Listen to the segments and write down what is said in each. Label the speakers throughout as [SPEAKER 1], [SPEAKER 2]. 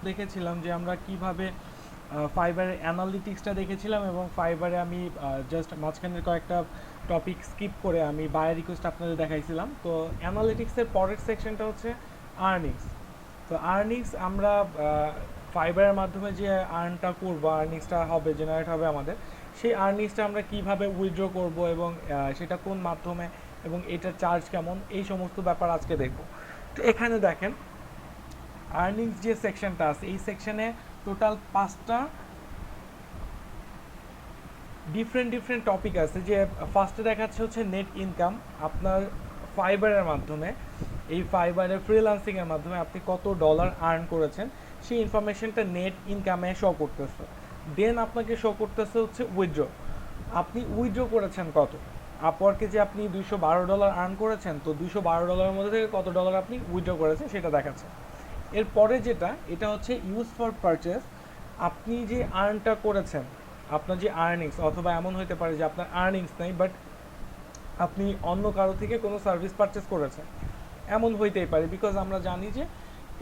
[SPEAKER 1] দেখেছিলাম যে আমরা কিভাবে ফাইবারের অ্যানালিটিক্সটা দেখেছিলাম, এবং ফাইবারে আমি জাস্ট মাঝখানের কয়েকটা টপিক স্কিপ করে আমি বায়ার রিকোয়েস্ট আপনাদের দেখাইছিলাম। তো অ্যানালিটিক্সের পরের সেকশনটা হচ্ছে আর্নিংস। তো আর্নিংস আমরা ফাইবারের মাধ্যমে যে আর্নটা করবো, আর্নিংসটা হবে, জেনারেট হবে আমাদের, সেই আর্নিংসটা আমরা কিভাবে উইথড্র করব এবং সেটা কোন মাধ্যমে এবং এটার চার্জ কেমন, এই সমস্ত ব্যাপার আজকে দেখব। তো এখানে দেখেন আর্নিংস যে সেকশনটা আছে, এই সেকশনে টোটাল 5টা ডিফারেন্ট টপিক আছে। যে ফার্স্টে দেখাচ্ছে হচ্ছে নেট ইনকাম, আপনার ফাইবারের মাধ্যমে, এই ফাইবারের ফ্রিল্যান্সিংয়ের মাধ্যমে আপনি কত ডলার আর্ন করেছেন সেই ইনফরমেশনটা নেট ইনকামে শো করতেছে। দেন আপনাকে শো করতেছে হচ্ছে উইথড্র, আপনি উইথড্র করেছেন কত। আপওয়ার্কে যে আপনি $212 আর্ন করেছেন, তো $212 মধ্যে থেকে কত ডলার আপনি উইথড্র করেছেন সেটা দেখাচ্ছে। এরপরে যেটা, এটা হচ্ছে ইউজ ফর পারচেস, আপনি যে আর্নটা করেছেন, আপনার যে আর্নিংস, অথবা এমন হতে পারে যে আপনার আর্নিংস নেই বাট আপনি অন্য কারো থেকে কোনো সার্ভিস পারচেস করেছেন, এমন হইতেই পারে। বিকজ আমরা জানি যে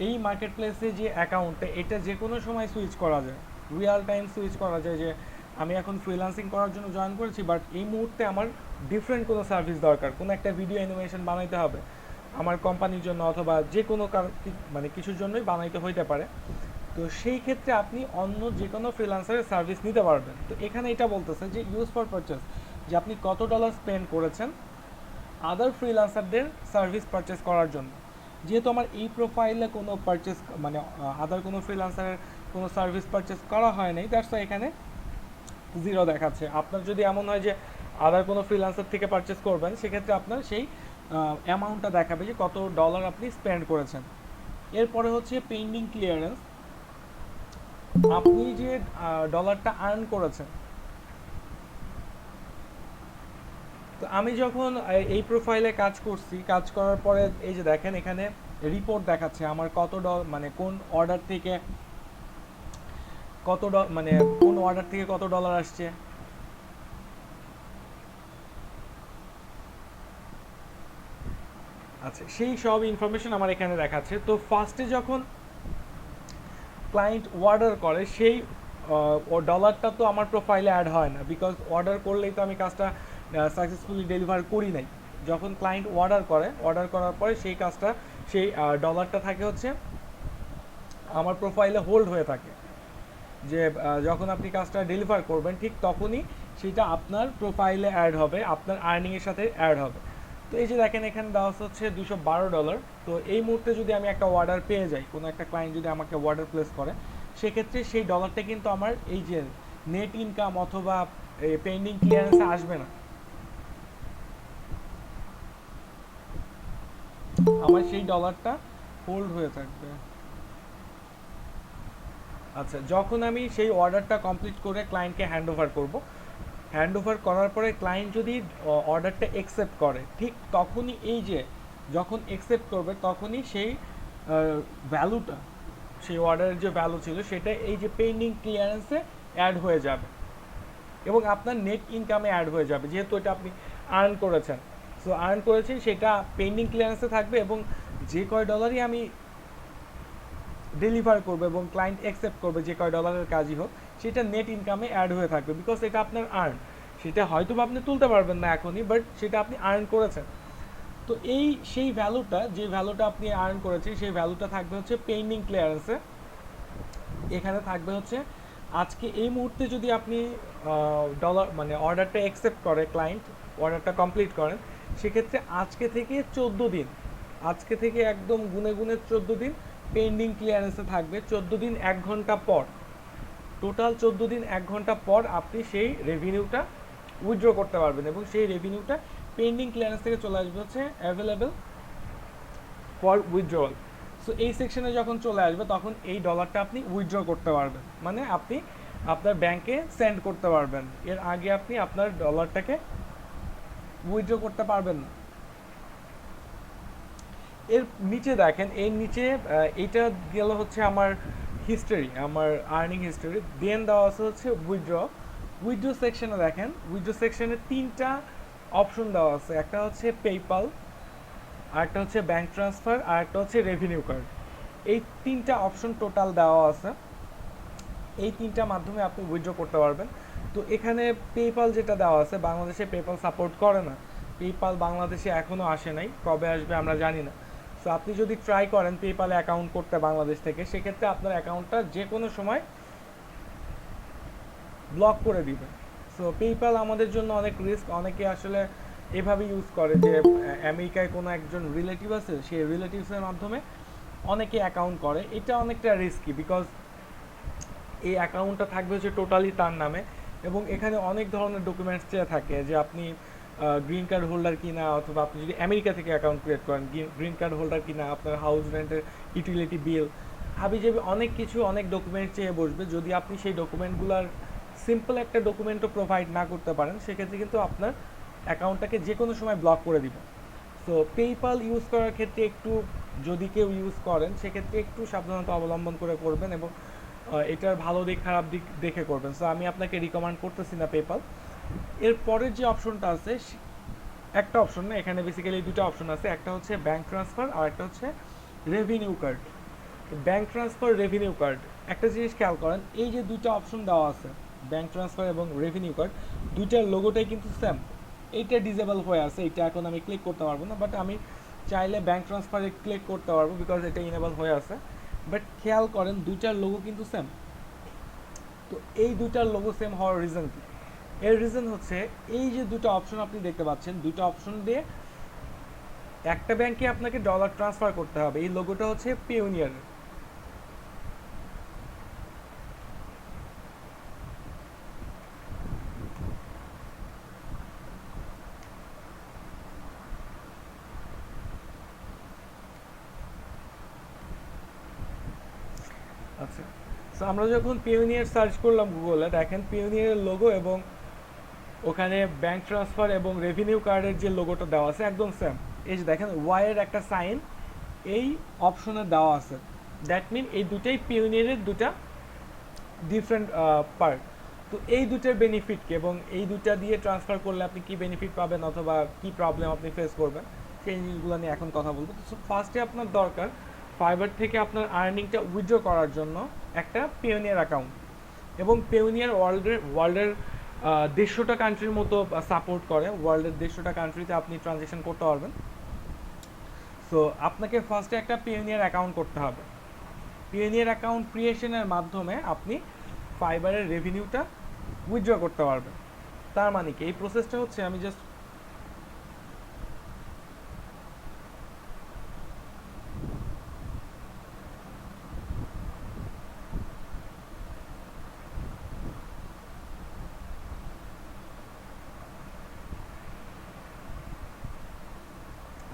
[SPEAKER 1] এই মার্কেট প্লেসে যে অ্যাকাউন্টে, এটা যে কোনো সময় সুইচ করা যায়, রিয়াল টাইম সুইচ করা যায়। যে আমি এখন ফ্রিল্যান্সিং করার জন্য জয়েন করেছি, বাট এই মুহূর্তে আমার ডিফারেন্ট কোনো সার্ভিস দরকার, কোনো একটা ভিডিও অ্যানিমেশন বানাইতে হবে আমার কোম্পানির জন্য, অথবা যে কোনো মানে কিছুর জন্যই বানাইতে হইতে পারে। তো সেই ক্ষেত্রে আপনি অন্য যে কোনো ফ্রিল্যান্সারের সার্ভিস নিতে পারবেন। তো এখানে এটা বলতেছে যে ইউজ ফর পারচেস, যে আপনি কত ডলার স্পেন্ড করেছেন আদার ফ্রিল্যান্সারদের সার্ভিস পারচেস করার জন্য। যেহেতু আমার এই প্রোফাইলে কোনো পারচেস, মানে আদার কোনো ফ্রিল্যান্সারের কোনো সার্ভিস পারচেস করা হয় নাই, দ্যাটস এখানে 0 দেখাচ্ছে। আপনার যদি এমন হয় যে আদার কোনো ফ্রিল্যান্সার থেকে পারচেস করবেন, সেক্ষেত্রে আপনার সেই অ্যামাউন্টটা দেখাবে যে কত ডলার আপনি স্পেন্ড করেছেন। এরপরে হচ্ছে পেন্ডিং ক্লিয়ারেন্স, আপনি যে ডলারটা আর্ন করেছেন। তো আমি যখন এই প্রোফাইলে কাজ করছি, কাজ করার পরে এই যে দেখেন এখানে রিপোর্ট দেখাচ্ছে আমার কত মানে কোন অর্ডার থেকে কত মানে কোন অর্ডার থেকে কত ডলার আসছে। আচ্ছা, সেই সব ইনফরমেশন আমার এখানে দেখাচ্ছে। তো ফার্স্টে যখন ক্লায়েন্ট অর্ডার করে, সেই ডলারটা তো আমার প্রোফাইলে অ্যাড হয় না, বিকজ অর্ডার করলেই তো আমি কাজটা সাকসেসফুলি ডেলিভার করি নাই। যখন ক্লায়েন্ট অর্ডার করে, অর্ডার করার পরে সেই কাজটা, সেই ডলারটা থাকে হচ্ছে আমার প্রোফাইলে হোল্ড হয়ে থাকে। যে যখন আপনি কাজটা ডেলিভার করবেন, ঠিক তখনই সেটা আপনার প্রোফাইলে অ্যাড হবে, আপনার আর্নিংয়ের সাথে অ্যাড হবে। তো এই যে দেখেন এখানে দেওয়া হচ্ছে $212। তো এই মুহূর্তে যদি আমি একটা অর্ডার পেয়ে যাই, কোনো একটা ক্লায়েন্ট যদি আমাকে অর্ডার প্লেস করে, সেক্ষেত্রে সেই ডলারটা কিন্তু আমার এই যে নেট ইনকাম অথবা পেন্ডিং ক্লিয়ারেন্সে আসবে না, আমার সেই ডলারটা হোল্ড হয়ে থাকবে। আচ্ছা, যখন আমি সেই অর্ডারটা কমপ্লিট করে ক্লায়েন্টকে হ্যান্ড ওভার করবো, হ্যান্ড ওভার করার পরে ক্লায়েন্ট যদি অর্ডারটা অ্যাকসেপ্ট করে, ঠিক তখনই এই যে যখন অ্যাকসেপ্ট করবে তখনই সেই ভ্যালুটা, সেই অর্ডারের যে ভ্যালু ছিল সেটা এই যে পেন্ডিং ক্লিয়ারেন্সে অ্যাড হয়ে যাবে এবং আপনার নেট ইনকামে অ্যাড হয়ে যাবে, যেহেতু এটা আপনি আর্ন করেছেন। সো আর্ন করেছেন সেটা পেন্ডিং ক্লিয়ারেন্সে থাকবে, এবং যে কয় ডলারই আমি ডেলিভার করবে এবং ক্লায়েন্ট অ্যাকসেপ্ট করবে, যে কয় ডলারের কাজই হোক, সেটা নেট ইনকামে অ্যাড হয়ে থাকবে, বিকজ এটা আপনার আর্ন। সেটা হয়তো বা আপনি তুলতে পারবেন না এখনই, বাট সেটা আপনি আর্ন করেছেন। তো এই সেই ভ্যালুটা, যে ভ্যালুটা আপনি আর্ন করেছেন, সেই ভ্যালুটা থাকবে হচ্ছে পেন্ডিং ক্লিয়ারেন্সে। এখানে থাকবে হচ্ছে আজকে এই মুহূর্তে যদি আপনি ডলার মানে অর্ডারটা অ্যাকসেপ্ট করে ক্লায়েন্ট, অর্ডারটা কমপ্লিট করেন, সেক্ষেত্রে আজকে থেকে 14 দিন, আজকে থেকে একদম গুনে গুনে 14 দিন পেন্ডিং ক্লিয়ারেন্সে থাকবে। 14 দিন 1 ঘন্টা পর, টোটাল 14 দিন 1 ঘন্টা পর আপনি সেই রেভিনিউটা উইথড্র করতে পারবেন, এবং সেই রেভিনিউটা পেন্ডিং ক্লিয়ারেন্স থেকে চলে আসবে হচ্ছে অ্যাভেলেবেল ফর উইথড্রল। সো এই সেকশনে যখন চলে আসবে তখন এই ডলারটা আপনি উইথড্র করতে পারবেন, মানে আপনি আপনার ব্যাংকে সেন্ড করতে পারবেন। এর আগে আপনি আপনার ডলারটাকে উইথড্র করতে পারবেন না। এর নিচে দেখেন, এর নিচে এইটা গেল হচ্ছে আমার হিস্টোরি, আমার আর্নিং হিস্টোরি। দেন দেওয়া আছে হচ্ছে উইথড্র। উইথড্র সেকশনে দেখেন, উইথড্র সেকশনে 3টা অপশন দেওয়া আছে, একটা হচ্ছে পেপ্যাল, আরেকটা হচ্ছে ব্যাঙ্ক ট্রান্সফার, আর একটা হচ্ছে রেভিনিউ কার্ড। এই তিনটা অপশন টোটাল দেওয়া আছে, এই তিনটা মাধ্যমে আপনি উইথড্র করতে পারবেন। তো এখানে পেপাল যেটা দেওয়া আছে, বাংলাদেশে পেপাল সাপোর্ট করে না, পেপাল বাংলাদেশে এখনও আসে নাই, কবে আসবে আমরা জানি না। সো আপনি যদি ট্রাই করেন পেপালে অ্যাকাউন্ট করতে বাংলাদেশ থেকে, সেক্ষেত্রে আপনার অ্যাকাউন্টটা যে কোনো সময় ব্লক করে দিবে। সো পেপাল আমাদের জন্য অনেক রিস্ক, অনেকে আসলে এভাবে ইউজ করে যে আমেরিকায় কোনো একজন রিলেটিভ আছে, সেই রিলেটিভসের মাধ্যমে অনেকে অ্যাকাউন্ট করে। এটা অনেকটা রিস্কি, বিকজ এই অ্যাকাউন্টটা থাকবে হচ্ছে টোটালি তার নামে, এবং এখানে অনেক ধরনের ডকুমেন্টস চেয়ে থাকে যে আপনি গ্রিন কার্ড হোল্ডার কিনা, অথবা আপনি যদি আমেরিকা থেকে অ্যাকাউন্ট ক্রিয়েট করেন, গ্রিন কার্ড হোল্ডার কিনা, আপনার হাউস রেন্টের ইউটিলিটি বিল, হাবিজাবি অনেক কিছু, অনেক ডকুমেন্ট চেয়ে বসবে। যদি আপনি সেই ডকুমেন্টগুলোর সিম্পল একটা ডকুমেন্টও প্রোভাইড না করতে পারেন, সেক্ষেত্রে কিন্তু আপনার অ্যাকাউন্টটাকে যে কোনো সময় ব্লক করে দিবে। সো পেপাল ইউজ করার ক্ষেত্রে একটু, যদি কেউ ইউজ করেন সেক্ষেত্রে একটু সাবধানতা অবলম্বন করে করবেন, এবং এটার ভালো দিক খারাপ দিক দেখে করবেন। সো আমি আপনাকে রিকমেন্ড করতেছি না পেপাল। এর পরের যে অপশনটা আছে, একটা অপশন না, এখানে বেসিক্যালি দুটো অপশন আছে, একটা হচ্ছে ব্যাঙ্ক ট্রান্সফার আর একটা হচ্ছে revenue card. Bank transfer, revenue card, একটা জিনিস খেয়াল করেন, এই যে দুটো অপশন দেওয়া আছে ব্যাঙ্ক ট্রান্সফার এবং রেভিনিউ কার্ড, দুইটার লোগোটাই কিন্তু সেম। এইটা ডিজেবল হয়ে আছে, এটা এখন আমি ক্লিক করতে পারবো না, বাট আমি চাইলে ব্যাঙ্ক ট্রান্সফারে ক্লিক করতে পারবো বিকজ এটা ইনেবল হয়ে আছে। বাট খেয়াল করেন দুইটার লোগো কিন্তু সেম। তো এই দুইটার লোগো সেম হওয়ার রিজন কি? এর রিজন হচ্ছে এই যে দুটো অপশন আপনি দেখতে পাচ্ছেন, দুটো অপশন দিয়ে একটা ব্যাংকে আপনাকে ডলার ট্রান্সফার করতে হবে। এই লোগোটা হচ্ছে পিওনিয়ার। আচ্ছা, সো আমরা যখন পিওনিয়ার সার্চ করলাম গুগলে, দেখেন পিওনিয়ারের লোগো এবং ওখানে ব্যাংক ট্রান্সফার এবং রেভিনিউ কার্ডের যে লোগোটা দেওয়া আছে একদম সেম। এই যে দেখেন ওয়াইয়ের একটা সাইন এই অপশনে দেওয়া আছে, দ্যাট মিন এই দুটাই পিওনিয়ারের দুটা ডিফারেন্ট পার্ট। তো এই দুটার বেনিফিট কি, এবং এই দুটা দিয়ে ট্রান্সফার করলে আপনি কি বেনিফিট পাবেন অথবা কি প্রবলেম আপনি ফেস করবেন, সেই জিনিসগুলো নিয়ে এখন কথা বলবো। তো ফার্স্টে আপনার দরকার ফাইবার থেকে আপনার আর্নিংটা উইথড্র করার জন্য একটা পিওনিয়ার অ্যাকাউন্ট, এবং পিওনিয়ার ওয়ার্ল্ডের 150টা কান্ট্রির মতো সাপোর্ট করে, ওয়ার্ল্ডের 150টা কান্ট্রিতে আপনি ট্রানজ্যাকশন করতে পারবেন। সো আপনাকে ফার্স্টে একটা পিওনিয়ার অ্যাকাউন্ট করতে হবে। পিওনিয়ার অ্যাকাউন্ট ক্রিয়েশনের মাধ্যমে আপনি ফাইবারের রেভিনিউটা উইথড্র করতে পারবেন। তার মানে কি, এই প্রসেসটা হচ্ছে, আমি জাস্ট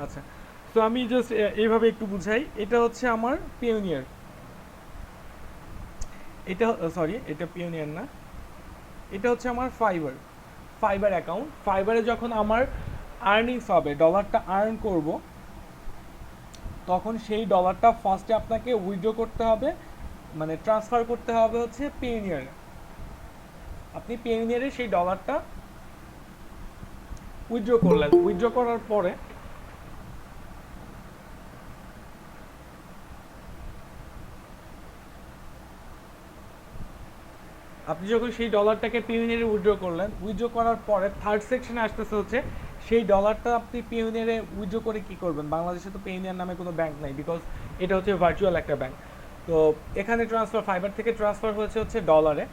[SPEAKER 1] আচ্ছা, সো আমি জাস্ট এইভাবে একটু বুঝাই। এটা হচ্ছে আমার পিওনিয়ার, এটা সরি, এটা পিওনিয়ার না, এটা হচ্ছে আমার ফাইবার অ্যাকাউন্ট। ফাইবারে যখন আমার আর্নিংস হবে, ডলারটা আর্ন করব, তখন সেই ডলারটা ফার্স্টে আপনাকে উইথড্র করতে হবে, মানে ট্রান্সফার করতে হবে হচ্ছে পিওনিয়ারে। আপনি পিওনিয়ারে সেই ডলারটা উইথড্র করলেন, উইথড্র করার পরে আপনি যখন সেই ডলারটাকে পিওনিয়ারে উইথড্র করলেন, উইথড্র করার পরে থার্ড সেকশনে আসতেছে হচ্ছে সেই ডলারটা আপনি পিওনিয়ারে উইথড্র করে কি করবেন। বাংলাদেশে তো পিওনিয়ার নামে কোনো ব্যাংক নাই, বিকজ এটা হচ্ছে ভার্চুয়াল একটা ব্যাংক। তো এখানে ট্রান্সফার, ফাইবার থেকে ট্রান্সফার হয়েছে হচ্ছে ডলারে।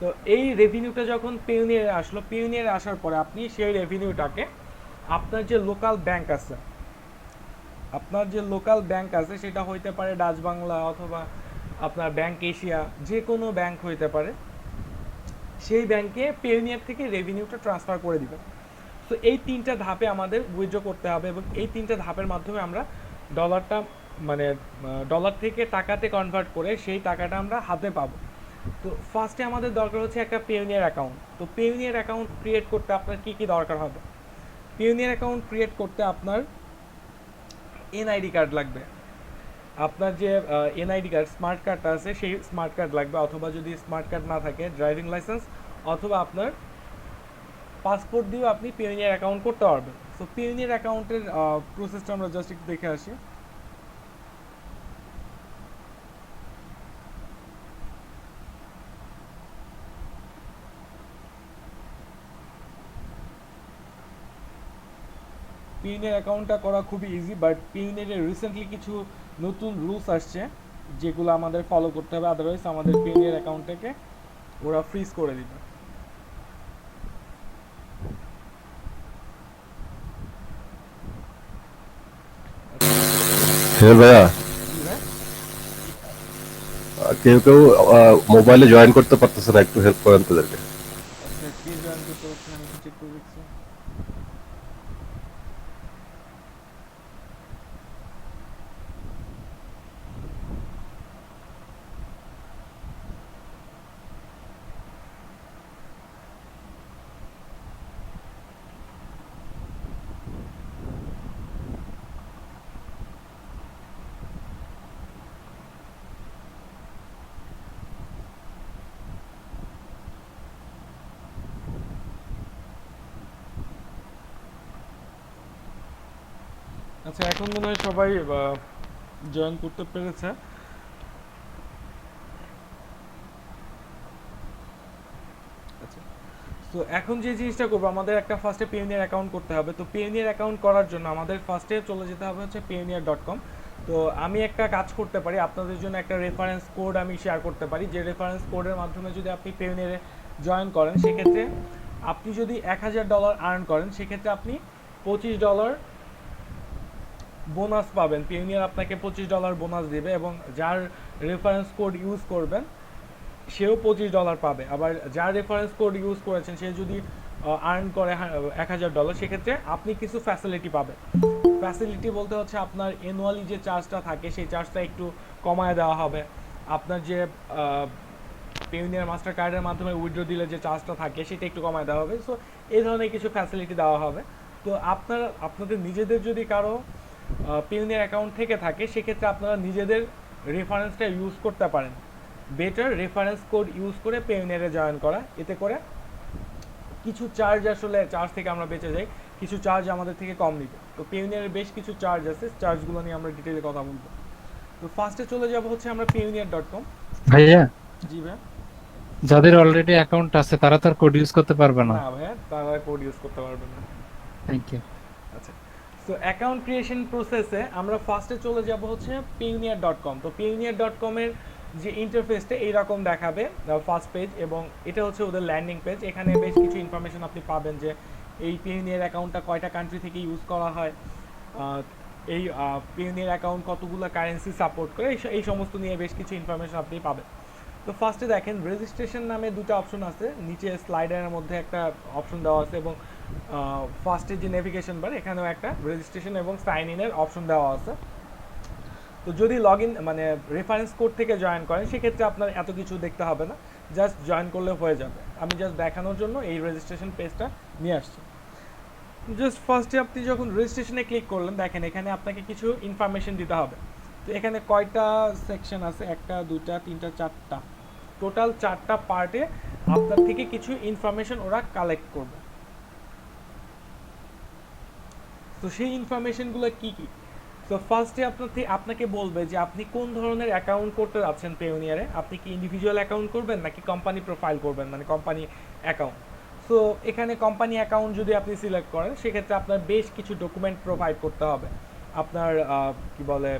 [SPEAKER 1] তো এই রেভিনিউটা যখন পিওনিয়ারে আসলো, পিওনিয়ারে আসার পরে আপনি সেই রেভিনিউটাকে আপনার যে লোকাল ব্যাংক আছে, আপনার যে লোকাল ব্যাংক আছে সেটা হইতে পারে ডাচ বাংলা অথবা আপনার ব্যাংক এশিয়া, যে কোনো ব্যাংক হইতে পারে, সেই ব্যাংকে পিওনিয়ার থেকে রেভিনিউটা ট্রান্সফার করে দিবেন। তো এই তিনটা ধাপে আমাদের উইথড্র করতে হবে, এবং এই তিনটা ধাপের মাধ্যমে আমরা ডলারটা, মানে ডলার থেকে টাকাতে কনভার্ট করে সেই টাকাটা আমরা হাতে পাবো। তো ফার্স্টে আমাদের দরকার হচ্ছে একটা পিওনিয়ার অ্যাকাউন্ট। তো পিওনিয়ার অ্যাকাউন্ট ক্রিয়েট করতে আপনার কী কী দরকার হবে? পিওনিয়ার অ্যাকাউন্ট ক্রিয়েট করতে আপনার এনআইডি কার্ড লাগবে। আপনার যে এনআইডি কার্ড, স্মার্ট কার্ডটা আছে, সেই স্মার্ট কার্ড লাগবে, অথবা যদি স্মার্ট কার্ড না থাকে ড্রাইভিং লাইসেন্স অথবা আপনার পাসপোর্ট দিয়েও আপনি পিওনিয়ার অ্যাকাউন্ট করতে পারবেন। সো পিওনিয়ার অ্যাকাউন্টের প্রসেসটা আমরা জাস্ট একটু দেখে আসি। পিওনিয়ার অ্যাকাউন্টটা করা খুবই ইজি, বাট পিওনিয়ারের রিসেন্টলি কিছু নতুন রুলস আসছে যেগুলো আমাদের ফলো করতে হবে, আদারওয়াইজ আমাদের পিওনিয়ার অ্যাকাউন্টটাকে ওরা ফ্রিজ করে দিবে।
[SPEAKER 2] হ্যাঁ ভাইয়া,
[SPEAKER 1] জি ভাই।
[SPEAKER 2] কেউ কেউ মোবাইলে জয়েন করতে পারতেছে না, একটু হেল্প করেন তাদেরকে।
[SPEAKER 1] আচ্ছা, কে জয়েন করতে পারছে আমি একটু চেক করে দেখছি। আচ্ছা, এখন মনে হয় সবাই জয়েন করতে পেরেছে। আচ্ছা, তো এখন যে জিনিসটা করবো, আমাদের একটা ফার্স্টে পিওনিয়ার অ্যাকাউন্ট করতে হবে। তো পিওনিয়ার অ্যাকাউন্ট করার জন্য আমাদের ফার্স্টে চলে যেতে হবে হচ্ছে payoneer.com। তো আমি একটা কাজ করতে পারি, আপনাদের জন্য একটা রেফারেন্স কোড আমি শেয়ার করতে পারি, যে রেফারেন্স কোডের মাধ্যমে যদি আপনি পেওনিয়ারে জয়েন করেন, সেক্ষেত্রে আপনি যদি $1000 আর্ন করেন, সেক্ষেত্রে আপনি $25 বোনাস পাবেন। পেওনিয়ার আপনাকে $25 বোনাস দেবে, এবং যার রেফারেন্স কোড ইউজ করবেন সেও $25 পাবে। আবার যার রেফারেন্স কোড ইউজ করেছেন সে যদি আর্ন করে $1000, সেক্ষেত্রে আপনি কিছু ফ্যাসিলিটি পাবেন। ফ্যাসিলিটি বলতে হচ্ছে আপনার অ্যানুয়ালি যে চার্জটা থাকে সেই চার্জটা একটু কমায় দেওয়া হবে। আপনার যে পেওনিয়ার মাস্টার কার্ডের মাধ্যমে উইথড্র দিলে যে চার্জটা থাকে সেটা একটু কমায় দেওয়া হবে। সো এই ধরনের কিছু ফ্যাসিলিটি দেওয়া হবে। তো আপনাদের নিজেদের যদি কারো পেওনিয়ার অ্যাকাউন্ট থেকে থাকে, সেক্ষেত্রে আপনারা নিজেদের রেফারেন্সটা ইউজ করতে পারেন। বেটার রেফারেন্স কোড ইউজ করে পেওনিয়ারে জয়েন করা, এতে করে কিছু চার্জ থেকে আমরা বেঁচে যাই, কিছু চার্জ আমাদের থেকে কম নিবে। তো পেওনিয়ারের বেশ কিছু চার্জ আছে, চার্জগুলো নিয়ে আমরা ডিটেইলে কথা বলবো। তো ফার্স্টে চলে যাব হচ্ছে আমরা payoneer.com।
[SPEAKER 3] ভাইয়া,
[SPEAKER 1] জি ভাই।
[SPEAKER 3] যাদের অলরেডি অ্যাকাউন্ট আছে তারা তো আর কোড ইউজ করতে পারবে না।
[SPEAKER 1] না ভাইয়া, তারা কোড ইউজ করতে পারবে না।
[SPEAKER 3] Thank you.
[SPEAKER 1] আচ্ছা, সো অ্যাকাউন্ট ক্রিয়েশন প্রসেসে আমরা ফার্স্টে চলে যাব হচ্ছে payoneer.com। তো payoneer.com এর যে ইন্টারফেসটা এইরকম দেখাবে, ফার্স্ট পেজ, এবং এটা হচ্ছে ওদের ল্যান্ডিং পেজ। এখানে বেশ কিছু ইনফরমেশন আপনি পাবেন, যে এই পেওনিয়ার অ্যাকাউন্টটা কয়টা কান্ট্রি থেকে ইউজ করা হয়, আহ, এই পেওনিয়ার অ্যাকাউন্ট কতগুলো কারেন্সি সাপোর্ট করে, এই সমস্ত নিয়ে বেশ কিছু ইনফরমেশন আপনি পাবেন। তো ফার্স্টে দেখেন রেজিস্ট্রেশন নামে দুটো অপশন আছে, নিচে স্লাইডারের মধ্যে একটা অপশন দেওয়া আছে, এবং ফার্স্টে যে নেভিগেশন বার এখানেও একটা রেজিস্ট্রেশন এবং সাইন ইনের অপশন দেওয়া আছে। তো যদি লগ ইন মানে রেফারেন্স কোড থেকে জয়েন করেন, সেক্ষেত্রে আপনার এত কিছু দেখতে হবে না, জাস্ট জয়েন করলে হয়ে যাবে। আমি জাস্ট দেখানোর জন্য এই রেজিস্ট্রেশন পেজটা নিয়ে আসছি। জাস্ট ফার্স্টে আপনি যখন রেজিস্ট্রেশনে ক্লিক করলেন, দেখেন এখানে আপনাকে কিছু ইনফরমেশন দিতে হবে। তো এখানে কয়টা সেকশন আছে, একটা দুইটা তিনটা চারটা, টোটাল চারটা পার্টে আপনার থেকে কিছু ইনফরমেশন ওরা কালেক্ট করবে। তো সেই ইনফরমেশনগুলো কি কি? তো ফার্স্টে আপনাকে বলবে যে আপনি কোন ধরনের অ্যাকাউন্ট করতে যাচ্ছেন পেওনিয়ারে। আপনি কি ইন্ডিভিজুয়াল অ্যাকাউন্ট করবেন নাকি কোম্পানি প্রোফাইল করবেন, মানে কোম্পানি অ্যাকাউন্ট। সো এখানে কোম্পানি অ্যাকাউন্ট যদি আপনি সিলেক্ট করেন, সেক্ষেত্রে আপনার বেশ কিছু ডকুমেন্ট প্রোভাইড করতে হবে। আপনার কি বলে,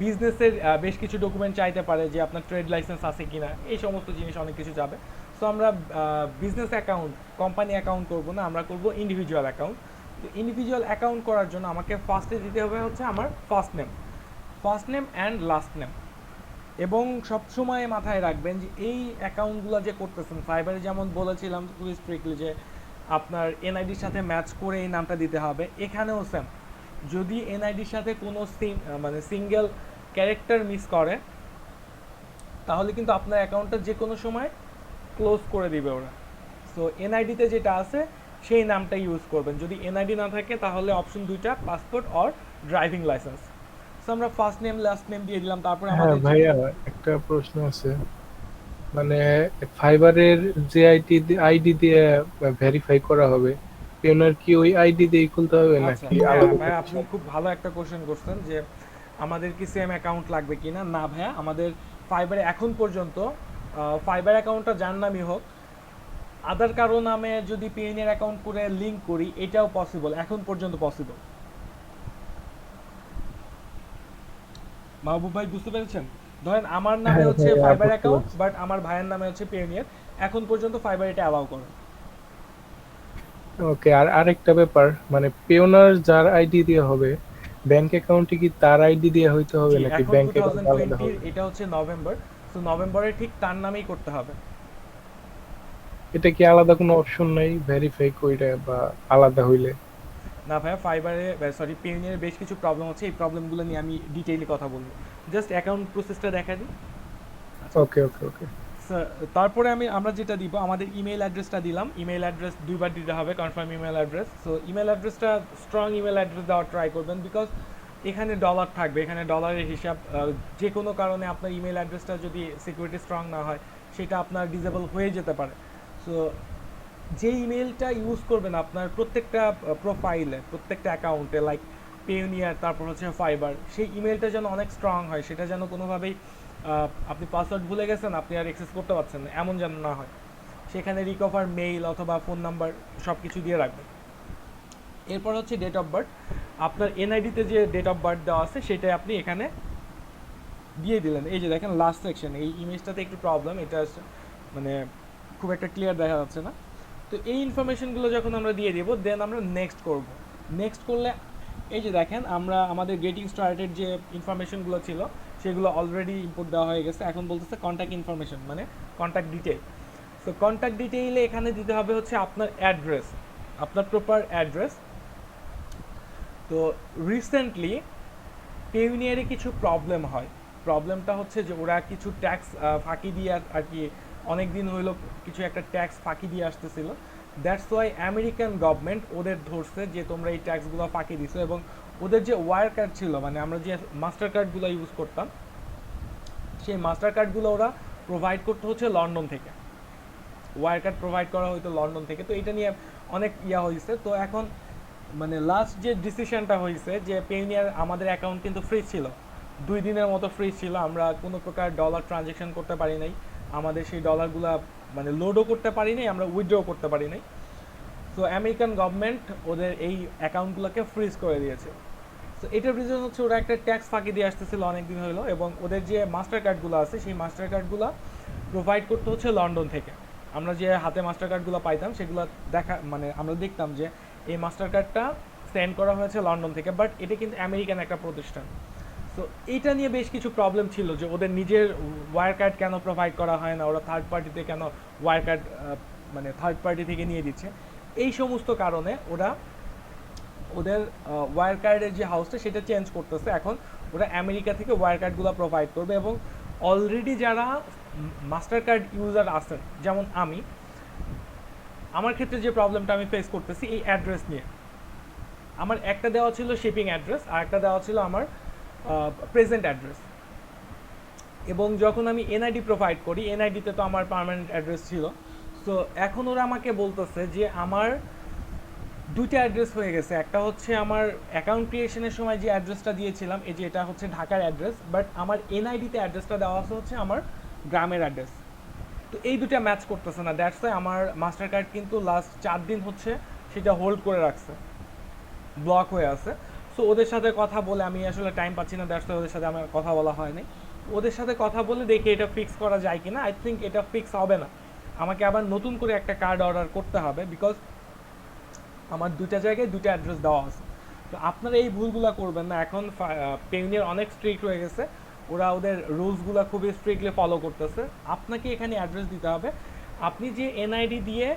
[SPEAKER 1] বিজনেসের বেশ কিছু ডকুমেন্ট চাইতে পারে, যে আপনার ট্রেড লাইসেন্স আছে কিনা, এই সমস্ত জিনিস অনেক কিছু যাবে। সো আমরা বিজনেস অ্যাকাউন্ট, কোম্পানি অ্যাকাউন্ট করব না, আমরা করব ইন্ডিভিজুয়াল অ্যাকাউন্ট। তো ইন্ডিভিজুয়াল অ্যাকাউন্ট করার জন্য আমাকে ফার্স্টে দিতে হবে হচ্ছে আমার first name and last name. এবং সবসময় মাথায় রাখবেন যে এই অ্যাকাউন্টগুলো যে করতেছেন ফাইবারে, যেমন বলেছিলাম খুবই স্ট্রিক্টলি যে আপনার এনআইডির সাথে ম্যাচ করে এই নামটা দিতে হবে। এখানেও সেম, যদি এনআইডির সাথে কোনো মানে সিঙ্গেল ক্যারেক্টার মিস করে, তাহলে কিন্তু আপনার অ্যাকাউন্টটা যে কোনো সময় ক্লোজ করে দিবে ওরা। সো এনআইডিতে যেটা আছে সেই নামটা ইউজ করবেন। যদি এনআইডি না থাকে, তাহলে অপশন দুইটা, passport or driving licence. So আমরা ফার্স্ট নেম লাস্ট নেম দিয়ে দিলাম, তারপরে
[SPEAKER 4] হ্যাঁ
[SPEAKER 1] আমাদের
[SPEAKER 4] ভাইয়া, একটা প্রশ্ন আছে। মানে ফাইবারের যে আইডি দিয়ে ভেরিফাই করা হবে, পেওনার কি ওই আইডি দিয়ে খুলতে হবে
[SPEAKER 1] আচ্ছা
[SPEAKER 4] নাকি
[SPEAKER 1] হ্যাঁ
[SPEAKER 4] আলাদা
[SPEAKER 1] ভাই,
[SPEAKER 4] করে
[SPEAKER 1] আপনি
[SPEAKER 4] কিছু?
[SPEAKER 1] খুব ভালো একটা কোশ্চেন করছেন যে আমাদের কি সেম অ্যাকাউন্ট লাগবে কিনা। না ভাইয়া, আমাদের ফাইবারে এখন পর্যন্ত ফাইবার অ্যাকাউন্টটা যার নামই হোক, আদার কারো নামে যদি পেইনের অ্যাকাউন্ট করে লিংক করি, এটাও পসিবল, এখন পর্যন্ত পসিবল। মাহবুব ভাই বুঝতে পেরেছেন? ধরেন আমার নামে
[SPEAKER 4] হ্যাঁ
[SPEAKER 1] হচ্ছে
[SPEAKER 4] ভাইয়া,
[SPEAKER 1] ফাইবার
[SPEAKER 4] বুঝতে
[SPEAKER 1] অ্যাকাউন্ট,
[SPEAKER 4] পারছি।
[SPEAKER 1] বাট আমার ভাইয়ের নামে হচ্ছে পেইনিয়ার, এখন পর্যন্ত ফাইবার এটা অ্যালাউ করে।
[SPEAKER 4] ওকে, আর আরেকটা ব্যাপার, মানে পেওনার যার আইডি দিয়ে হবে, ব্যাংক অ্যাকাউন্টে কি তার আইডি দিয়ে হইতে হবে
[SPEAKER 1] জি,
[SPEAKER 4] নাকি
[SPEAKER 1] এখন
[SPEAKER 4] ব্যাংক অ্যাকাউন্ট আলাদা
[SPEAKER 1] 2020
[SPEAKER 4] হবে?
[SPEAKER 1] এটা হচ্ছে নভেম্বর, তো নভেম্বরে ঠিক তার নামেই করতে হবে।
[SPEAKER 4] এটা কি আলাদা কোনো অপশন নাই ভেরিফাই কইরা বা আলাদা হইলে?
[SPEAKER 1] না ভাইয়া, ফাইবারে সরি পেইনিয়ারে বেশ কিছু প্রবলেম হচ্ছে, এই প্রবলেমগুলো নিয়ে আমি ডিটেইলি কথা বলবো। জাস্ট অ্যাকাউন্ট প্রসেসটা দেখা দিই।
[SPEAKER 4] ওকে ওকে ওকে।
[SPEAKER 1] তারপরে আমরা যেটা দিব, আমাদের ইমেল অ্যাড্রেসটা দিলাম। ইমেল অ্যাড্রেস দুইবার দিতে হবে, confirm email address. So email অ্যাড্রেসটা স্ট্রং ইমেল অ্যাড্রেস দেওয়ার ট্রাই করবেন, বিকজ এখানে ডলার থাকবে, এখানে ডলারের হিসাব। যে কোনো কারণে আপনার ইমেল অ্যাড্রেসটা যদি সিকিউরিটি স্ট্রং না হয়, সেটা আপনার ডিসেবল হয়ে যেতে পারে। সো যে ইমেলটা ইউজ করবেন আপনার প্রত্যেকটা প্রোফাইলে, প্রত্যেকটা অ্যাকাউন্টে, লাইক পেওনিয়ার, তারপর হচ্ছে ফাইবার, সেই ইমেলটা যেন অনেক স্ট্রং হয়, সেটা যেন কোনোভাবেই আপনি পাসওয়ার্ড ভুলে গেছেন, আপনি আর অ্যাক্সেস করতে পারছেন না, এমন যেন না হয়। সেখানে রিকভার মেইল অথবা ফোন নাম্বার সব কিছু দিয়ে রাখবেন। এরপর হচ্ছে ডেট অফ বার্থ। আপনার এনআইডিতে যে ডেট অফ বার্থ দেওয়া আছে, সেটাই আপনি এখানে দিয়ে দিলেন। এই যে দেখেন লাস্ট সেকশন, এই ইমেজটাতে একটু প্রবলেম, এটা মানে খুব একটা ক্লিয়ার দেখা যাচ্ছে না। তো এই ইনফরমেশনগুলো যখন আমরা দিয়ে দেবো, দেন আমরা নেক্সট করব। নেক্সট করলে এই যে দেখেন, আমরা আমাদের গেটিং স্টার্টেড যে ইনফরমেশনগুলো ছিল, সেগুলো অলরেডি ইনপুট দেওয়া হয়ে গেছে। এখন বলতেছে কন্ট্যাক্ট ইনফরমেশন, মানে কন্ট্যাক্ট ডিটেইল। তো কন্ট্যাক্ট ডিটেইলে এখানে দিতে হবে হচ্ছে আপনার অ্যাড্রেস, আপনার প্রপার অ্যাড্রেস। তো রিসেন্টলি পেউনিয়ারে কিছু প্রবলেম হয়। প্রবলেমটা হচ্ছে যে ওরা কিছু ট্যাক্স ফাঁকি দিয়ে আর কি, অনেক দিন হইলো কিছু একটা ট্যাক্স ফাঁকি দিয়ে আসতেছিল। দ্যাটস ওয়াই আমেরিকান গভর্নমেন্ট ওদের ধরছে যে তোমরা এই ট্যাক্সগুলো ফাঁকি দিছো, এবং ওদের যে ওয়ার কার্ড ছিল, মানে আমরা যে মাস্টার কার্ডগুলো ইউজ করতাম, সেই মাস্টার কার্ডগুলো ওরা প্রোভাইড করতে হচ্ছে লন্ডন থেকে, ওয়ার কার্ড প্রোভাইড করা হয়তো লন্ডন থেকে। তো এটা নিয়ে অনেক হয়েছে। তো এখন মানে লাস্ট যে ডিসিশনটা হয়েছে, যে পেউনিয়ার আমাদের অ্যাকাউন্ট কিন্তু ফ্রিজ ছিল, 2 দিনের মতো ফ্রিজ ছিল, আমরা কোনো প্রকার ডলার ট্রানজ্যাকশন করতে পারি নাই, আমাদের সেই ডলারগুলা মানে লোডও করতে পারি নাই, আমরা উইথড্র করতে পারি নাই। তো আমেরিকান গভর্নমেন্ট ওদের এই অ্যাকাউন্টগুলোকে ফ্রিজ করে দিয়েছে। তো এটার রিজন হচ্ছে ওরা একটা ট্যাক্স ফাঁকি দিয়ে আসতেছিল অনেক দিন হলো, এবং ওদের যে মাস্টার কার্ডগুলো আছে, সেই মাস্টার কার্ডগুলো প্রোভাইড করতে হচ্ছে লন্ডন থেকে। আমরা যে হাতে মাস্টার কার্ডগুলো পাইতাম, সেগুলো মানে আমরা দেখতাম যে এই মাস্টার কার্ডটা সেন্ড করা হয়েছে লন্ডন থেকে, বাট এটা কিন্তু আমেরিকান একটা প্রতিষ্ঠান। সো এইটা নিয়ে বেশ কিছু প্রবলেম ছিল, যে ওদের নিজের ওয়ার কার্ড কেন প্রোভাইড করা হয় না, ওরা থার্ড পার্টিতে কেন ওয়ার কার্ড মানে থার্ড পার্টি থেকে নিয়ে দিচ্ছে। এই সমস্ত কারণে ওরা ওদের ওয়ার কার্ডের যে হাউসটা, সেটা চেঞ্জ করতেছে। এখন ওরা আমেরিকা থেকে ওয়ার কার্ডগুলো প্রোভাইড করবে, এবং অলরেডি যারা মাস্টার কার্ড ইউজার আছেন, যেমন আমার ক্ষেত্রে যে প্রবলেমটা আমি ফেস করতেছি এই অ্যাড্রেস নিয়ে, আমার একটা দেওয়া ছিল শিপিং অ্যাড্রেস, আর একটা দেওয়া ছিল আমার প্রেজেন্ট অ্যাড্রেস। এবং যখন আমি এনআইডি প্রোভাইড করি, এনআইডিতে তো আমার পার্মানেন্ট অ্যাড্রেস ছিল। সো এখন ওরা আমাকে বলতেছে যে আমার দুইটা অ্যাড্রেস হয়ে গেছে। একটা হচ্ছে আমার অ্যাকাউন্ট ক্রিয়েশনের সময় যে অ্যাড্রেসটা দিয়েছিলাম, এই যে এটা হচ্ছে ঢাকার অ্যাড্রেস, বাট আমার এনআইডিতে অ্যাড্রেসটা দেওয়া হচ্ছে আমার গ্রামের অ্যাড্রেস। তো এই দুটা ম্যাচ করতেছে না, দ্যাটস ওয়াই আমার মাস্টার কার্ড কিন্তু লাস্ট 4 দিন হচ্ছে সেটা হোল্ড করে রাখছে, ব্লক হয়ে আছে। সো ওদের সাথে কথা বলে, আমি আসলে টাইম পাচ্ছি না, দ্যাটস ওয়াই ওদের সাথে আমার কথা বলা হয়নি। ওদের সাথে কথা বলে দেখি এটা ফিক্স করা যায় কিনা। আই থিঙ্ক এটা ফিক্স হবে না, আমাকে আবার নতুন করে একটা কার্ড অর্ডার করতে হবে, বিকজ আমার দুটা জায়গায় দুটা অ্যাড্রেস দেওয়া আছে। তো আপনারা এই ভুলগুলো করবেন না। এখন পেউনিয়ার অনেক স্ট্রিক্ট হয়ে গেছে, ওরা ওদের রুলসগুলো খুবই স্ট্রিক্টলি ফলো করতেছে। আপনাকে এখানে অ্যাড্রেস দিতে হবে, আপনি যে এনআইডি দিয়ে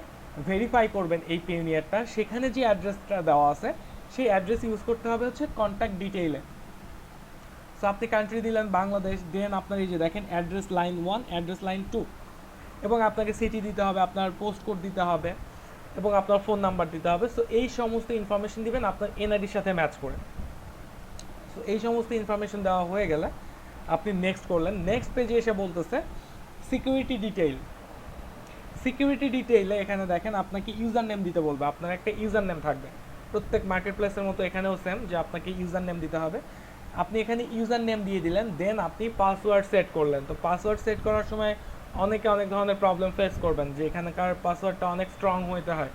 [SPEAKER 1] ভেরিফাই করবেন এই পেউনিয়ারটা, সেখানে যে অ্যাড্রেসটা দেওয়া আছে, সেই অ্যাড্রেস ইউজ করতে হবে হচ্ছে কন্ট্যাক্ট ডিটেইলে। সো আপনি কান্ট্রি দিলেন বাংলাদেশ, দেন আপনার এই যে দেখেন অ্যাড্রেস লাইন 1, অ্যাড্রেস লাইন 2, এবং আপনাকে সিটি দিতে হবে, আপনার পোস্ট কোড দিতে হবে, এবং আপনার ফোন নাম্বার দিতে হবে। সো এই সমস্ত ইনফরমেশন দিবেন আপনার এনআইডির সাথে ম্যাচ করে। সো এই সমস্ত ইনফরমেশন দেওয়া হয়ে গেলে আপনি নেক্সট করলেন। নেক্সট পেজে এসে বলতেছে সিকিউরিটি ডিটেইল। সিকিউরিটি ডিটেইলে এখানে দেখেন আপনাকে ইউজার নেম দিতে বলবে, আপনার একটা ইউজার নেম থাকবে, প্রত্যেক মার্কেট প্লেসের মতো এখানেও সেম, যে আপনাকে ইউজার নেম দিতে হবে। আপনি এখানে ইউজার নেম দিয়ে দিলেন, দেন আপনি পাসওয়ার্ড সেট করলেন। তো পাসওয়ার্ড সেট করার সময় অনেকে অনেক ধরনের প্রবলেম ফেস করবেন যে এখানকার পাসওয়ার্ডটা অনেক স্ট্রং হইতে হয়।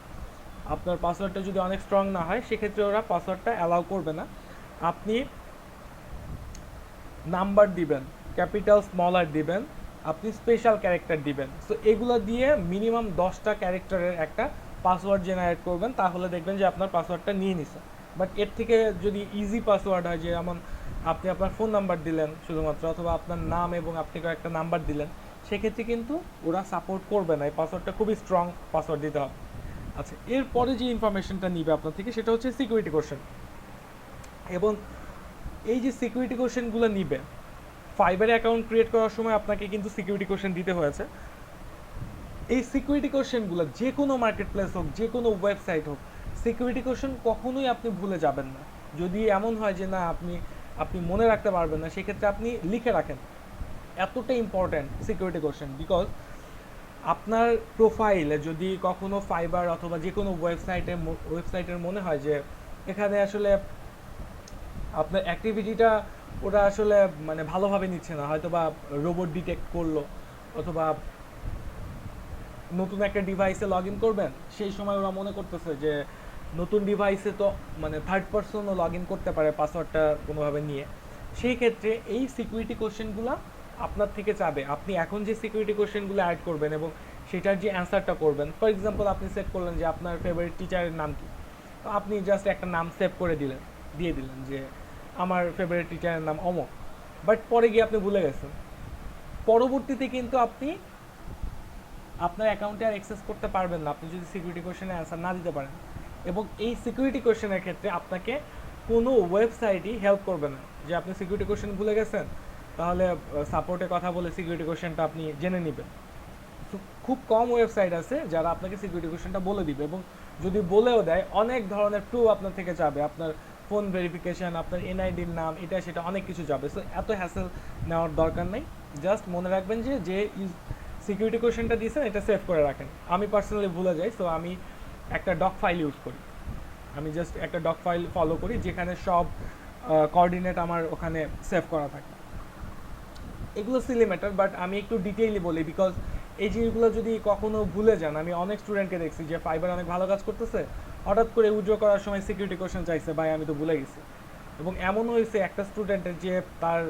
[SPEAKER 1] আপনার পাসওয়ার্ডটা যদি অনেক স্ট্রং না হয় সেক্ষেত্রে ওরা পাসওয়ার্ডটা অ্যালাউ করবে না। আপনি নাম্বার দিবেন, ক্যাপিটাল স্মলার দিবেন, আপনি স্পেশাল ক্যারেক্টার দিবেন। সো এগুলো দিয়ে মিনিমাম 10টা ক্যারেক্টারের একটা পাসওয়ার্ড জেনারেট করবেন, তাহলে দেখবেন যে আপনার পাসওয়ার্ডটা নিয়ে নিছে। বাট এর থেকে যদি ইজি পাসওয়ার্ড হয়, যেমন আপনি আপনার ফোন নাম্বার দিলেন শুধুমাত্র, অথবা আপনার নাম এবং আপনি একটা নাম্বার দিলেন, সেক্ষেত্রে কিন্তু ওরা সাপোর্ট করবে না। এই পাসওয়ার্ডটা খুবই স্ট্রং পাসওয়ার্ড দিতে হবে। আচ্ছা, এরপরে যে ইনফরমেশনটা নিবে আপনার থেকে সেটা হচ্ছে সিকিউরিটি কোশ্চেন। এবং এই যে সিকিউরিটি কোশ্চেনগুলো নিবে, ফাইবারে অ্যাকাউন্ট ক্রিয়েট করার সময় আপনাকে কিন্তু সিকিউরিটি কোশ্চেন দিতে হয়েছে। এই সিকিউরিটি কোশ্চেনগুলো যে কোনো মার্কেট প্লেস হোক, যে কোনো ওয়েবসাইট হোক, সিকিউরিটি কোশ্চেন কখনোই আপনি ভুলে যাবেন না। যদি এমন হয় যে না আপনি মনে রাখতে পারবেন না, সেক্ষেত্রে আপনি লিখে রাখেন। এতটা ইম্পর্ট্যান্ট সিকিউরিটি কোশ্চেন, বিকজ আপনার প্রোফাইলে যদি কখনো ফাইবার অথবা যে কোনো ওয়েবসাইটের মনে হয় যে এখানে আসলে আপনার অ্যাক্টিভিটিটা ওরা আসলে মানে ভালোভাবে নিচ্ছে না, হয়তো বা রোবট ডিটেক্ট করলো, অথবা নতুন একটা ডিভাইসে লগ ইন করবেন, সেই সময় ওরা মনে করতেছে যে নতুন ডিভাইসে তো মানে থার্ড পার্সনও লগ ইন করতে পারে পাসওয়ার্ডটা কোনোভাবে নিয়ে, সেই ক্ষেত্রে এই সিকিউরিটি কোশ্চেনগুলো আপনার থেকে চাবে। আপনি এখন যে সিকিউরিটি কোশ্চেনগুলো অ্যাড করবেন এবং সেটার যে অ্যান্সারটা করবেন, ফর এক্সাম্পল আপনি সেট করলেন যে আপনার ফেভারিট টিচারের নাম কি, তো আপনি জাস্ট একটা নাম সেভ করে দিয়ে দিলেন যে আমার ফেভারিট টিচারের নাম অমক, বাট পরে গিয়ে আপনি ভুলে গেছেন। পরবর্তীতে কিন্তু আপনি আপনার অ্যাকাউন্টে আর অ্যাক্সেস করতে পারবেন না আপনি যদি সিকিউরিটি কোশ্চেনের অ্যান্সার না দিতে পারেন। এবং এই সিকিউরিটি কোশ্চেনের ক্ষেত্রে আপনাকে কোনো ওয়েবসাইটই হেল্প করবে না যে আপনি সিকিউরিটি কোশ্চেন ভুলে গেছেন, তাহলে সাপোর্টে কথা বলে সিকিউরিটি কোশ্চেনটা আপনি জেনে নেবেন। তো খুব কম ওয়েবসাইট আছে যারা আপনাকে সিকিউরিটি কোশ্চেনটা বলে দিবে, এবং যদি বলেও দেয় অনেক ধরনের প্রুফ আপনার থেকে যাবে, আপনার ফোন ভেরিফিকেশান, আপনার এনআইডির নাম, এটা সেটা অনেক কিছু যাবে। সো এত হ্যাসেল নেওয়ার দরকার নেই। জাস্ট মনে রাখবেন যে সিকিউরিটি কোশ্চেনটা দিয়েছেন এটা সেভ করে রাখেন। আমি পার্সোনালি ভুলে যাই, সো আমি একটা ডক ফাইল ইউজ করি। আমি জাস্ট একটা ডক ফাইল ফলো করি যেখানে সব কোঅর্ডিনেট আমার ওখানে সেভ করা থাকে। এগুলো সিলি ম্যাটার, বাট আমি একটু ডিটেইলি বলি, বিকজ এই জিনিসগুলো যদি কখনো ভুলে যান, আমি অনেক স্টুডেন্টকে দেখছি যে ফাইবার অনেক ভালো কাজ করতেছে, হঠাৎ করে উইথড্র করার সময় সিকিউরিটি কোশ্চেন চাইছে, ভাই আমি তো ভুলে গেছি। এবং এমন হয়েছে একটা স্টুডেন্টের যে তার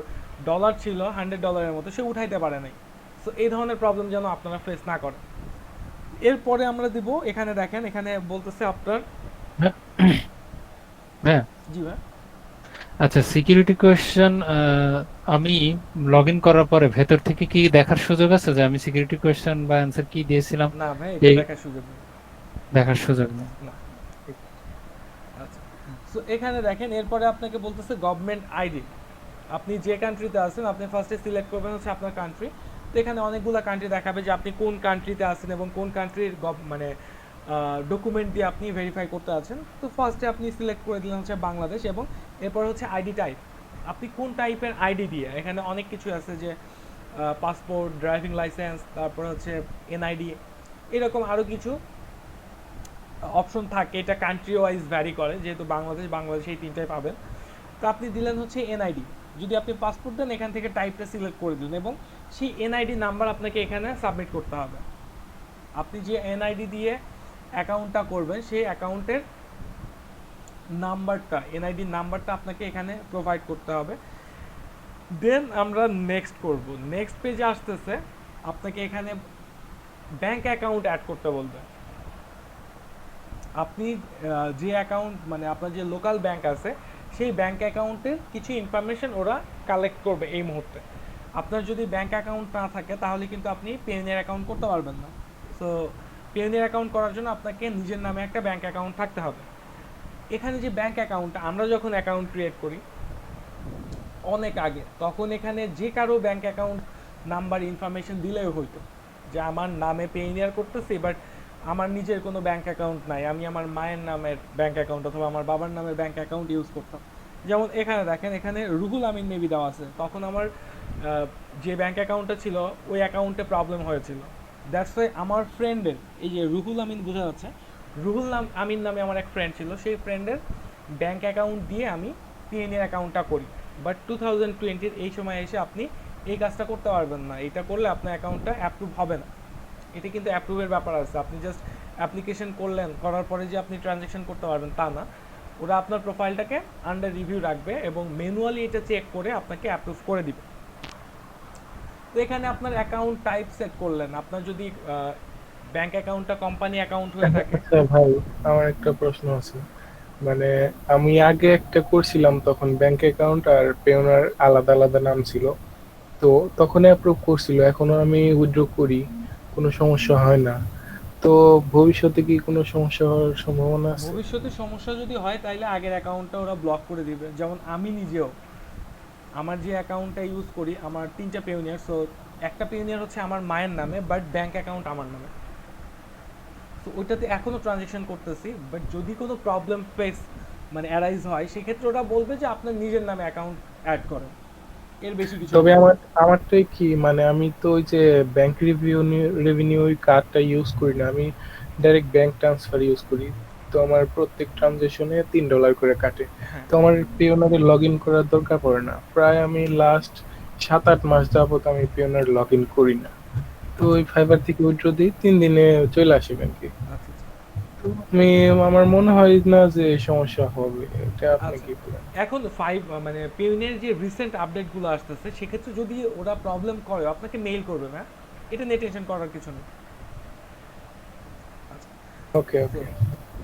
[SPEAKER 1] ডলার ছিল $100 মতো, সে উঠাইতে পারে নাই। সো এই ধরনের প্রবলেম যেন আপনারা ফেস না করেন। এরপরে আমরা দিব, এখানে দেখেন, এখানে বলতেছে আপনার
[SPEAKER 3] হ্যাঁ,
[SPEAKER 1] জি ভাই।
[SPEAKER 3] আচ্ছা, সিকিউরিটি কোয়েশ্চেন আমি লগ ইন করার পরে ভেতর থেকে কি দেখার সুযোগ আছে যে আমি সিকিউরিটি কোয়েশ্চেন বা অ্যান্সার কি দিয়েছিলাম?
[SPEAKER 1] না ভাই, এটা
[SPEAKER 3] এই
[SPEAKER 1] দেখার সুযোগ নেই।
[SPEAKER 3] দেখার সুযোগ নেই।
[SPEAKER 1] না। আচ্ছা, সো এখানে দেখেন, এরপরে আপনাকে বলতেছে গভর্নমেন্ট আইডি। আপনি যে কান্ট্রিতে আছেন আপনি ফার্স্টে সিলেক্ট করবেন হচ্ছে আপনার কান্ট্রি। তো এখানে অনেকগুলো কান্ট্রি দেখাবে যে আপনি কোন কান্ট্রিতে আছেন এবং কোন কান্ট্রির মানে ডকুমেন্ট দিয়ে আপনি ভেরিফাই করতে আছেন। তো ফার্স্টে আপনি সিলেক্ট করে দিলেন হচ্ছে বাংলাদেশ, এবং এরপর হচ্ছে আইডি টাইপ। আপনি কোন টাইপের আইডি দিয়ে, এখানে অনেক কিছু আছে যে পাসপোর্ট, ড্রাইভিং লাইসেন্স, তারপর হচ্ছে এনআইডি, এরকম আরও কিছু অপশন থাকে। এটা কান্ট্রি ওয়াইজ ভ্যারি করে, যেহেতু বাংলাদেশ এই তিনটাই পাবেন। তো আপনি দিলেন হচ্ছে এনআইডি। যদি আপনি পাসপোর্ট দেন, এখান থেকে টাইপটা সিলেক্ট করে দিন এবং সেই এনআইডি নাম্বার আপনাকে এখানে সাবমিট করতে হবে। আপনি যে এনআইডি দিয়ে অ্যাকাউন্টটা করবেন সেই অ্যাকাউন্টের নাম্বারটা, এনআইডি নাম্বারটা আপনাকে এখানে প্রোভাইড করতে হবে। দেন আমরা নেক্সট করব। নেক্সট পেজে আসতেছে, আপনাকে এখানে ব্যাংক অ্যাকাউন্ট অ্যাড করতে বলবে। আপনি যে অ্যাকাউন্ট মানে আপনার যে লোকাল ব্যাংক আছে সেই ব্যাংক অ্যাকাউন্টের কিছু ইনফরমেশন ওরা কালেক্ট করবে এই মুহূর্তে। আপনার যদি ব্যাংক অ্যাকাউন্ট না থাকে তাহলে কিন্তু আপনি পেওনিয়ার অ্যাকাউন্ট করতে পারবেন না। সো পেওনিয়ার অ্যাকাউন্ট করার জন্য আপনাকে নিজের নামে একটা ব্যাংক অ্যাকাউন্ট থাকতে হবে। এখানে যে ব্যাংক অ্যাকাউন্টটা, আমরা যখন অ্যাকাউন্ট ক্রিয়েট করি অনেক আগে, তখন এখানে যে কারো ব্যাংক অ্যাকাউন্ট নাম্বার ইনফরমেশন দিলেও হইতো যে আমার নামে পেওনিয়ার করতেছি, বাট আমার নিজের কোনো ব্যাংক অ্যাকাউন্ট নাই, আমি আমার মায়ের নামের ব্যাংক অ্যাকাউন্ট অথবা আমার বাবার নামের ব্যাংক অ্যাকাউন্ট ইউজ করতাম। যেমন এখানে দেখেন, এখানে রুহুল আমিন মেবি দেওয়া আছে, তখন আমার যে ব্যাংক অ্যাকাউন্টটা ছিল ওই অ্যাকাউন্টে প্রবলেম হয়েছিল। দ্যাটস ওয়াই আমার ফ্রেন্ডের, এই যে রুহুল আমিন বোঝা যাচ্ছে, আমিন নামে আমার এক ফ্রেন্ড ছিল, সেই ফ্রেন্ডের ব্যাংক অ্যাকাউন্ট দিয়ে আমি পিএনএর অ্যাকাউন্টটা করি। বাট 2020 এই সময় এসে আপনি এই কাজটা করতে পারবেন না, এটা করলে আপনার অ্যাকাউন্টটা অ্যাপ্রুভ হবে না। এটা কিন্তু অ্যাপ্রুভের ব্যাপার আছে, আপনি জাস্ট অ্যাপ্লিকেশন করলেন, করার পরে যে আপনি ট্রানজ্যাকশন করতে পারবেন তা না। ওরা আপনার প্রোফাইলটাকে আন্ডার রিভিউ রাখবে এবং ম্যানুয়ালি এটা চেক করে আপনাকে অ্যাপ্রুভ করে দিবে। তো এখানে আপনার অ্যাকাউন্ট টাইপ সেট করলেন, আপনার যদি ব্যাংক অ্যাকাউন্টটা কোম্পানি অ্যাকাউন্ট হয়ে থাকে।
[SPEAKER 4] আচ্ছা ভাই, আমার একটা প্রশ্ন আছে। মানে আমি আগে একটা করছিলাম, তখন ব্যাংক অ্যাকাউন্ট আর পেওনার আলাদা আলাদা নাম ছিল, তো তখন অ্যাপ্রুভ করছিল, এখনো আমি উইথড্র করি, কোনো সমস্যা হয় না। তো ভবিষ্যতে কি কোনো সমস্যা হওয়ার সম্ভাবনা আছে?
[SPEAKER 1] ভবিষ্যতে সমস্যা যদি হয় তাহলে আগের অ্যাকাউন্টটা ওরা ব্লক করে দিবে। যেমন আমি নিজেও আমার যে অ্যাকাউন্টটা ইউজ করি, আমার 3টা পেওনিয়ার। সো একটা পেওনিয়ার হচ্ছে আমার মায়ের নামে, বাট ব্যাংক অ্যাকাউন্ট আমার নামে। তো ওইটাতে এখনও ট্রানজ্যাকশন করতেছি, বাট যদি কোনো প্রবলেম ফেস মানে অ্যারাইজ হয়, সেক্ষেত্রে ওরা বলবে যে আপনার নিজের নামে অ্যাকাউন্ট অ্যাড করেন, এর বেশি কিছু
[SPEAKER 4] তবে
[SPEAKER 1] না।
[SPEAKER 4] আমারটাই কি, মানে আমি তো ওই যে ব্যাংক রেভিনিউ ওই কার্ডটা ইউজ করি না, আমি ডাইরেক্ট ব্যাংক ট্রান্সফার ইউজ করি। তো আমার প্রত্যেক ট্রানজাকশনে $3 করে কাটে।
[SPEAKER 1] হ্যাঁ,
[SPEAKER 4] তো আমার পেওনারে লগ ইন করার দরকার পড়ে না, প্রায় আমি লাস্ট 7-8 মাস যাবত আমি পেওনার লগ ইন করি না। তো ওই ফাইবার থেকে উইথড্র দিই, 3 দিনে চলে আসে ব্যাংকে।
[SPEAKER 1] আচ্ছা আচ্ছা
[SPEAKER 4] তো আমি, আমার মনে হয় না যে সমস্যা হবে, এটা আপনি
[SPEAKER 1] আচ্ছা।
[SPEAKER 4] কি বলেন?
[SPEAKER 1] এখন মানে পেউনের যে রিসেন্ট আপডেটগুলো আসতেছে, সেক্ষেত্রে যদি ওরা প্রবলেম করে আপনাকে মেইল করবে না, এটা নিয়ে টেনশন করার কিছু নেই। আচ্ছা,
[SPEAKER 4] ওকে
[SPEAKER 1] তো
[SPEAKER 4] ওকে।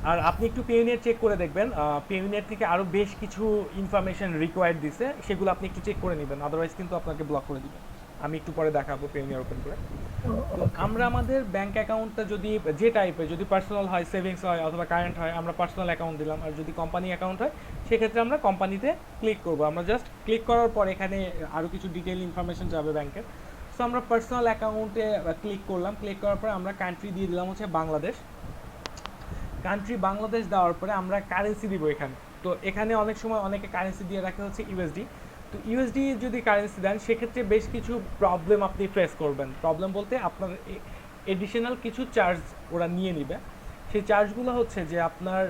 [SPEAKER 1] আর আপনি একটু পেউনিয়ার চেক করে দেখবেন, পেউনিয়ার থেকে আরও বেশ কিছু ইনফরমেশন রিকোয়ার্ড দিছে, সেগুলো আপনি একটু চেক করে নেবেন, আদারওয়াইজ কিন্তু আপনাকে ব্লক করে দিবে। আমি একটু পরে দেখাবো পেউনিয়ার ওপেন করে। তো
[SPEAKER 4] ওকে।
[SPEAKER 1] আমরা আমাদের ব্যাংক অ্যাকাউন্টটা যদি যে টাইপের, যদি পার্সোনাল হয়, সেভিংস হয় অথবা কারেন্ট হয়, আমরা পার্সোনাল অ্যাকাউন্ট দিলাম। আর যদি কোম্পানি অ্যাকাউন্ট হয়, সেক্ষেত্রে আমরা কোম্পানিতে ক্লিক করব। আমরা জাস্ট ক্লিক করার পর এখানে আরও কিছু ডিটেইল ইনফরমেশন যাবে ব্যাংকের। সো আমরা পার্সোনাল অ্যাকাউন্টে ক্লিক করলাম, ক্লিক করার পরে আমরা কান্ট্রি দিয়ে দিলাম হচ্ছে বাংলাদেশ। কান্ট্রি বাংলাদেশ দেওয়ার পরে আমরা কারেন্সি দিব এখানে। তো এখানে অনেক সময় অনেকে কারেন্সি দিয়ে রাখে হচ্ছে ইউএসডি। তো ইউএসডি যদি কারেন্সি দেন, সেক্ষেত্রে বেশ কিছু প্রবলেম আপনি ফেস করবেন। প্রবলেম বলতে আপনার এডিশনাল কিছু চার্জ ওরা নিয়ে নিবে। সেই চার্জগুলো হচ্ছে যে আপনার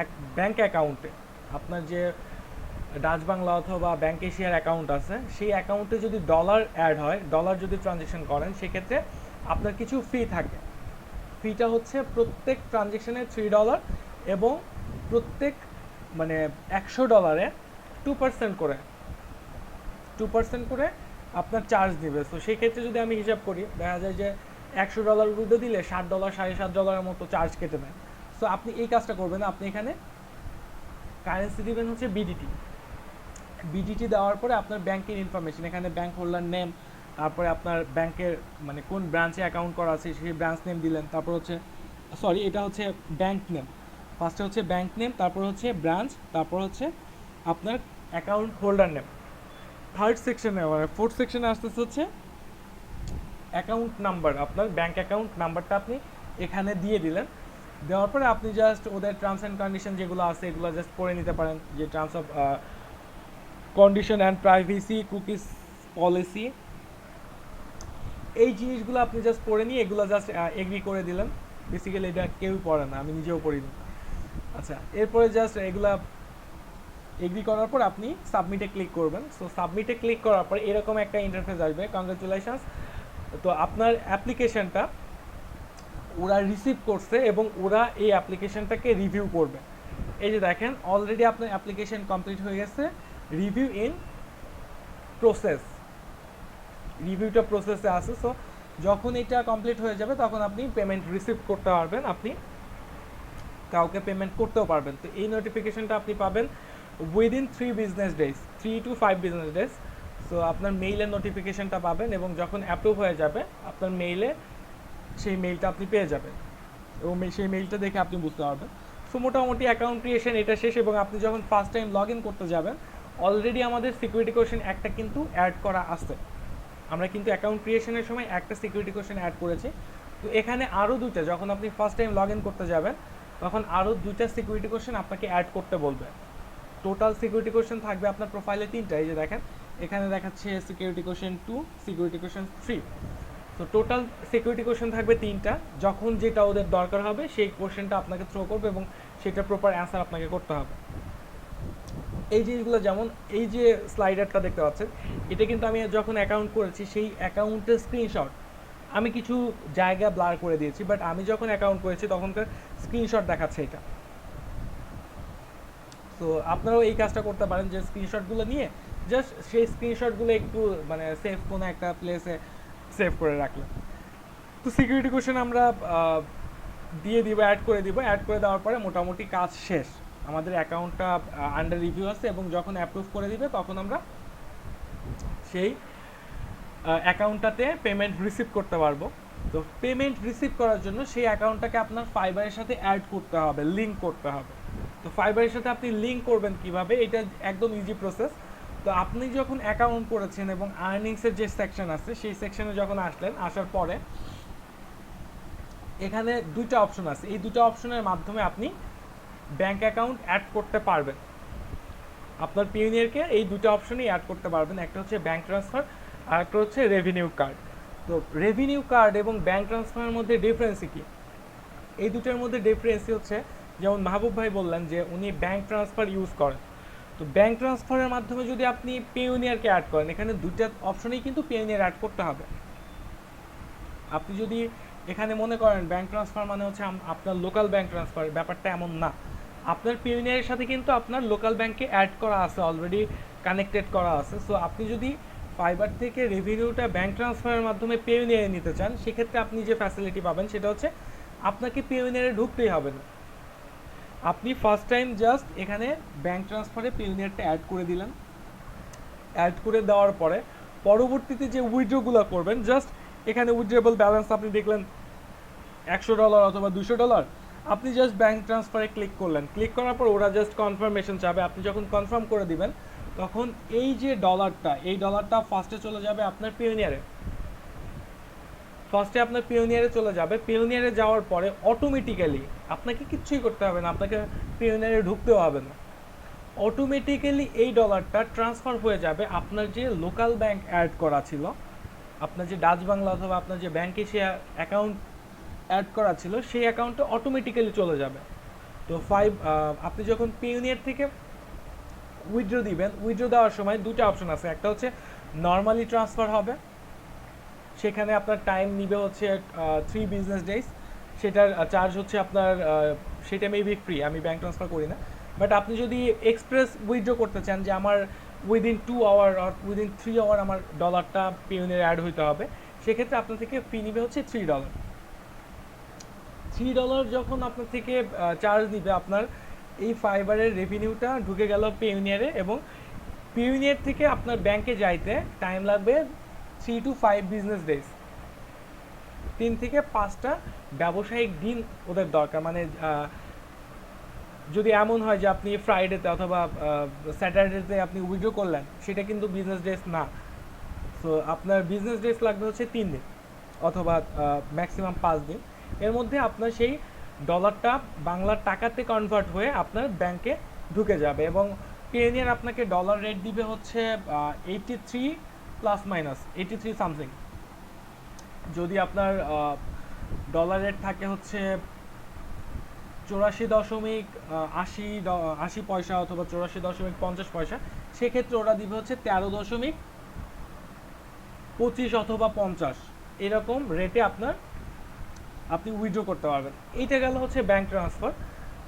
[SPEAKER 1] এক ব্যাংক অ্যাকাউন্টে, আপনার যে ডাচ বাংলা অথবা ব্যাংক এশিয়ার অ্যাকাউন্ট আছে, সেই অ্যাকাউন্টে যদি ডলার অ্যাড হয়, ডলার যদি ট্রানজ্যাকশন করেন, সেক্ষেত্রে আপনার কিছু ফি থাকে। ফিটা হচ্ছে প্রত্যেক ট্রানজ্যাকশনে $3 এবং প্রত্যেক মানে $100 2% করে 2% করে আপনার চার্জ নেবে। সো সেই ক্ষেত্রে যদি আমি হিসাব করি, দেখা যায় যে $100 উইথড্র দিলে $7 $7.5 মতো চার্জ কেটে নেয়। সো আপনি এই কাজটা করবেন না, আপনি এখানে কারেন্সি দিবেন হচ্ছে বিডিটি। বিডিটি দেওয়ার পরে আপনার ব্যাংকের ইনফরমেশন, এখানে ব্যাংক হোল্ডার নেম, তারপরে আপনার ব্যাংকের মানে কোন ব্রাঞ্চে অ্যাকাউন্ট করা আছে সেই ব্রাঞ্চ নেম দিলেন, তারপর হচ্ছে সরি এটা হচ্ছে ব্যাংক নেম, ফার্স্টে হচ্ছে ব্যাংক নেম, তারপর হচ্ছে ব্রাঞ্চ, তারপর হচ্ছে আপনার অ্যাকাউন্ট হোল্ডার নেম। থার্ড সেকশনে মানে ফোর্থ সেকশনে আসতেছে হচ্ছে অ্যাকাউন্ট নাম্বার, আপনার ব্যাংক অ্যাকাউন্ট নাম্বারটা আপনি এখানে দিয়ে দিলেন। দেওয়ার পরে আপনি জাস্ট ওদের টার্মস অ্যান্ড কন্ডিশন যেগুলো আছে এগুলো জাস্ট পড়ে নিতে পারেন, যে terms of condition and privacy, cookies policy, এই জিনিসগুলো আপনি জাস্ট পড়ে নিয়ে এগুলো জাস্ট এগ্রি করে দিলেন। বেসিক্যালি এটা কেউই পড়ে না, আমি নিজেও পড়িনি। আচ্ছা, এরপরে জাস্ট এগুলা এগ্রি করার পর আপনি সাবমিটে ক্লিক করবেন। সো সাবমিটে ক্লিক করার পর এরকম একটা ইন্টারফেস আসবে, কংগ্রাচুলেশনস, তো আপনার অ্যাপ্লিকেশনটা ওরা রিসিভ করছে এবং ওরা এই অ্যাপ্লিকেশনটাকে রিভিউ করবে। এই যে দেখেন অলরেডি আপনার অ্যাপ্লিকেশন কমপ্লিট হয়ে গেছে, রিভিউ ইন প্রসেস, রিভিউটা প্রসেসে আছে। সো যখন এটা কমপ্লিট হয়ে যাবে তখন আপনি পেমেন্ট রিসিভ করতে পারবেন, আপনি কাউকে পেমেন্ট করতেও পারবেন। তো এই নোটিফিকেশনটা আপনি পাবেন within 3 business days, 3 to 5 business days. So আপনার মেইলের নোটিফিকেশনটা পাবেন এবং যখন অ্যাপ্রুভ হয়ে যাবে আপনার মেইলে সেই মেইলটা আপনি পেয়ে যাবেন এবং সেই মেইলটা দেখে আপনি বুঝতে পারবেন। সো মোটামুটি অ্যাকাউন্ট ক্রিয়েশন এটা শেষ এবং আপনি যখন ফার্স্ট টাইম লগ ইন করতে যাবেন, অলরেডি আমাদের সিকিউরিটি কোয়েশ্চেন একটা কিন্তু অ্যাড করা আছে। আমরা কিন্তু অ্যাকাউন্ট ক্রিয়েশনের সময় একটা সিকিউরিটি কোয়েশ্চেন অ্যাড করেছি। তো এখানে আরও দুইটা, যখন আপনি ফার্স্ট টাইম লগ ইন করতে যাবেন তখন আরও দুইটা সিকিউরিটি কোয়েশ্চেন আপনাকে অ্যাড করতে বলবে। টোটাল সিকিউরিটি কোয়েশ্চেন থাকবে আপনার প্রোফাইলে 3টা, এই যে দেখেন এখানে দেখাচ্ছে সিকিউরিটি কোয়েশ্চেন 2, সিকিউরিটি কোয়েশ্চেন 3। তো টোটাল সিকিউরিটি কোয়েশ্চেন থাকবে 3টা, যখন যেটা ওদের দরকার হবে সেই কোয়েশ্চেনটা আপনাকে থ্রো করবে এবং সেটা প্রপার অ্যান্সার আপনাকে করতে হবে। এই জিনিসগুলো যেমন এই যে স্লাইডারটা দেখতে পাচ্ছেন, এটা কিন্তু আমি যখন অ্যাকাউন্ট করেছি সেই অ্যাকাউন্টের স্ক্রিনশট, আমি কিছু জায়গা ব্লার করে দিয়েছি, বাট আমি যখন অ্যাকাউন্ট করেছি তখনকার স্ক্রিনশট দেখাচ্ছে এটা। তো আপনারাও এই কাজটা করতে পারেন যে স্ক্রিনশটগুলো নিয়ে জাস্ট সেই স্ক্রিনশটগুলো একটু মানে সেভ কোনো একটা প্লেসে সেভ করে রাখলেন। তো সিকিউরিটি কোশ্চেন আমরা দিয়ে দিব, অ্যাড করে দিব, অ্যাড করে দেওয়ার পরে মোটামুটি কাজ শেষ। আমাদের অ্যাকাউন্টটা আন্ডার রিভিউ আছে এবং যখন অ্যাপ্রুভ করে দিবে তখন আমরা সেই অ্যাকাউন্টটাতে পেমেন্ট রিসিভ করতে পারবো। তো পেমেন্ট রিসিভ করার জন্য সেই অ্যাকাউন্টটাকে আপনার ফাইবারের সাথে অ্যাড করতে হবে, লিঙ্ক করতে হবে। তো ফাইবারের সাথে আপনি লিঙ্ক করবেন কিভাবে, এটা একদম ইজি প্রসেস। তো আপনি যখন অ্যাকাউন্ট করেছেন এবং আর্নিংসের যে সেকশন আছে সেই সেকশনে যখন আসলেন, আসার পরে এখানে দুইটা অপশন আছে, এই দুটো অপশনের মাধ্যমে আপনি ব্যাংক অ্যাকাউন্ট অ্যাড করতে পারবেন। আপনার পিওনিয়ারকে এই দুটো অপশনেই অ্যাড করতে পারবেন, একটা হচ্ছে ব্যাংক ট্রান্সফার আর একটা হচ্ছে রেভিনিউ কার্ড। তো রেভিনিউ কার্ড এবং ব্যাংক ট্রান্সফারের মধ্যে ডিফারেন্সই কি? এই দুটোর মধ্যে ডিফারেন্সই হচ্ছে, যেমন মাহবুব ভাই বললেন যে উনি ব্যাংক ট্রান্সফার ইউজ করেন। তো ব্যাংক ট্রান্সফারের মাধ্যমে যদি আপনি পিওনিয়ারকে অ্যাড করেন, এখানে দুইটা অপশনেই কিন্তু পিওনিয়ার অ্যাড করতে হবে। আপনি যদি এখানে মনে করেন ব্যাংক ট্রান্সফার মানে হচ্ছে আপনার লোকাল ব্যাংক ট্রান্সফার, ব্যাপারটা এমন না। আপনার পিওনিয়ারের সাথে কিন্তু আপনার লোকাল ব্যাংকে অ্যাড করা আছে, অলরেডি কানেক্টেড করা আছে। সো আপনি যদি ফাইবার থেকে রেভিনিউটা ব্যাংক ট্রান্সফারের মাধ্যমে পিওনিয়ারে নিতে চান, সেক্ষেত্রে আপনি যে ফ্যাসিলিটি পাবেন সেটা হচ্ছে আপনাকে পিওনিয়ারে ঢুকতেই হবে না। আপনি ফার্স্ট টাইম জাস্ট এখানে ব্যাংক ট্রান্সফারে পিওনিয়ারটা অ্যাড করে দিলেন, অ্যাড করে দেওয়ার পরে পরবর্তীতে যে উইথড্রগুলো করবেন, জাস্ট এখানে উইথড্রেবল ব্যালেন্স আপনি দেখলেন $100 অথবা $200, আপনি জাস্ট ব্যাংক ট্রান্সফারে ক্লিক করলেন, ক্লিক করার পর ওরা জাস্ট কনফার্মেশন চাবে। আপনি যখন কনফার্ম করে দিবেন তখন এই যে ডলারটা, এই ডলারটা ফার্স্টে চলে যাবে আপনার পিওনিয়ারে, ফার্স্টে আপনার পিওনিয়ারে চলে যাবে। পিওনিয়ারে যাওয়ার পরে অটোমেটিক্যালি আপনাকে কিচ্ছুই করতে হবে না, আপনাকে পিওনিয়ারে ঢুকতেও হবে না, অটোমেটিক্যালি এই ডলারটা ট্রান্সফার হয়ে যাবে আপনার যে লোকাল ব্যাংক অ্যাড করা ছিল, আপনার যে ডাচ বাংলা অথবা আপনার যে ব্যাংকে সে অ্যাকাউন্ট অ্যাড করা ছিল সেই অ্যাকাউন্টে অটোমেটিক্যালি চলে যাবে। তো আপনি যখন পিওনিয়ার থেকে উইথড্র দিবেন, উইথড্র দেওয়ার সময় দুটো অপশন আছে, একটা হচ্ছে নর্মালি ট্রান্সফার হবে, সেখানে আপনার টাইম নিবে হচ্ছে 3 বিজনেস ডেজ, সেটার চার্জ হচ্ছে আপনার সেটা মেবি ফ্রি, আমি ব্যাংক ট্রান্সফার করি না। বাট আপনি যদি এক্সপ্রেস উইথড্র করতে চান যে আমার উইদিন 2 আওয়ার আর উইদিন 3 আওয়ার আমার ডলারটা পিওনিয়ারে অ্যাড হইতে হবে, সেক্ষেত্রে আপনার থেকে ফি নিবে হচ্ছে $3। $3 যখন আপনার থেকে চার্জ নিবে, আপনার এই ফাইবারের রেভিনিউটা ঢুকে গেল পিওনিয়ারে, এবং পিওনিয়ার থেকে আপনার ব্যাংকে যাইতে টাইম লাগবে 3 to 5 বিজনেস ডেজ, 3 থেকে 5টা ব্যবসায়িক দিন ওদের দরকার। মানে যদি এমন হয় যে আপনি ফ্রাইডেতে অথবা স্যাটারডেতে আপনি উইথড্র করলেন, সেটা কিন্তু বিজনেস ডেজ না। সো আপনার বিজনেস ডেজ লাগবে হচ্ছে 3 দিন অথবা ম্যাক্সিমাম 5 দিন। এর মধ্যে আপনার সেই ডলারটা বাংলার টাকাতে কনভার্ট হয়ে আপনার ব্যাংকে ঢুকে যাবে, এবং পিওনিয়ার আপনাকে ডলার রেট দিবে হচ্ছে 83 প্লাস মাইনাস 83 সামথিং। যদি আপনার ডলার রেট থাকে হচ্ছে 84.80 পয়সা অথবা 84.50 সেক্ষেত্রে ওরা দিবে হচ্ছে 13.25 অথবা 50, এরকম রেটে আপনি উইথড্র করতে পারবেন। এইটা গেল হচ্ছে ব্যাংক ট্রান্সফার।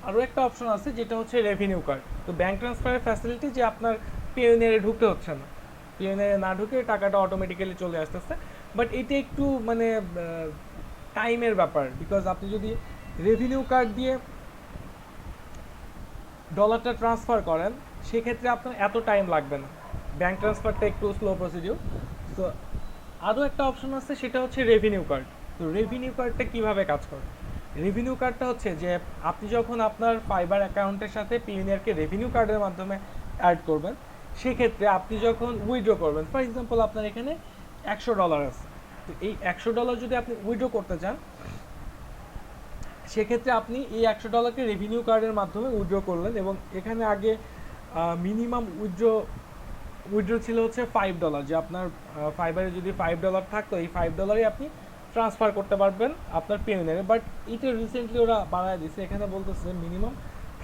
[SPEAKER 1] আরও একটা অপশন আছে যেটা হচ্ছে রেভিনিউ কার্ড। তো ব্যাংক ট্রান্সফারের ফ্যাসিলিটি যে আপনার পিওনিয়ারে ঢুকতে হচ্ছে না, পিওনিয়ারে না ঢুকে টাকাটা অটোমেটিক্যালি চলে আসতেছে। বাট এটা একটু মানে টাইমের ব্যাপার, বিকজ আপনি যদি রেভিনিউ কার্ড দিয়ে ডলারটা ট্রান্সফার করেন সেক্ষেত্রে আপনার এত টাইম লাগবে না, ব্যাংক ট্রান্সফারটা একটু স্লো প্রসিডিউর। তো আরও একটা অপশন আছে, সেটা হচ্ছে রেভিনিউ কার্ড। তো রেভিনিউ কার্ডটা কীভাবে কাজ করে? রেভিনিউ কার্ডটা হচ্ছে যে আপনি যখন আপনার ফাইবার অ্যাকাউন্টের সাথে পিওনিয়ারকে রেভিনিউ কার্ডের মাধ্যমে অ্যাড করবেন, সেক্ষেত্রে আপনি যখন উইথড্র করবেন, ফর এক্সাম্পল আপনার এখানে $100 আছে, তো এই $100 যদি আপনি উইথড্র করতে চান, সেক্ষেত্রে আপনি এই $100কে রেভিনিউ কার্ডের মাধ্যমে উইথড্র করলেন, এবং এখানে আগে মিনিমাম উইথড্র ছিল হচ্ছে $5, যে আপনার ফাইবারে যদি $5 থাকতো, এই $5 আপনি ট্রান্সফার করতে পারবেন আপনার পিওনিয়ারে। বাট এটা রিসেন্টলি ওরা বাড়ায় দিচ্ছে, এখানে বলতেছে মিনিমাম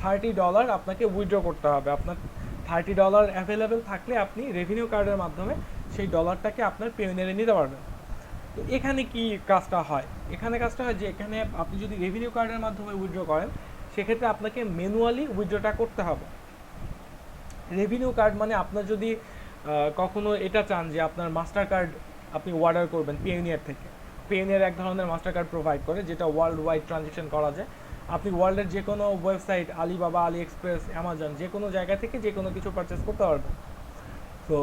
[SPEAKER 1] $30 আপনাকে উইথড্র করতে হবে। আপনার $30 অ্যাভেলেবেল থাকলে আপনি রেভিনিউ কার্ডের মাধ্যমে সেই ডলারটাকে আপনার পেওনিয়ারে নিতে পারবেন। তো এখানে কি কাজটা হয়, এখানে কাজটা হয় যে এখানে আপনি যদি রেভিনিউ কার্ডের মাধ্যমে উইথড্র করেন সেক্ষেত্রে আপনাকে ম্যানুয়ালি উইথড্রটা করতে হবে। রেভিনিউ কার্ড মানে আপনার যদি কখনো এটা চান যে আপনার মাস্টার কার্ড আপনি অর্ডার করবেন পেওনিয়ার থেকে, পেওনিয়ার এক ধরনের মাস্টার কার্ড প্রোভাইড করে যেটা ওয়ার্ল্ড ওয়াইড ট্রানজ্যাকশন করা যায়। আপনি ওয়ার্ল্ডের যে কোনো ওয়েবসাইট, আলিবাবা, আলি এক্সপ্রেস, অ্যামাজন, যে কোনো জায়গা থেকে যে কোনো কিছু পারচেস করতে পারবেন। তো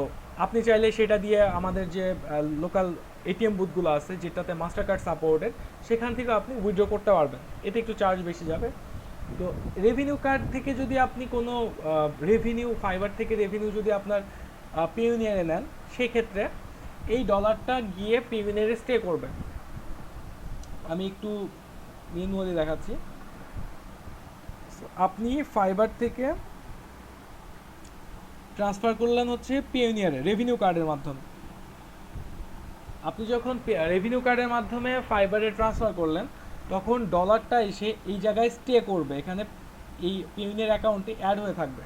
[SPEAKER 1] আপনি চাইলে সেটা দিয়ে আমাদের যে লোকাল এটিএম বুথগুলো আছে যেটাতে মাস্টার কার্ড সাপোর্টেড, সেখান থেকে আপনি উইথড্র করতে পারবেন। এতে একটু চার্জ বেশি যাবে। তো রেভিনিউ কার্ড থেকে যদি আপনি কোনো রেভিনিউ, ফাইবার থেকে রেভিনিউ যদি আপনার পেওনিয়ারে নেন, সেক্ষেত্রে এই ডলারটা গিয়ে পেওনিয়ারে স্টে করবে। আমি একটু ম্যানুয়ালি দেখাচ্ছি। আপনি ফাইবার থেকে ট্রান্সফার করলেন হচ্ছে পেওনিয়ারে রেভিনিউ কার্ডের মাধ্যমে। আপনি যখন রেভিনিউ কার্ডের মাধ্যমে ফাইবারে ট্রান্সফার করলেন তখন ডলারটা এসে এই জায়গায় স্টে করবে, এখানে এই পেওনিয়ার অ্যাকাউন্টে অ্যাড হয়ে থাকবে।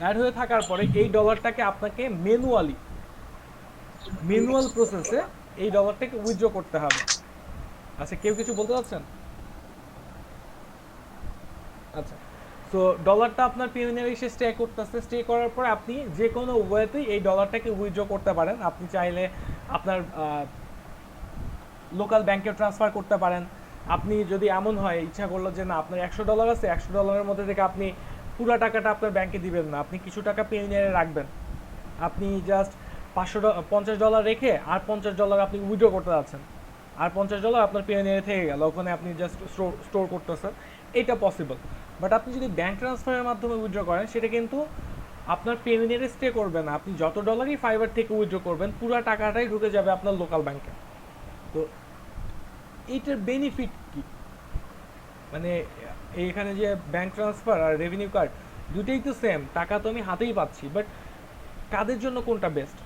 [SPEAKER 1] অ্যাড হয়ে থাকার পরে এই ডলারটাকে আপনাকে ম্যানুয়াল প্রসেসে এই ডলারটাকে উইথড্র করতে হবে। আচ্ছা, কেউ কিছু বলতে চাচ্ছেন? আচ্ছা, সো ডলারটা আপনার পেওনিয়ারে এসে স্টে করতেছে। স্টে করার পরে আপনি যে কোনো ওয়েতেই এই ডলারটাকে উইথড্র করতে পারেন। আপনি চাইলে আপনার লোকাল ব্যাংকে ট্রান্সফার করতে পারেন। আপনি যদি এমন হয় ইচ্ছা করলো যে না আপনার $100 আছে, $100 মধ্যে থেকে আপনি পুরো টাকাটা আপনার ব্যাংকে দিবেন না, আপনি কিছু টাকা পেওনিয়ারে রাখবেন। আপনি জাস্ট $50 রেখে আর $50 আপনি উইথড্র করতে যাচ্ছেন, আর $50 আপনার পেওনিয়ারে থেকে গেল, ওখানে আপনি জাস্ট স্টোর করতেছেন। এটা পসিবল। বাট আপনি যদি ব্যাংক ট্রান্সফারের মাধ্যমে উইথড্র করেন সেটা কিন্তু আপনার পেওনিয়ারে স্টে করবে না। আপনি যত ডলারই ফাইবার থেকে উইথড্র করবেন পুরো টাকাটাই ঢুকে যাবে আপনার লোকাল ব্যাংকে। তো এইটার বেনিফিট কি, মানে এইখানে যে ব্যাংক ট্রান্সফার আর রেভিনিউ কার্ড দুটোই তো সেম, টাকা তো আমি হাতেই পাচ্ছি, বাট কাদের জন্য কোনটা বেস্ট?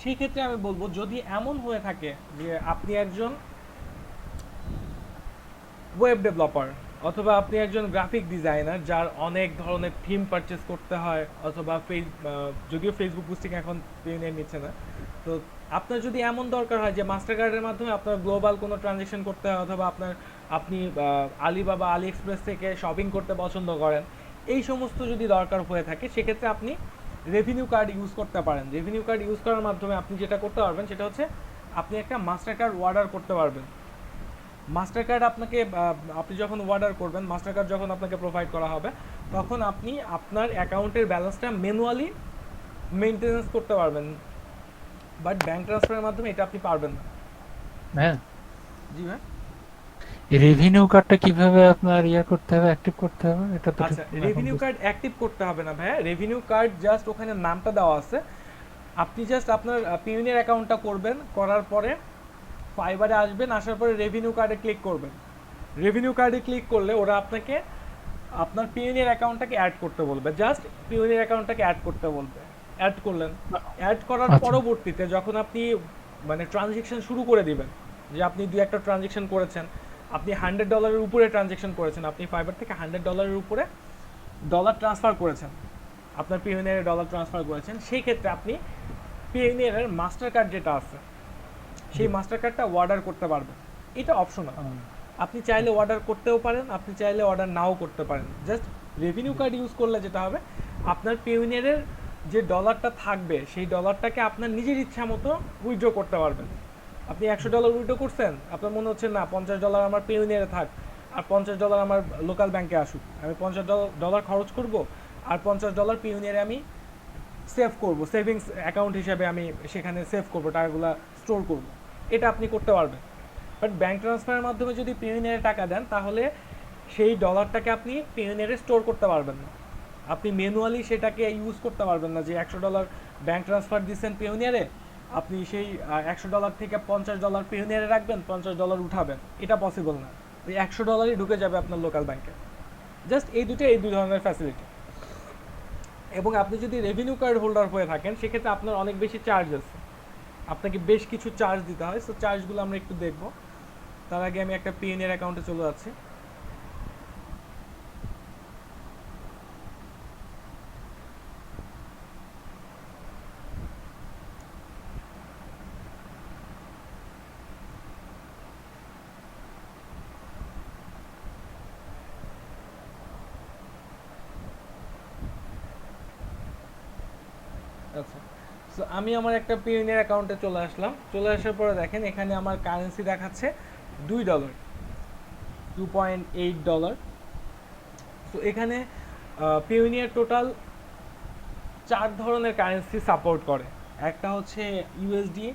[SPEAKER 1] সেই ক্ষেত্রে আমি বলবো যদি এমন হয়ে থাকে যে আপনি একজন ওয়েব ডেভেলপার অথবা আপনি একজন গ্রাফিক ডিজাইনার যার অনেক ধরনের থিম পারচেস করতে হয়, অথবা যদিও ফেসবুক বুস্টিং এখন পেওনিয়ার নিচ্ছে না, তো আপনার যদি এমন দরকার হয় যে মাস্টার কার্ডের মাধ্যমে আপনার গ্লোবাল কোনো ট্রানজ্যাকশন করতে হয়, অথবা আপনি আলিবাবা, আলি এক্সপ্রেস থেকে শপিং করতে পছন্দ করেন, এই সমস্ত যদি দরকার হয়ে থাকে সেক্ষেত্রে আপনি রেভিনিউ কার্ড ইউজ করতে পারেন। রেভিনিউ কার্ড ইউজ করার মাধ্যমে আপনি যেটা করতে পারবেন সেটা হচ্ছে আপনি একটা মাস্টার কার্ড অর্ডার করতে পারবেন। মাস্টার কার্ড আপনি যখন অর্ডার করবেন, মাস্টার কার্ড যখন আপনাকে প্রোভাইড করা হবে, তখন আপনি আপনার অ্যাকাউন্টের ব্যালেন্সটা ম্যানুয়ালি মেনটেনেন্স করতে পারবেন। বাট ব্যাংক ট্রান্সফারের মাধ্যমে এটা আপনি পারবেন না।
[SPEAKER 3] হ্যাঁ,
[SPEAKER 1] জি ভাই।
[SPEAKER 3] রেভিনিউ কার্ডটা কিভাবে আপনার করতে হবে, অ্যাক্টিভ করতে হবে, এটা তো
[SPEAKER 1] আচ্ছা,
[SPEAKER 3] ঠিক
[SPEAKER 1] রেভিনিউ কার্ড অ্যাক্টিভ করতে হবে না ভাইয়া। রেভিনিউ কার্ড জাস্ট ওখানে নামটা দেওয়া আছে, আপনি জাস্ট আপনার পেওনিয়ার অ্যাকাউন্টটা করবেন, করার পরে ফাইবারে আসবেন, আসার পরে রেভিনিউ কার্ডে ক্লিক করবেন। রেভিনিউ কার্ডে ক্লিক করলে ওরা আপনাকে আপনার পেওনিয়ার অ্যাকাউন্টটাকে অ্যাড করতে বলবে, জাস্ট পেওনিয়ার অ্যাকাউন্টটাকে অ্যাড করতে বলবে। অ্যাড করলেন, অ্যাড করার
[SPEAKER 3] আচ্ছা।
[SPEAKER 1] পরবর্তীতে যখন আপনি মানে ট্রানজ্যাকশন শুরু করে দিবেন, যে আপনি দুই একটা ট্রানজ্যাকশন করেছেন, আপনি $100 উপরে ট্রানজ্যাকশন করেছেন, আপনি ফাইবার থেকে $100 উপরে ডলার ট্রান্সফার করেছেন, আপনার পেওনিয়ারে ডলার ট্রান্সফার করেছেন, সেই ক্ষেত্রে আপনি পেওনিয়ারের মাস্টার কার্ড যেটা আছে সেই মাস্টার কার্ডটা অর্ডার করতে পারবেন। এটা অপশনাল, আপনি চাইলে অর্ডার করতেও পারেন, আপনি চাইলে অর্ডার নাও করতে পারেন। জাস্ট রেভিনিউ কার্ড ইউজ করলে যেটা হবে, আপনার পেওনিয়ারের যে ডলারটা থাকবে সেই ডলারটাকে আপনার নিজের ইচ্ছা মতো উইথড্র করতে পারবেন। আপনি $100 উইথড্র করছেন, আপনার মনে হচ্ছে না $50 আমার পেওনিয়ারে থাক আর $50 আমার লোকাল ব্যাংকে আসুক, আমি $50 খরচ করব আর $50 পেওনিয়ারে আমি সেভ করব, সেভিংস অ্যাকাউন্ট হিসেবে আমি সেখানে সেভ করব, টাকাগুলো স্টোর করব। এটা আপনি করতে পারবেন। বাট ব্যাংক ট্রান্সফারের মাধ্যমে যদি পেওনিয়ারে টাকা দেন তাহলে সেই ডলারটাকে আপনি পেওনিয়ারে স্টোর করতে পারবেন না, আপনি ম্যানুয়ালি সেটাকে ইউজ করতে পারবেন না। যে $100 ব্যাংক ট্রান্সফার দিচ্ছেন পেওনিয়ারে, আপনি সেই $100 থেকে $50 পেওনিয়ারে রাখবেন, $50 উঠাবেন, এটা পসিবল না। ওই $100 ঢুকে যাবে আপনার লোকাল ব্যাংকে। জাস্ট এই দুই ধরনের ফ্যাসিলিটি। এবং আপনি যদি রেভিনিউ কার্ড হোল্ডার হয়ে থাকেন সেক্ষেত্রে আপনার অনেক বেশি চার্জ আছে, আপনাকে বেশ কিছু চার্জ দিতে হয়। সো চার্জগুলো আমরা একটু দেখব। তার আগে আমি একটা পেওনিয়ার অ্যাকাউন্টে চলে যাচ্ছি। আচ্ছা, সো আমি আমার একটা পিওনিয়ার অ্যাকাউন্টে চলে আসলাম। চলে আসার পরে দেখেন এখানে আমার কারেন্সি দেখাচ্ছে $2, $2.8। সো এখানে পিওনিয়ার টোটাল 4 ধরনের কারেন্সি সাপোর্ট করে। একটা হচ্ছে ইউএসডি,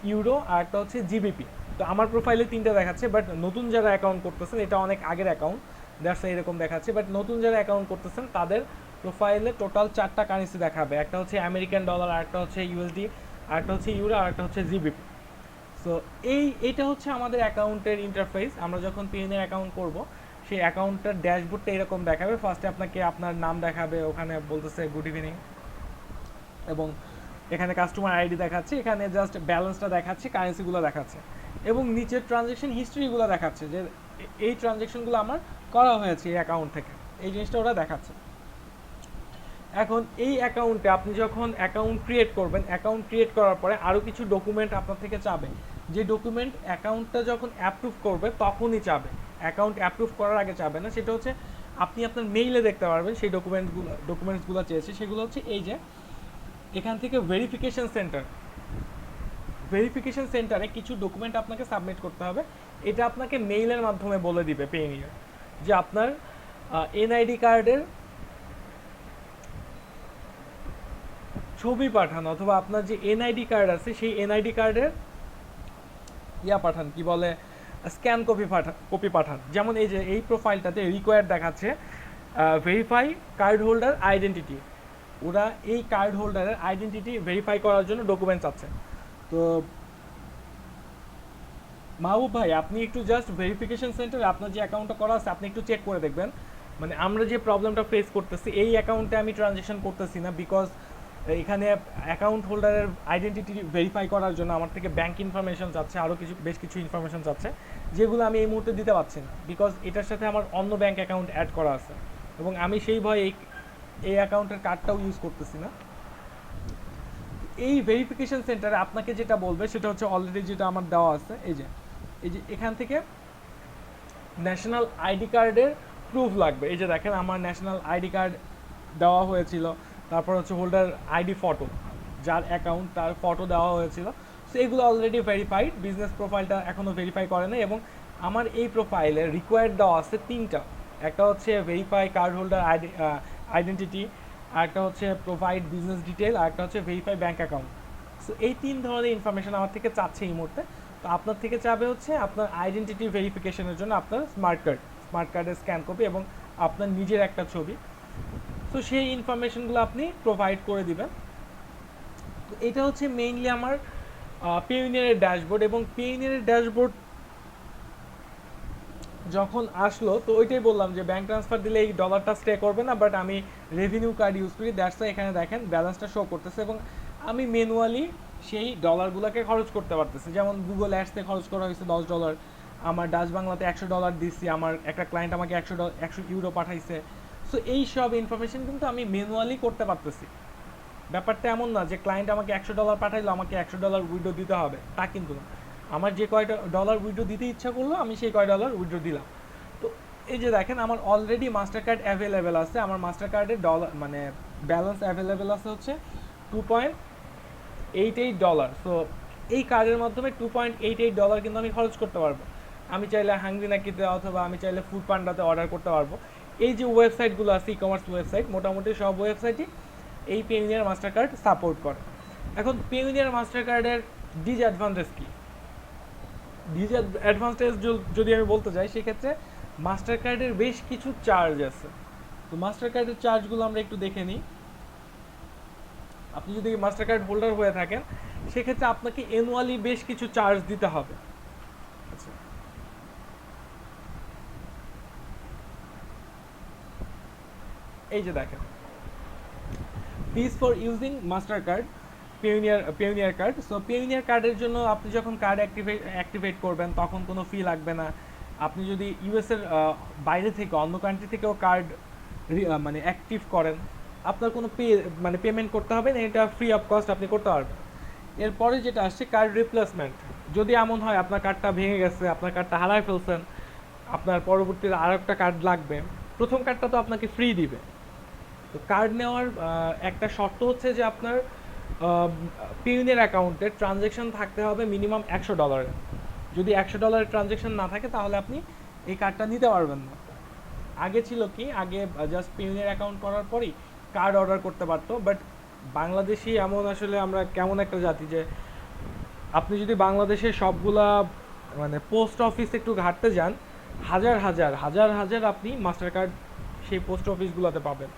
[SPEAKER 1] ইউরো, আর একটা হচ্ছে জিবিপি। তো আমার প্রোফাইলে 3টা দেখাচ্ছে, বাট নতুন যারা অ্যাকাউন্ট করতেছেন, এটা অনেক আগের অ্যাকাউন্ট, দ্যাটস এরকম দেখাচ্ছে, বাট নতুন যারা অ্যাকাউন্ট করতেছেন তাদের প্রোফাইলে টোটাল 4টা কারেন্সি দেখাবে। একটা হচ্ছে আমেরিকান ডলার, আরেকটা হচ্ছে ইউএসডি, আরেকটা হচ্ছে ইউরো, আরেকটা হচ্ছে জিবিপি। সো এইটা হচ্ছে আমাদের অ্যাকাউন্টের ইন্টারফেস। আমরা যখন পিএনএর অ্যাকাউন্ট করব, সেই অ্যাকাউন্টটার ড্যাশবোর্ডটা এরকম দেখাবে। ফার্স্টে আপনাকে আপনার নাম দেখাবে, ওখানে বলতেছে গুড ইভিনিং, এবং এখানে কাস্টমার আইডি দেখাচ্ছে, এখানে জাস্ট ব্যালেন্সটা দেখাচ্ছে, কারেন্সিগুলো দেখাচ্ছে, এবং নিচের ট্রানজ্যাকশন হিস্ট্রিগুলো দেখাচ্ছে যে এই ট্রানজ্যাকশনগুলো আমার করা হয়েছে এই অ্যাকাউন্ট থেকে, এই জিনিসটা ওরা দেখাচ্ছে। এখন এই অ্যাকাউন্টে আপনি যখন অ্যাকাউন্ট ক্রিয়েট করবেন, অ্যাকাউন্ট ক্রিয়েট করার পরে আরও কিছু ডকুমেন্ট আপনার থেকে চাবে, যে ডকুমেন্ট অ্যাকাউন্টটা যখন অ্যাপ্রুভ করবে তখনই চাবে, অ্যাকাউন্ট অ্যাপ্রুভ করার আগে চাবে না। সেটা হচ্ছে আপনি আপনার মেইলে দেখতে পারবেন সেই ডকুমেন্টসগুলো চেয়েছে। সেগুলো হচ্ছে এই যে এখান থেকে ভেরিফিকেশন সেন্টারে কিছু ডকুমেন্ট আপনাকে সাবমিট করতে হবে। এটা আপনাকে মেইলের মাধ্যমে বলে দিবে পেইনিয়ার, যে আপনার এনআইডি কার্ডের ছবি পাঠান, অথবা আপনার যে এনআইডি কার্ড আছে সেই এনআইডি কার্ডের পাঠান, কি বলে, স্ক্যান কপি পাঠান। যেমন এই যে এই প্রোফাইলটাতে রিকোয়ার্ড দেখাচ্ছে ভেরিফাই কার্ড হোল্ডার আইডেন্টিটি। ওরা এই কার্ড হোল্ডারের আইডেন্টিটি ভেরিফাই করার জন্য ডকুমেন্টস আছে। তো মাহবুব ভাই, আপনি একটু জাস্ট ভেরিফিকেশন সেন্টারে আপনার যে অ্যাকাউন্টটা করা আছে আপনি একটু চেক করে দেখবেন। মানে আমরা যে প্রবলেমটা ফেস করতেছি, এই অ্যাকাউন্টে আমি ট্রানজ্যাকশন করতেছি না, বিকজ এখানে অ্যাকাউন্ট হোল্ডারের আইডেন্টিটি ভেরিফাই করার জন্য আমার থেকে ব্যাংক ইনফরমেশন চাচ্ছে, আরও বেশ কিছু ইনফরমেশন চাচ্ছে, যেগুলো আমি এই মুহূর্তে দিতে পারছি না, বিকজ এটার সাথে আমার অন্য ব্যাংক অ্যাকাউন্ট অ্যাড করা আছে, এবং আমি সেই ভয়ে এই অ্যাকাউন্টের কার্ডটাও ইউজ করতেছি না। এই ভেরিফিকেশন সেন্টারে আপনাকে যেটা বলবে সেটা হচ্ছে অলরেডি যেটা আমার দেওয়া আছে, এই যে এখান থেকে ন্যাশনাল আইডি কার্ডের প্রুফ লাগবে। এই যে দেখেন আমার ন্যাশনাল আইডি কার্ড দেওয়া হয়েছিল, তারপর হচ্ছে হোল্ডার আইডি ফটো, যার অ্যাকাউন্ট তার ফটো দেওয়া হয়েছিল। সো এগুলো অলরেডি ভেরিফাইড, বিজনেস প্রোফাইলটা এখনও ভেরিফাই করে না, এবং আমার এই প্রোফাইলে রিকোয়ার্ড দেওয়া আছে 3টা। একটা হচ্ছে ভেরিফাই কার্ড হোল্ডার আইডেন্টিটি, আরেকটা হচ্ছে প্রোভাইড বিজনেস ডিটেল, আর একটা হচ্ছে ভেরিফাই ব্যাঙ্ক অ্যাকাউন্ট। সো এই 3 ধরনের ইনফরমেশন আমার থেকে চাচ্ছে এই মুহূর্তে। তো আপনার থেকে চাবে হচ্ছে আপনার আইডেন্টিটি ভেরিফিকেশনের জন্য আপনার স্মার্ট কার্ডের স্ক্যান কপি এবং আপনার নিজের একটা ছবি। তো সেই ইনফরমেশনগুলো আপনি প্রোভাইড করে দিবেন। তো এটা হচ্ছে মেইনলি আমার পেইনিয়ারের ড্যাশবোর্ড, এবং পেইনিয়ারের ড্যাশবোর্ড যখন আসলো তো ওইটাই বললাম যে ব্যাঙ্ক ট্রান্সফার দিলে এই ডলারটা স্টে করবে না, বাট আমি রেভিনিউ কার্ড ইউজ করি, দ্যাটস এখানে দেখেন ব্যালেন্সটা শো করতেছে, এবং আমি ম্যানুয়ালি সেই ডলারগুলোকে খরচ করতে পারতেছি। যেমন গুগল অ্যাডসে খরচ করা হয়েছে $10, আমার ডাচ বাংলাতে $100 দিচ্ছি, আমার একটা ক্লায়েন্ট আমাকে 100 ইউরো পাঠাইছে। সো এই সব ইনফরমেশন কিন্তু আমি ম্যানুয়ালি করতে পারতেছি। ব্যাপারটা এমন না যে ক্লায়েন্ট আমাকে $100 পাঠাইলো, আমাকে $100 উইথড্র দিতে হবে, তা কিন্তু না। আমার যে কয়টা ডলার উইথড্র দিতে ইচ্ছা করলো আমি সেই কয় ডলার উইথড্র দিলাম। তো এই যে দেখেন আমার অলরেডি মাস্টার কার্ড অ্যাভেলেবেল আছে, আমার মাস্টার কার্ডের ডলার মানে ব্যালেন্স অ্যাভেলেবেল আছে হচ্ছে $2.88। সো এই কার্ডের মাধ্যমে $2.88 কিন্তু আমি খরচ করতে পারবো। আমি চাইলে হাংরি নাকিতে অথবা আমি চাইলে ফুড পান্ডাতে অর্ডার করতে পারবো। এই যে ওয়েবসাইটগুলো আছে ই কমার্স ওয়েবসাইট, মোটামুটি সব ওয়েবসাইটই এই পেইনিয়ার মাস্টার কার্ড সাপোর্ট করে। এখন পেইনিয়ার মাস্টার কার্ডের ডিসঅ্যাডভান্টেজ কী? ডিসঅ্যাডভান্টেজ যদি আমি বলতে যাই, সেক্ষেত্রে মাস্টার কার্ডের বেশ কিছু চার্জ আছে। তো মাস্টার কার্ডের চার্জগুলো আমরা একটু দেখে নিই। আপনি যদি মাস্টার কার্ড হোল্ডার হয়ে থাকেন সেক্ষেত্রে আপনাকে অ্যানুয়ালি বেশ কিছু চার্জ দিতে হবে। আচ্ছা, এই যে দেখেন fees for using Mastercard Payoneer card. So Payoneer কার্ডের জন্য আপনি যখন কার্ড অ্যাক্টিভেট করবেন তখন কোনো ফি লাগবে না। আপনি যদি ইউএসের বাইরে থেকে অন্য কান্ট্রি থেকেও কার্ড মানে অ্যাক্টিভ করেন, আপনার কোনো পেমেন্ট করতে হবে না, এটা ফ্রি অফ কস্ট আপনি করতে পারবেন। এরপরে যেটা আসছে কার্ড রিপ্লেসমেন্ট। যদি এমন হয় আপনার কার্ডটা ভেঙে গেছে, আপনার কার্ডটা হারায় ফেলছেন, আপনার পরবর্তীতে আর একটা কার্ড লাগবে, প্রথম কার্ডটা তো আপনাকে ফ্রি দিবে। তো কার্ড নেওয়ার একটা শর্ত হচ্ছে যে আপনার পিউনের অ্যাকাউন্টে ট্রানজ্যাকশন থাকতে হবে মিনিমাম $100। যদি $100 ট্রানজ্যাকশন না থাকে তাহলে আপনি এই কার্ডটা নিতে পারবেন না। আগে ছিল কি, আগে জাস্ট পিউনের অ্যাকাউন্ট করার পরই কার্ড অর্ডার করতে পারতো, বাট বাংলাদেশি এমন আসলে আমরা কেমন একটা জাতি যে আপনি যদি বাংলাদেশের সবগুলা মানে পোস্ট অফিস একটু ঘাটতে যান, হাজার হাজার হাজার হাজার আপনি মাস্টার কার্ড সেই পোস্ট অফিসগুলোতে পাবেন।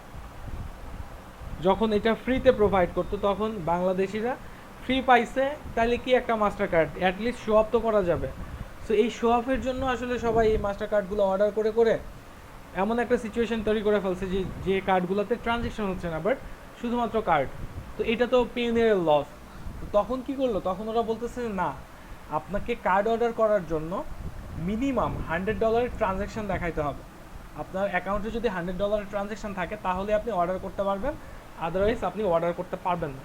[SPEAKER 1] যখন এটা ফ্রিতে প্রোভাইড করতো তখন বাংলাদেশিরা ফ্রি পাইছে, তাহলে কি একটা master card at least show off তো করা যাবে। সো এই শো অফের জন্য আসলে সবাই এই মাস্টার কার্ডগুলো অর্ডার করে করে এমন একটা সিচুয়েশন তৈরি করে ফেলছে যে যে কার্ডগুলোতে ট্রানজ্যাকশন হচ্ছে না, বাট শুধুমাত্র কার্ড। তো এটা তো পিওনিয়ারের লস। তো তখন কি করলো, তখন ওরা বলতেছে না, আপনাকে কার্ড অর্ডার করার জন্য মিনিমাম $100 ট্রানজ্যাকশন দেখাইতে হবে। আপনার অ্যাকাউন্টে যদি $100 ট্রানজ্যাকশন থাকে তাহলে আপনি অর্ডার করতে পারবেন, আদারওয়াইজ আপনি অর্ডার করতে পারবেন না।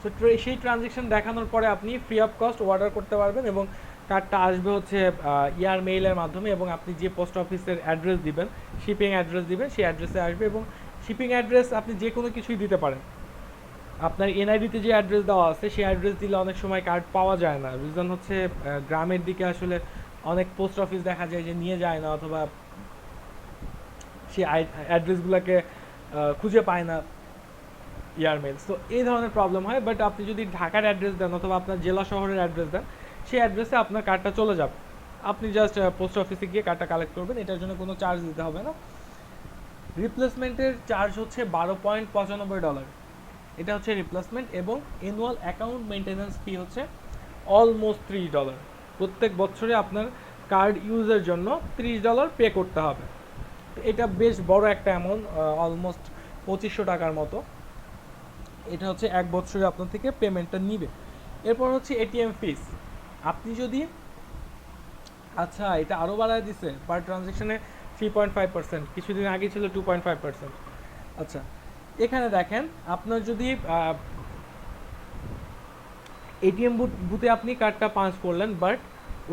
[SPEAKER 1] সো সেই ট্রানজ্যাকশন দেখানোর পরে আপনি ফ্রি অফ কস্ট অর্ডার করতে পারবেন এবং কার্ডটা আসবে হচ্ছে ইয়ার মেইলের মাধ্যমে, এবং আপনি যে পোস্ট অফিসের অ্যাড্রেস দিবেন, শিপিং অ্যাড্রেস দিবেন, সেই অ্যাড্রেসে আসবে। এবং শিপিং অ্যাড্রেস আপনি যে কোনো কিছুই দিতে পারেন। আপনার এনআইডিতে যে অ্যাড্রেস দেওয়া আছে সেই অ্যাড্রেস দিলে অনেক সময় কার্ড পাওয়া যায় না। রিজন হচ্ছে গ্রামের দিকে আসলে অনেক পোস্ট অফিস দেখা যায় যে নিয়ে যায় না, অথবা সেই অ্যাড্রেসগুলোকে খুঁজে পায় না ইয়ার মেল। তো এই ধরনের প্রবলেম হয়। বাট আপনি যদি ঢাকার অ্যাড্রেস দেন অথবা আপনার জেলা শহরের অ্যাড্রেস দেন, সেই অ্যাড্রেসে আপনার কার্ডটা চলে যাবে। আপনি জাস্ট পোস্ট অফিসে গিয়ে কার্ডটা কালেক্ট করবেন, এটার জন্য কোনো চার্জ দিতে হবে না। রিপ্লেসমেন্টের চার্জ হচ্ছে $12.95। এটা হচ্ছে রিপ্লেসমেন্ট, এবং অ্যানুয়াল অ্যাকাউন্ট মেনটেন্যান্স ফি হচ্ছে অলমোস্ট $30। প্রত্যেক বছরে আপনার কার্ড ইউজের জন্য $30 পে করতে হবে। এটা বেশ বড় একটা অ্যামাউন্ট, অলমোস্ট $2500 মতো। এটা হচ্ছে এক বছরে আপনার থেকে পেমেন্টটা নিবে। এরপর হচ্ছে এটিএম ফিস। আপনি যদি, আচ্ছা এটা আরও বাড়ায় দিছে, পার ট্রানজ্যাকশনে 3.5%, কিছুদিন আগে ছিল 2.5%। আচ্ছা এখানে দেখেন, আপনার যদি এটিএম বুথে আপনি কার্ডটা পাঞ্চ করলেন, বাট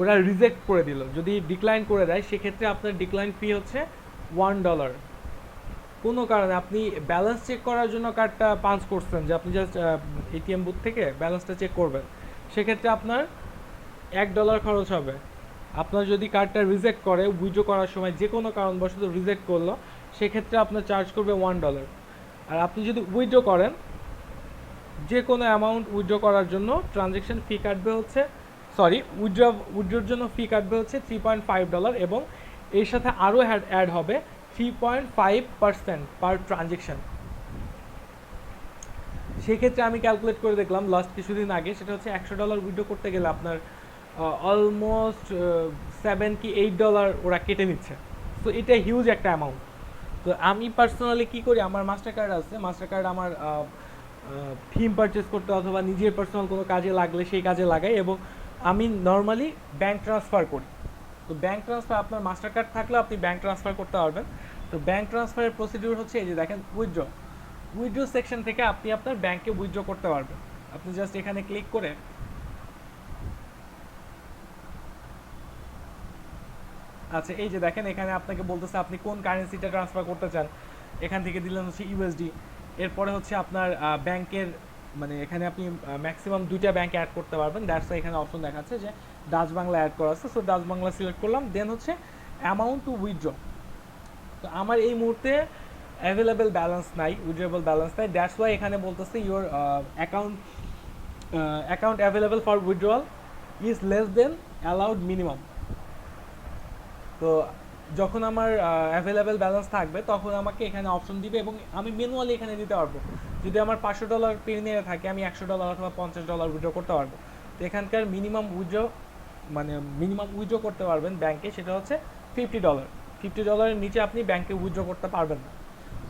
[SPEAKER 1] ওরা রিজেক্ট করে দিল, যদি ডিক্লাইন করে দেয় সেক্ষেত্রে আপনার ডিক্লাইন ফি হচ্ছে $1। কোনো কারণে আপনি ব্যালেন্স চেক করার জন্য কার্ডটা পাঞ্চ করছেন, যে আপনি জাস্ট এটিএম বুথ থেকে ব্যালেন্সটা চেক করবেন, সেক্ষেত্রে আপনার $1 খরচ হবে। আপনার যদি কার্ডটা রিজেক্ট করে উইথড্র করার সময় যে কোনো কারণবশত রিজেক্ট করলো, সেক্ষেত্রে আপনার চার্জ করবে $1। আর আপনি যদি উইথড্র করেন, যে কোনো অ্যামাউন্ট উইথড্র করার জন্য ট্রানজ্যাকশন ফি কাটবে হচ্ছে, উইথড্রোর জন্য ফি কাটবে হচ্ছে $3.5, এবং এর সাথে আরও অ্যাড হবে 3.5% পার ট্রানজ্যাকশন। সেক্ষেত্রে আমি ক্যালকুলেট করে দেখলাম লাস্ট কিছুদিন আগে, সেটা হচ্ছে $100 উইথড্র করতে গেলে আপনার অলমোস্ট $7 কি $8 ওরা কেটে নিচ্ছে। সো এটা হিউজ একটা অ্যামাউন্ট। তো আমি পার্সোনালি কী করি, আমার মাস্টার কার্ড আছে, মাস্টার কার্ড আমার থিম পারচেস করতে অথবা নিজের পার্সোনাল কোনো কাজে লাগলে সেই কাজে লাগাই, এবং আমি নর্মালি ব্যাঙ্ক ট্রান্সফার করি। তো ব্যাঙ্ক ট্রান্সফার, আপনার মাস্টার কার্ড থাকলে আপনি ব্যাঙ্ক ট্রান্সফার করতে পারবেন। তো ব্যাঙ্ক ট্রান্সফারের প্রসিডিউর হচ্ছে এই যে দেখেন, উইথড্র সেকশন থেকে আপনি আপনার ব্যাঙ্কে উইথড্র করতে পারবেন। আপনি জাস্ট এখানে ক্লিক করে, আচ্ছা এই যে দেখেন এখানে আপনাকে বলতেছে আপনি কোন কারেন্সিটা ট্রান্সফার করতে চান, এখান থেকে দিলেন হচ্ছে ইউএসডি। এরপরে হচ্ছে আপনার ব্যাংকের, মানে এখানে আপনি ম্যাক্সিমাম 2টা ব্যাংক অ্যাড করতে পারবেন, দ্যাটস এখানে অপশন দেখাচ্ছে যে ডাচ বাংলা অ্যাড করা আছে। সো ডাচ বাংলা সিলেক্ট করলাম, দেন হচ্ছে অ্যামাউন্ট টু উইথড্র। তো আমার এই মুহূর্তে অ্যাভেলেবেল ব্যালেন্স নাই, উইথড্রেবল ব্যালেন্স নাই, দ্যাটস ওয়াই এখানে বলতেছে your account available for withdrawal is less than allowed minimum. তো যখন আমার অ্যাভেলেবেল ব্যালেন্স থাকবে তখন আমাকে এখানে অপশন দিবে, এবং আমি ম্যানুয়ালি এখানে দিতে পারবো। যদি আমার $500 পেনিয়ে থাকে, আমি $100 অথবা $50 উইথড্র করতে পারবো। তো এখানকার মিনিমাম উইথড্র করতে পারবেন ব্যাংকে, সেটা হচ্ছে $50। $50 নিচে আপনি ব্যাংকে উইথড্র করতে পারবেন না।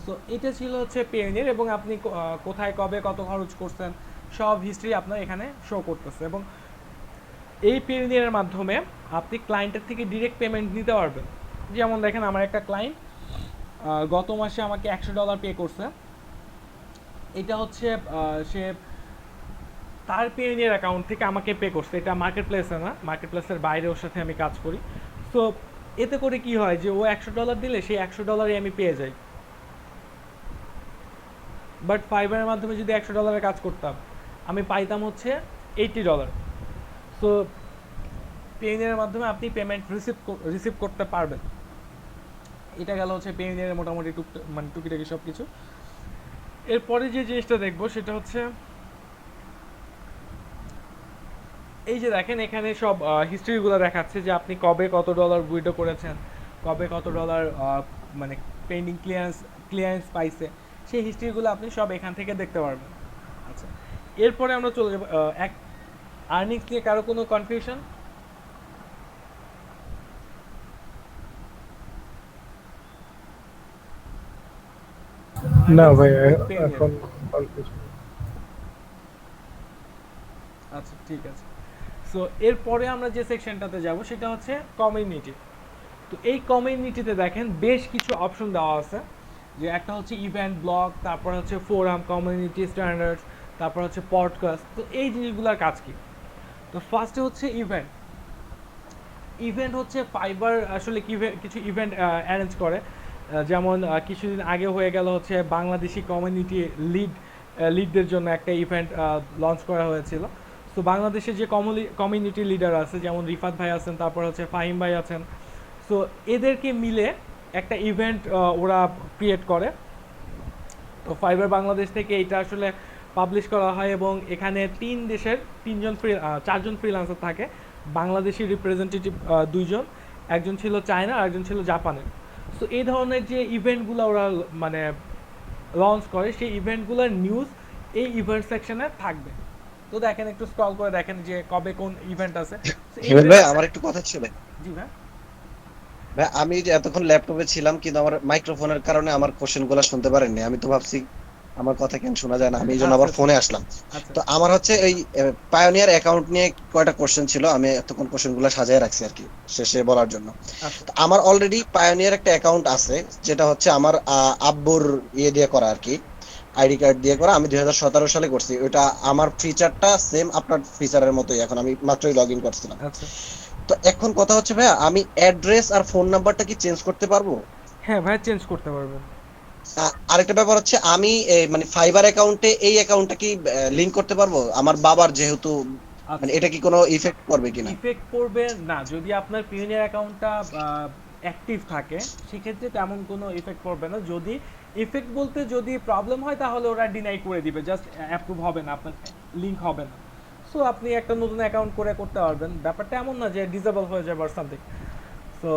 [SPEAKER 1] সো এটা ছিল হচ্ছে পেনিয়ার, এবং আপনি কোথায় কবে কত খরচ করছেন সব হিস্ট্রি আপনার এখানে শো করতেছে। এবং এই পেনিয়ারের মাধ্যমে আপনি ক্লায়েন্টের থেকে ডিরেক্ট পেমেন্ট নিতে পারবেন। যেমন দেখেন, আমার একটা ক্লায়েন্ট গত মাসে আমাকে $100 পে করছে। এটা হচ্ছে সে তার পেনিয়ার অ্যাকাউন্ট থেকে আমাকে পে করছে, এটা মার্কেট প্লেসে না, মার্কেট প্লেসের বাইরে ওর সাথে আমি কাজ করি। সো এতে করে কি হয় যে ও $100 দিলে সেই $100 আমি পেয়ে যাই। বাট ফাইবারের মাধ্যমে যদি $100 কাজ করতাম, আমি পাইতাম হচ্ছে $80। সো পেইনিয়ারের মাধ্যমে আপনি পেমেন্ট রিসিভ করতে পারবেন। এটা গেল হচ্ছে পেইনিয়ারের মোটামুটি মানে টুকিটাকি সব কিছু। এরপরে যে জিনিসটা দেখবো সেটা হচ্ছে এই যে দেখেন এখানে সব হিস্ট্রিগুলো দেখাচ্ছে যে আপনি কবে কত ডলার উইথড্র করেছেন, কবে কত ডলার মানে পেন্ডিং ক্লিয়ারেন্স পাইছে, সেই হিস্ট্রিগুলো আপনি সব এখান থেকে দেখতে পারবেন। আচ্ছা, এরপরে আমরা চলে যাব এক আর্নিংস নিয়ে কারো কোনো কনফিউশন?
[SPEAKER 4] না ভাই,
[SPEAKER 1] Payoneer।
[SPEAKER 4] এখন confusion।
[SPEAKER 1] আচ্ছা ঠিক আছে। সো এরপরে আমরা যে সেকশনটাতে যাব সেটা হচ্ছে কমিউনিটি। তো এই কমিউনিটিতে দেখেন বেশ কিছু অপশন দেওয়া আছে, যে একটা হচ্ছে ইভেন্ট ব্লগ, তারপর হচ্ছে ফোরাম, কমিউনিটি স্ট্যান্ডার্ডস, তারপর হচ্ছে পডকাস্ট। তো এই জিনিসগুলোর কাজ কি? তো ফার্স্টে হচ্ছে ইভেন্ট। ইভেন্ট হচ্ছে ফাইবার আসলে কিছু ইভেন্ট অ্যারেঞ্জ করে, যেমন কিছুদিন আগে হয়ে গেল হচ্ছে বাংলাদেশি কমিউনিটি লিডদের জন্য একটা ইভেন্ট লঞ্চ করা হয়েছিল। সো বাংলাদেশের যে কমিউনিটি লিডার আছে, যেমন রিফাত ভাই আছেন, তারপর হচ্ছে ফাহিম ভাই আছেন, সো এদেরকে মিলে একটা ইভেন্ট ওরা ক্রিয়েট করে। তো ফাইবার বাংলাদেশ থেকে এটা আসলে পাবলিশ করা হয় এবং এখানে চারজন ফ্রিল্যান্সার থাকে। বাংলাদেশি রিপ্রেজেন্টেটিভ 2জন, একজন ছিল চায়না আর একজন ছিল জাপানের। সো এই ধরনের যে ইভেন্টগুলো ওরা মানে লঞ্চ করে, সেই ইভেন্টগুলোর নিউজ এই ইভেন্ট সেকশনে থাকবে। তো দেখেন, একটু স্ক্রল করে দেখেন যে কবে কোন ইভেন্ট আছে। So,
[SPEAKER 5] হিমেল ভাই, আমার একটু কথা ছিল।
[SPEAKER 1] জি ভাই।
[SPEAKER 5] ভাই, আমি যে এতক্ষণ ল্যাপটপে ছিলাম কিন্তু আমার মাইক্রোফোনের কারণে আমার কোশ্চেন গুলা শুনতে পারেননি। আমি তো ভাবছি আমার কথা কেন শোনা যায় না, আমি এই জন্য আবার
[SPEAKER 1] আচ্ছা,
[SPEAKER 5] ফোনে আসলাম।
[SPEAKER 1] আচ্ছা
[SPEAKER 5] তো আমার হচ্ছে এই পায়োনিয়ার অ্যাকাউন্ট নিয়ে কয়টা কোশ্চেন ছিল, আমি এতক্ষণ কোশ্চেন গুলা সাজায় রাখছি আর কি শেষে বলার জন্য।
[SPEAKER 1] আচ্ছা
[SPEAKER 5] তো আমার অলরেডি পায়োনিয়ার একটা অ্যাকাউন্ট আছে, যেটা হচ্ছে আমার আব্বুর ইয়ে দিয়ে করা আর কি, আইডি কার্ড দিয়ে করা। আমি 2017 সালে করছি ওইটা। আমার ফিচারটা সেম আপনার ফিচারের মতোই, এখন আমি মাত্রই লগ ইন করছিলাম।
[SPEAKER 1] আচ্ছা।
[SPEAKER 5] তো এখন কথা হচ্ছে ভাইয়া, আমি অ্যাড্রেস আর ফোন নাম্বারটা কি চেঞ্জ করতে পারবো?
[SPEAKER 1] হ্যাঁ ভাই, চেঞ্জ করতে পারবেন।
[SPEAKER 5] আরেকটা ব্যাপার হচ্ছে, আমি মানে ফাইবার অ্যাকাউন্টে এই অ্যাকাউন্টটা কি লিংক করতে পারবো আমার বাবার, যেহেতু মানে এটা কি কোনো ইফেক্ট করবে কিনা?
[SPEAKER 1] ইফেক্ট পড়বে না, যদি আপনার পিওনিয়ার অ্যাকাউন্টটা অ্যাক্টিভ থাকে সেক্ষেত্রে তেমন কোনো ইফেক্ট পড়বে না। যদি ইফেক্ট বলতে যদি প্রবলেম হয় তাহলে ওরা ডিনাই করে দিবে, জাস্ট অ্যাপ্রুভ হবে না, আপনার লিংক হবে না। সো আপনি একটা নতুন অ্যাকাউন্ট করতে পারবেন, ব্যাপারটা এমন না যে ডিসেবল হয়ে যাবে আর সামথিং। সো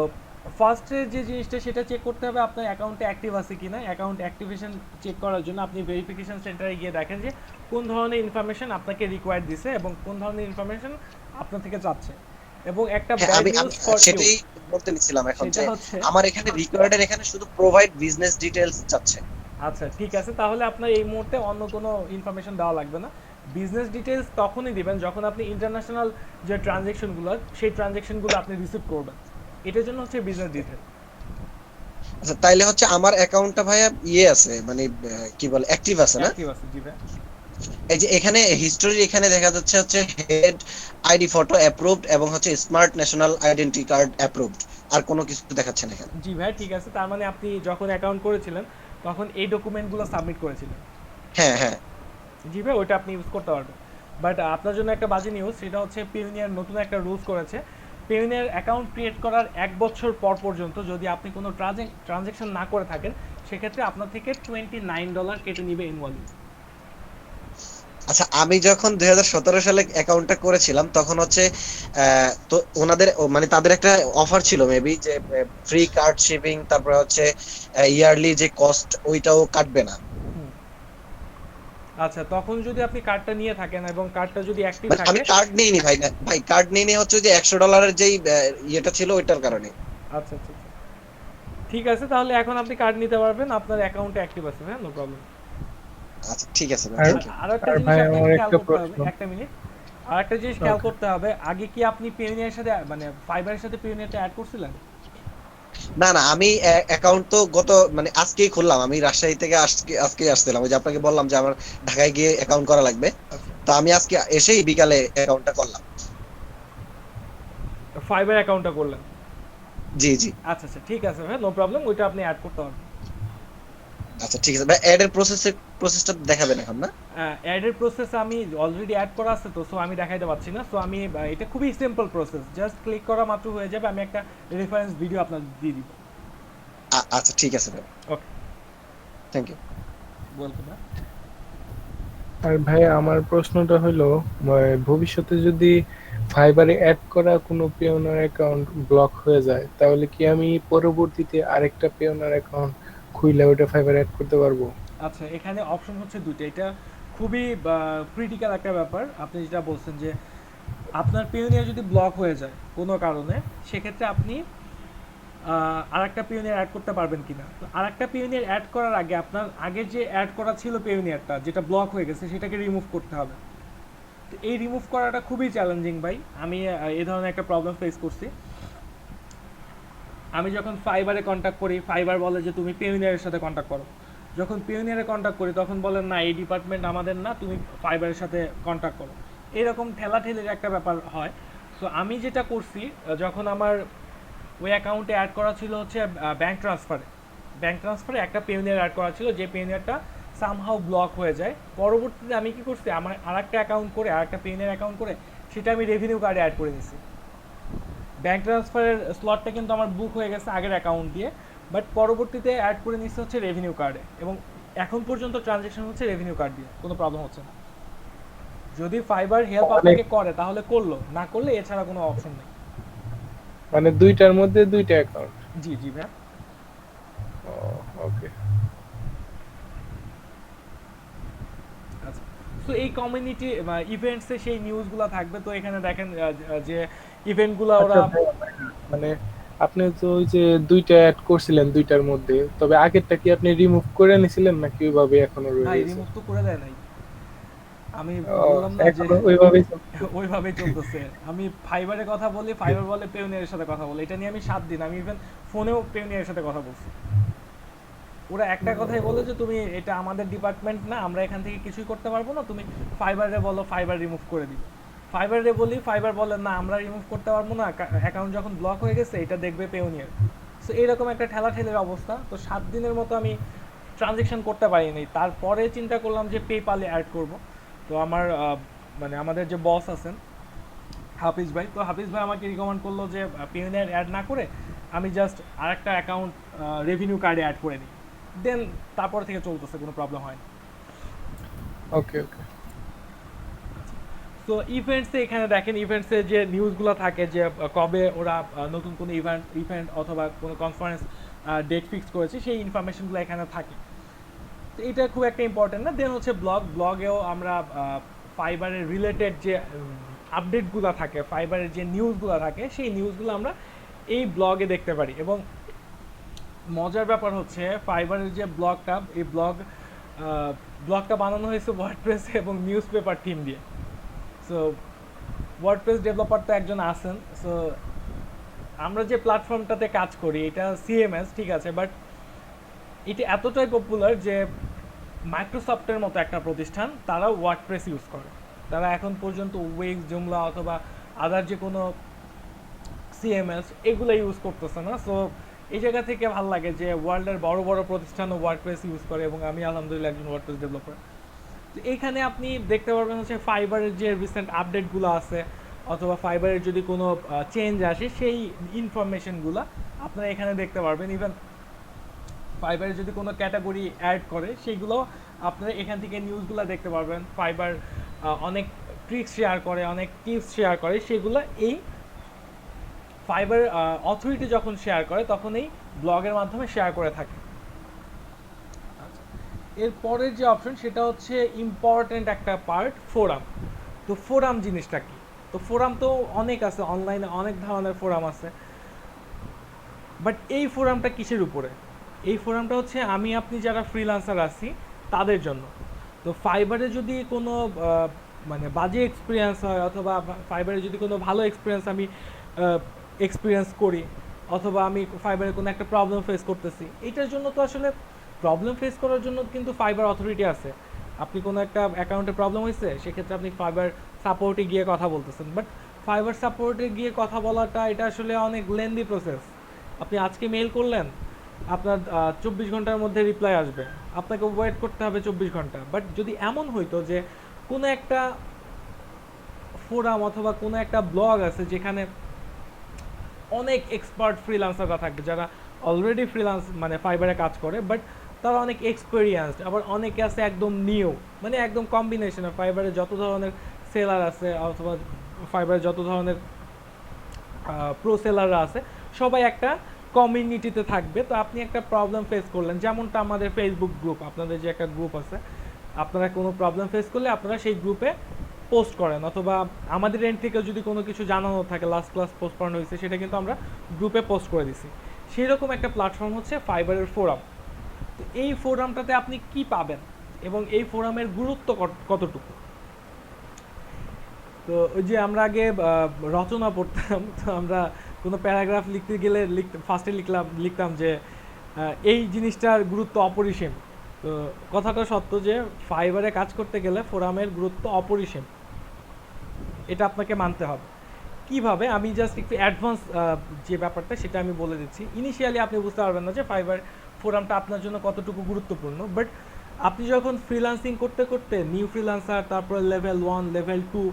[SPEAKER 1] ফার্স্টে যে জিনিসটা সেটা চেক করতে হবে আপনার অ্যাকাউন্টে অ্যাক্টিভ আছে কিনা। অ্যাকাউন্ট অ্যাক্টিভেশন চেক করার জন্য আপনি ভেরিফিকেশন সেন্টারে গিয়ে দেখেন যে কোন ধরনের ইনফরমেশন আপনাকে রিকোয়ার্ড দিছে এবং কোন ধরনের ইনফরমেশন আপনার থেকে চাচ্ছে। এবং একটা
[SPEAKER 5] হ্যাঁ,
[SPEAKER 1] ব্যাড
[SPEAKER 5] আমি
[SPEAKER 1] নিউজ ফর ইউ,
[SPEAKER 5] সেটাই বলতে নিছিলাম এখন,
[SPEAKER 1] সেটা
[SPEAKER 5] যে
[SPEAKER 1] হচ্ছে
[SPEAKER 5] আমার এখানে রিকোয়ার্ডের এখানে শুধু প্রোভাইড বিজনেস ডিটেইলস চাচ্ছে।
[SPEAKER 1] আচ্ছা ঠিক আছে, তাহলে আপনার এই মুহূর্তে অন্য কোনো ইনফরমেশন দেওয়া লাগবে না। বিজনেস ডিটেলস তখনই দিবেন যখন আপনি ইন্টারন্যাশনাল যে ট্রানজ্যাকশনগুলো, সেই ট্রানজ্যাকশনগুলো আপনি রিসিভ করবেন, এটার জন্য হচ্ছে বিজনেস ডিটেল।
[SPEAKER 5] আচ্ছা, তাইলে হচ্ছে আমার অ্যাকাউন্টটা ভাইয়া ইয়ে আছে, মানে কি বলে, অ্যাক্টিভ আছে না?
[SPEAKER 1] অ্যাক্টিভ আছে জি ভাই।
[SPEAKER 5] এই যে এখানে হিস্টোরি এখানে দেখা যাচ্ছে হচ্ছে হেড আইডি ফটো অ্যাপ্রুভড এবং হচ্ছে smart national identity card approved. আর কোনো কিছু দেখাচ্ছে না এখানে।
[SPEAKER 1] জি ভাই ঠিক আছে, তার মানে আপনি যখন অ্যাকাউন্ট করেছিলেন তখন এই ডকুমেন্টগুলো সাবমিট করেছিলেন।
[SPEAKER 5] হ্যাঁ হ্যাঁ।
[SPEAKER 1] জি ভাই, ওইটা আপনি ইউজ করতে পারবেন। বাট আপনার জন্য একটা বাজে নিউজ, সেটা হচ্ছে পিওনিয়ার নতুন একটা রুলস করেছে। পিওনিয়ার অ্যাকাউন্ট ক্রিয়েট করার 1 বছর পর পর্যন্ত যদি আপনি কোনো ট্রানজ্যাকশন না করে থাকেন, সেক্ষেত্রে আপনার থেকে $29 কেটে নিবে ইনভ্যালিড।
[SPEAKER 5] আচ্ছা, আমি যখন 2017 সালে অ্যাকাউন্টটা করেছিলাম তখন হচ্ছে তো ওনাদের মানে তাদের একটা অফার ছিল মেবি, যে ফ্রি কার্ড শিপিং, তারপরে হচ্ছে ইয়ারলি যে কস্ট ওইটাও কাটবে না।
[SPEAKER 1] আচ্ছা, তখন যদি আপনি কার্ডটা নিয়ে থাকেন এবং কার্ডটা যদি অ্যাক্টিভ
[SPEAKER 5] মানে আমি
[SPEAKER 1] থাকে।
[SPEAKER 5] কার্ড নেইনি ভাই, না ভাই, কার্ড নেইনি হচ্ছে যে $100 যেই ইয়েটা ছিল ওইটার কারণে।
[SPEAKER 1] আচ্ছা আচ্ছা আচ্ছা। ঠিক আছে, তাহলে এখন আপনি কার্ড নিতে পারবেন, আপনার অ্যাকাউন্টে অ্যাক্টিভ আছে, হ্যাঁ নো প্রবলেম।
[SPEAKER 5] আচ্ছা ঠিক আছে ভাই,
[SPEAKER 4] আর
[SPEAKER 5] থ্যাংক ইউ।
[SPEAKER 1] আর একটা
[SPEAKER 4] আর
[SPEAKER 1] জিনিস
[SPEAKER 4] ভাই,
[SPEAKER 1] আপনাকে
[SPEAKER 4] আমার
[SPEAKER 1] খেয়াল
[SPEAKER 4] একটা
[SPEAKER 1] করতে হবে,
[SPEAKER 4] প্রশ্ন।
[SPEAKER 1] একটা মিনিট। আর একটা জিনিস খেয়াল
[SPEAKER 4] Okay.
[SPEAKER 1] করতে হবে, আগে কি আপনি পিওনিয়ারের সাথে মানে ফাইবারের সাথে পিওনিয়ারটা অ্যাড করছিলেন?
[SPEAKER 5] না না, আমি অ্যাকাউন্ট তো গত মানে আজকেই খুললাম। আমি রাজশাহী থেকে আজকে আসছিলাম, ওই যে আপনাকে বললাম যে আমার ঢাকায় গিয়ে অ্যাকাউন্ট করা লাগবে।
[SPEAKER 1] আচ্ছা,
[SPEAKER 5] তো আমি আজকে এসেই বিকালে অ্যাকাউন্টটা করলাম।
[SPEAKER 1] ফাইবার অ্যাকাউন্টটা করলেন?
[SPEAKER 5] জি জি।
[SPEAKER 1] আচ্ছা আচ্ছা ঠিক আছে ভাই, নো প্রবলেম, ওইটা আপনি অ্যাড করতে পারবেন।
[SPEAKER 5] আচ্ছা ঠিক আছে ভাই, অ্যাড এর প্রসেসটা দেখাবেন এখন না?
[SPEAKER 1] অ্যাডের প্রসেস আমি অলরেডি অ্যাড করা আছে তো, সো আমি দেখাইতে পারছি না। সো আমি এটা খুবই সিম্পল প্রসেস, জাস্ট ক্লিক করা মাত্র হয়ে যাবে। আমি একটা রেফারেন্স ভিডিও আপনার দিয়ে দিব।
[SPEAKER 5] আচ্ছা ঠিক আছে ভাই,
[SPEAKER 1] ওকে,
[SPEAKER 5] থ্যাংক ইউ।
[SPEAKER 1] ওয়েলকাম।
[SPEAKER 4] আর ভাই আমার প্রশ্নটা হলো, ভবিষ্যতে যদি ফাইবারে অ্যাড করা কোনো পেওনার অ্যাকাউন্ট ব্লক হয়ে যায়, তাহলে কি আমি পরবর্তীতে আরেকটা পেওনার অ্যাকাউন্ট খুইলে ওটা ফাইবারে অ্যাড করতে পারবো?
[SPEAKER 1] আচ্ছা, এখানে অপশন হচ্ছে দুটো। এটা খুবই ক্রিটিক্যাল একটা ব্যাপার। আপনি যেটা বলছেন যে আপনার পিওনিয়ার যদি ব্লক হয়ে যায় কোনো কারণে, সেক্ষেত্রে আপনি আরেকটা পিওনিয়ার অ্যাড করতে পারবেন কিনা। তো আরেকটা পিওনিয়ার অ্যাড করার আগে আপনার আগে যে অ্যাড করা ছিল পিওনিয়ারটা, যেটা ব্লক হয়ে গেছে, সেটাকে রিমুভ করতে হবে। তো এই রিমুভ করাটা খুবই চ্যালেঞ্জিং ভাই। আমি এই ধরনের একটা প্রবলেম ফেস করছি। আমি যখন ফাইবারে কন্ট্যাক্ট করি, ফাইবার বলে যে তুমি পিওনিয়ারের সাথে কন্ট্যাক্ট করো। যখন পিওনিয়ারে কন্ট্যাক্ট করি তখন বলেন না, এই ডিপার্টমেন্ট আমাদের না, তুমি ফাইবারের সাথে কন্ট্যাক্ট করো। এরকম ঠেলাঠেলির একটা ব্যাপার হয়। সো আমি যেটা করছি, যখন আমার ওই অ্যাকাউন্টে অ্যাড করা ছিল হচ্ছে ব্যাংক ট্রান্সফারে একটা পিওনিয়ার অ্যাড করা ছিল, যে পিওনিয়ারটা সামহাউ ব্লক হয়ে যায়। পরবর্তীতে আমি কি করছি, আমার আরেকটা অ্যাকাউন্ট করে, আরেকটা পিওনিয়ার অ্যাকাউন্ট করে সেটা আমি রেভিনিউ কার্ডে অ্যাড করে নিছি। ব্যাংক ট্রান্সফারের স্লটটা কিন্তু আমার বুক হয়ে গেছে আগের অ্যাকাউন্ট দিয়ে, বাট পরবর্তীতে অ্যাড করে নিচ্ছে হচ্ছে রেভিনিউ কার্ডে, এবং এখন পর্যন্ত ট্রানজ্যাকশন হচ্ছে রেভিনিউ কার্ড দিয়ে, কোনো প্রবলেম হচ্ছে না। যদি ফাইবার হেল্প আপনাকে করে তাহলে করলো, না করলে এছাড়া কোনো অপশন নেই।
[SPEAKER 4] মানে দুইটার মধ্যে দুইটা অ্যাকাউন্ট?
[SPEAKER 1] জি জি ভাই।
[SPEAKER 4] ওকে।
[SPEAKER 1] আচ্ছা, তো এই কমিউনিটি ইভেন্টসে সেই নিউজগুলো থাকবে। তো এখানে দেখেন যে ইভেন্টগুলো ওরা
[SPEAKER 4] আচ্ছা ভাই, মানে আপনি তো ওই যে দুইটা অ্যাড করছিলেন দুইটার মধ্যে, তবে আগেরটা কি আপনি রিমুভ করে নিছিলেন নাকি ওইভাবে এখনো
[SPEAKER 1] ভাই
[SPEAKER 4] রয়েছে?
[SPEAKER 1] রিমুভ তো করে দেয় নাই। আমি বললাম না যে
[SPEAKER 4] এখনো ওইভাবেই চলছে?
[SPEAKER 1] ওইভাবেই চলতেছে। আমি ফাইবারের কথা বলি, ফাইবার বলে পেওনিয়ারের সাথে কথা বলি। এটা নিয়ে আমি 7 দিন, আমি ইভেন ফোনেও পেওনিয়ারের সাথে কথা বলছি। ওরা একটা কথাই বলে যে তুমি এটা আমাদের ডিপার্টমেন্ট না, আমরা এখান থেকে কিছুই করতে পারবো না, তুমি ফাইবারে বলো, ফাইবার রিমুভ করে দিবে। ফাইবারে বলি, ফাইবার বলে না, আমরা রিমুভ করতে পারবো না, অ্যাকাউন্ট যখন ব্লক হয়ে গেছে এটা দেখবে পেওনিয়ার। সো এরকম একটা ঠেলাঠেলির অবস্থা। তো 7 দিনের মতো আমি ট্রানজেকশন করতে পারিনি। তারপরে চিন্তা করলাম যে পেপালে অ্যাড করব। তো আমার মানে আমাদের যে বস আছেন হাফিজ ভাই, তো হাফিজ ভাই আমাকে রিকমেন্ড করলো যে পিওনিয়ার অ্যাড না করে আমি জাস্ট আরেকটা অ্যাকাউন্ট রেভিনিউ কার্ডে অ্যাড করে নিই। দেন তারপর থেকে চলতেছে, কোনো প্রবলেম হয় না।
[SPEAKER 4] ওকে ওকে।
[SPEAKER 1] সো ইভেন্টসে এখানে দেখেন, ইভেন্টসে যে নিউজগুলো থাকে যে কবে ওরা নতুন কোনো ইভেন্ট অথবা কোনো কনফারেন্স ডেট ফিক্স করেছে, সেই ইনফরমেশনগুলো এখানে থাকে। তো এটা খুব একটা ইম্পর্টেন্ট না। দেন হচ্ছে ব্লগেও আমরা ফাইবারের রিলেটেড যে আপডেটগুলো থাকে, ফাইবারের যে নিউজগুলো থাকে, সেই নিউজগুলো আমরা এই ব্লগে দেখতে পারি। এবং মজার ব্যাপার হচ্ছে ফাইবারের যে ব্লগটা, এই ব্লগটা বানানো হয়েছে ওয়ার্ডপ্রেস এবং নিউজ পেপার টিম দিয়ে। সো ওয়ার্ডপ্রেস ডেভেলপার তো একজন আছেন। সো আমরা যে প্ল্যাটফর্মটাতে কাজ করি এটা সিএমএস, ঠিক আছে, বাট এটা এতটাই পপুলার যে মাইক্রোসফটের মতো একটা প্রতিষ্ঠান তারা ওয়ার্ডপ্রেস ইউজ করে। তারা এখন পর্যন্ত ওয়েক্স, জুমলা অথবা আদার যে কোনো সিএমএস এগুলো ইউজ করতেছে না। সো এই জায়গা থেকে ভালো লাগে যে ওয়ার্ল্ডের বড় বড় প্রতিষ্ঠানও ওয়ার্ডপ্রেস ইউজ করে, এবং আমি আলহামদুলিল্লাহ একজন ওয়ার্ডপ্রেস ডেভেলপার। তো এইখানে আপনি দেখতে পারবেন হচ্ছে ফাইবারের যে রিসেন্ট আপডেটগুলো আছে, অথবা ফাইবারের যদি কোনো চেঞ্জ আসে, সেই ইনফরমেশনগুলো আপনারা এখানে দেখতে পারবেন। ইভেন ফাইবারে যদি কোনো ক্যাটাগরি অ্যাড করে, সেইগুলো আপনারা এখান থেকে নিউজগুলো দেখতে পারবেন। ফাইবার অনেক ট্রিক্স শেয়ার করে, অনেক টিপস শেয়ার করে, সেগুলো এই ফাইবার অথরিটি যখন শেয়ার করে তখন এই ব্লগের মাধ্যমে শেয়ার করে থাকে। এরপরের যে অপশন সেটা হচ্ছে ইম্পর্টেন্ট একটা পার্ট, ফোরাম। তো ফোরাম জিনিসটা কি? তো ফোরাম তো অনেক আছে, অনলাইনে অনেক ধরনের ফোরাম আছে, বাট এই ফোরামটা কিসের উপরে? এই ফোরামটা হচ্ছে আমি আপনি যারা ফ্রিল্যান্সার আছি তাদের জন্য। তো ফাইবারে যদি কোনো মানে বাজে এক্সপিরিয়েন্স হয়, অথবা ফাইবারে যদি কোনো ভালো এক্সপিরিয়েন্স আমি এক্সপিরিয়েন্স করি, অথবা আমি ফাইবারে কোনো একটা প্রবলেম ফেস করতেছি, এটার জন্য তো আসলে প্রবলেম ফেস করার জন্য কিন্তু ফাইবার অথরিটি আছে। আপনি কোনো একটা অ্যাকাউন্টে প্রবলেম হয়েছে, সেক্ষেত্রে আপনি ফাইবার সাপোর্টে গিয়ে কথা বলতেছেন, বাট ফাইবার সাপোর্টে গিয়ে কথা বলাটা এটা আসলে অনেক লেন্দি প্রসেস। আপনি আজকে মেল করলেন, আপনার 24 ঘন্টার মধ্যে রিপ্লাই আসবে, আপনাকে ওয়েট করতে হবে 24 ঘন্টা। বাট যদি এমন হইতো যে কোনো একটা ফোরাম অথবা কোনো একটা ব্লগ আছে যেখানে অনেক এক্সপার্ট ফ্রিল্যান্সাররা থাকবে যারা অলরেডি ফ্রিল্যান্স মানে ফাইবারে কাজ করে, বাট তারা অনেক এক্সপেরিয়েন্সড, আবার অনেকে আছে একদম নিউ, মানে একদম কম্বিনেশন ফাইবারে যত ধরনের সেলার আছে অথবা ফাইবারে যত ধরনের প্রো সেলাররা আছে সবাই একটা কমিউনিটিতে থাকবে। তো আপনি একটা প্রবলেম ফেস করলেন, যেমনটা আমাদের ফেসবুক গ্রুপ, আপনাদের যে একটা গ্রুপ আছে, আপনারা কোনো প্রবলেম ফেস করলে আপনারা সেই গ্রুপে পোস্ট করেন, অথবা আমাদের এন্ড থেকে যদি কোনো কিছু জানানো থাকে লাস্ট ক্লাস পোস্টপন্ড হয়েছে সেটা কিন্তু আমরা গ্রুপে পোস্ট করে দিছি। সেই রকম একটা প্ল্যাটফর্ম হচ্ছে ফাইবারের ফোরাম। তো এই ফোরামটাতে আপনি কি পাবেন এবং এই ফোরামের গুরুত্ব কতটুকু? তো ওই যে আমরা আগে রচনা পড়তাম, তো আমরা কোনো প্যারাগ্রাফ লিখতে গেলে ফার্স্টে লিখতাম যে এই জিনিসটার গুরুত্ব অপরিসীম। তো কথাটা সত্য যে ফাইবারে কাজ করতে গেলে ফোরামের গুরুত্ব অপরিসীম, এটা আপনাকে মানতে হবে। কিভাবে, আমি জাস্ট একটু অ্যাডভান্স যে ব্যাপারটা সেটা আমি বলে দিচ্ছি। ইনিশিয়ালি আপনি বুঝতে পারবেন না যে ফাইবার ফোরামটা আপনার জন্য কতটুকু গুরুত্বপূর্ণ, বাট আপনি যখন ফ্রিল্যান্সিং করতে করতে নিউ ফ্রিল্যান্সার, তারপর level 1 level 2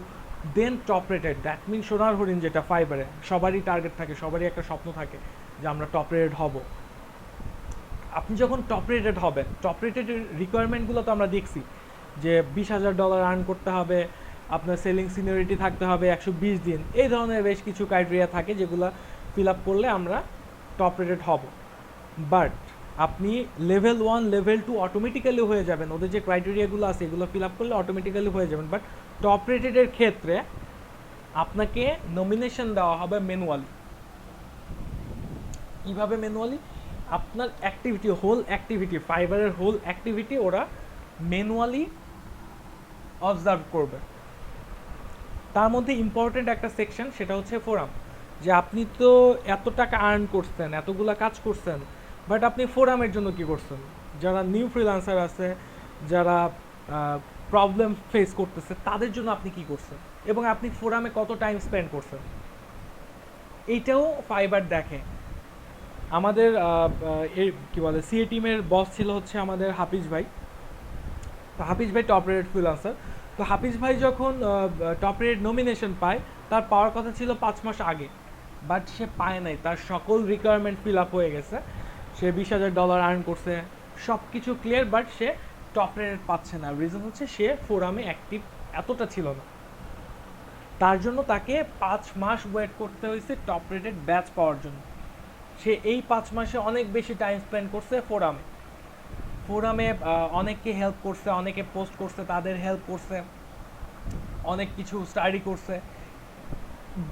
[SPEAKER 1] then top rated, that mean সোনার হরিণ, যেটা ফাইবারে সবারই টার্গেট থাকে, সবারই একটা স্বপ্ন থাকে যে আমরা টপ রেটেড হব। আপনি যখন টপ রেটেড হবেন, টপ রেটেডের রিকোয়ারমেন্টগুলো তো আমরা দেখছি যে $20,000 আর্ন করতে হবে, আপনার সেলিং সিনিয়রিটি থাকতে হবে 120 দিন, এই ধরনের বেশ কিছু ক্রাইটেরিয়া থাকে যেগুলো ফিল আপ করলে আমরা টপ রেটেড হব। বাট আপনি লেভেল 1 লেভেল 2 অটোমেটিক্যালি হয়ে যাবেন, ওদের যে ক্রাইটেরিয়াগুলো আছে এগুলো ফিল আপ করলে অটোমেটিক্যালি হয়ে যাবেন। বাট টপ রেটেডের ক্ষেত্রে আপনাকে নমিনেশন দেওয়া হবে ম্যানুয়ালি। কীভাবে ম্যানুয়ালি? আপনার অ্যাক্টিভিটি, হোল অ্যাক্টিভিটি, ফাইবারের হোল অ্যাক্টিভিটি ওরা ম্যানুয়ালি অবজার্ভ করবে। তার মধ্যে ইম্পর্টেন্ট একটা সেকশন, সেটা হচ্ছে ফোরাম। যে আপনি তো এত টাকা আর্ন করছেন, এতগুলা কাজ করছেন, বাট আপনি ফোরামের জন্য কি করছেন? যারা নিউ ফ্রিল্যান্সার আছে, যারা প্রবলেম ফেস করতেছে, তাদের জন্য আপনি কি করছেন এবং আপনি ফোরামে কত টাইম স্পেন্ড করছেন, এইটাও ফাইবার দেখে। আমাদের এর কী বলে সিএ টিমের বস ছিল হচ্ছে আমাদের হাফিজ ভাই। তো হাফিজ ভাই টপ রেটেড ফ্রিল্যান্সার। তো হাফিজ ভাই যখন টপ রেটেড নমিনেশন পায়, তার পাওয়ার কথা ছিল 5 মাস আগে, বাট সে পায় নাই। তার সকল রিকোয়ারমেন্ট ফিল আপ হয়ে গেছে, সে $20,000 আর্ন করছে, সব কিছু clear, but say top rated পাচ্ছে না। রিজন হচ্ছে সে ফোরামে অ্যাক্টিভ এতটা ছিল না, তার জন্য তাকে 5 মাস ওয়েট করতে হয়েছে টপ রেটেড ব্যাচ পাওয়ার জন্য। সে এই 5 মাসে অনেক বেশি টাইম স্পেন্ড করছে ফোরামে। অনেককে হেল্প করছে, অনেকে পোস্ট করছে, তাদের হেল্প করছে, অনেক কিছু স্টাডি করছে।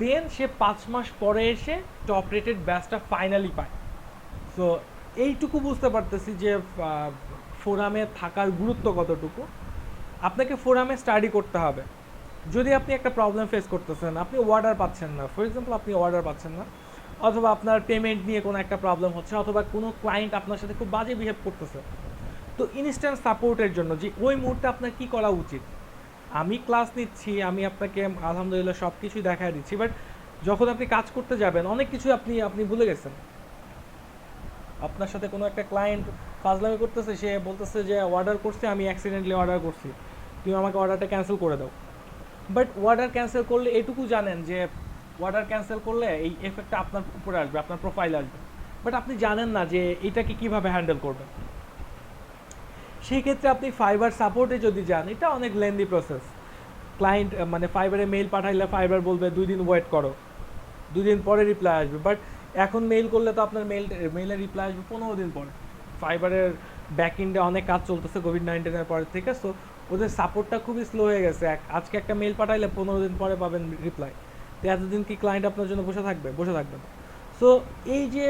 [SPEAKER 1] দেন সে 5 মাস পরে এসে টপ রেটেড ব্যাচটা ফাইনালি পায়। সো এইটুকু বুঝতে পারতেছি যে ফোরামে থাকার গুরুত্ব কতটুকু। আপনাকে ফোরামে স্টাডি করতে হবে। যদি আপনি একটা প্রবলেম ফেস করতেছেন, আপনি অর্ডার পাচ্ছেন না, ফর এক্সাম্পল আপনি অর্ডার পাচ্ছেন না, অথবা আপনার পেমেন্ট নিয়ে কোনো একটা প্রবলেম হচ্ছে, অথবা কোনো ক্লায়েন্ট আপনার সাথে খুব বাজে বিহেভ করতেছে, তো ইনস্ট্যান্ট সাপোর্টের জন্য যে ওই মুহূর্তে আপনার কী করা উচিত, আমি ক্লাস নিচ্ছি, আমি আপনাকে আলহামদুলিল্লাহ সব কিছুই দেখায় দিচ্ছি, বাট যখন আপনি কাজ করতে যাবেন অনেক কিছু আপনি ভুলে গেছেন। আপনার সাথে কোনো একটা ক্লায়েন্ট ফাজলামি করতেছে, সে বলতেছে যে অর্ডার করছে, আমি অ্যাক্সিডেন্টলি অর্ডার করছি, তুমি আমাকে অর্ডারটা ক্যান্সেল করে দাও। বাট অর্ডার ক্যান্সেল করলে এটুকু জানেন যে অর্ডার ক্যান্সেল করলে এই এফেক্টটা আপনার উপরে আসবে, আপনার প্রোফাইল আসবে, বাট আপনি জানেন না যে এটাকে কীভাবে হ্যান্ডেল করবেন। সেই ক্ষেত্রে আপনি ফাইবার সাপোর্টে যদি যান, এটা অনেক লেন্দি প্রসেস। ক্লায়েন্ট মানে ফাইবারে মেইল পাঠাইলে ফাইবার বলবে 2 দিন ওয়েট করো, 2 দিন পরে রিপ্লাই আসবে, বাট এখন মেইল করলে তো আপনার মেইলের রিপ্লাই আসবে 15 দিন পরে। ফাইবারের ব্যাক এন্ডে অনেক কাজ চলতেছে কোভিড-19 পরের থেকে, সো ওদের সাপোর্টটা খুবই স্লো হয়ে গেছে। আজকে একটা মেইল পাঠাইলে 15 দিন পরে পাবেন রিপ্লাই। তো এতদিন কি ক্লায়েন্ট আপনার জন্য বসে থাকবে? বসে থাকবে না। সো এই যে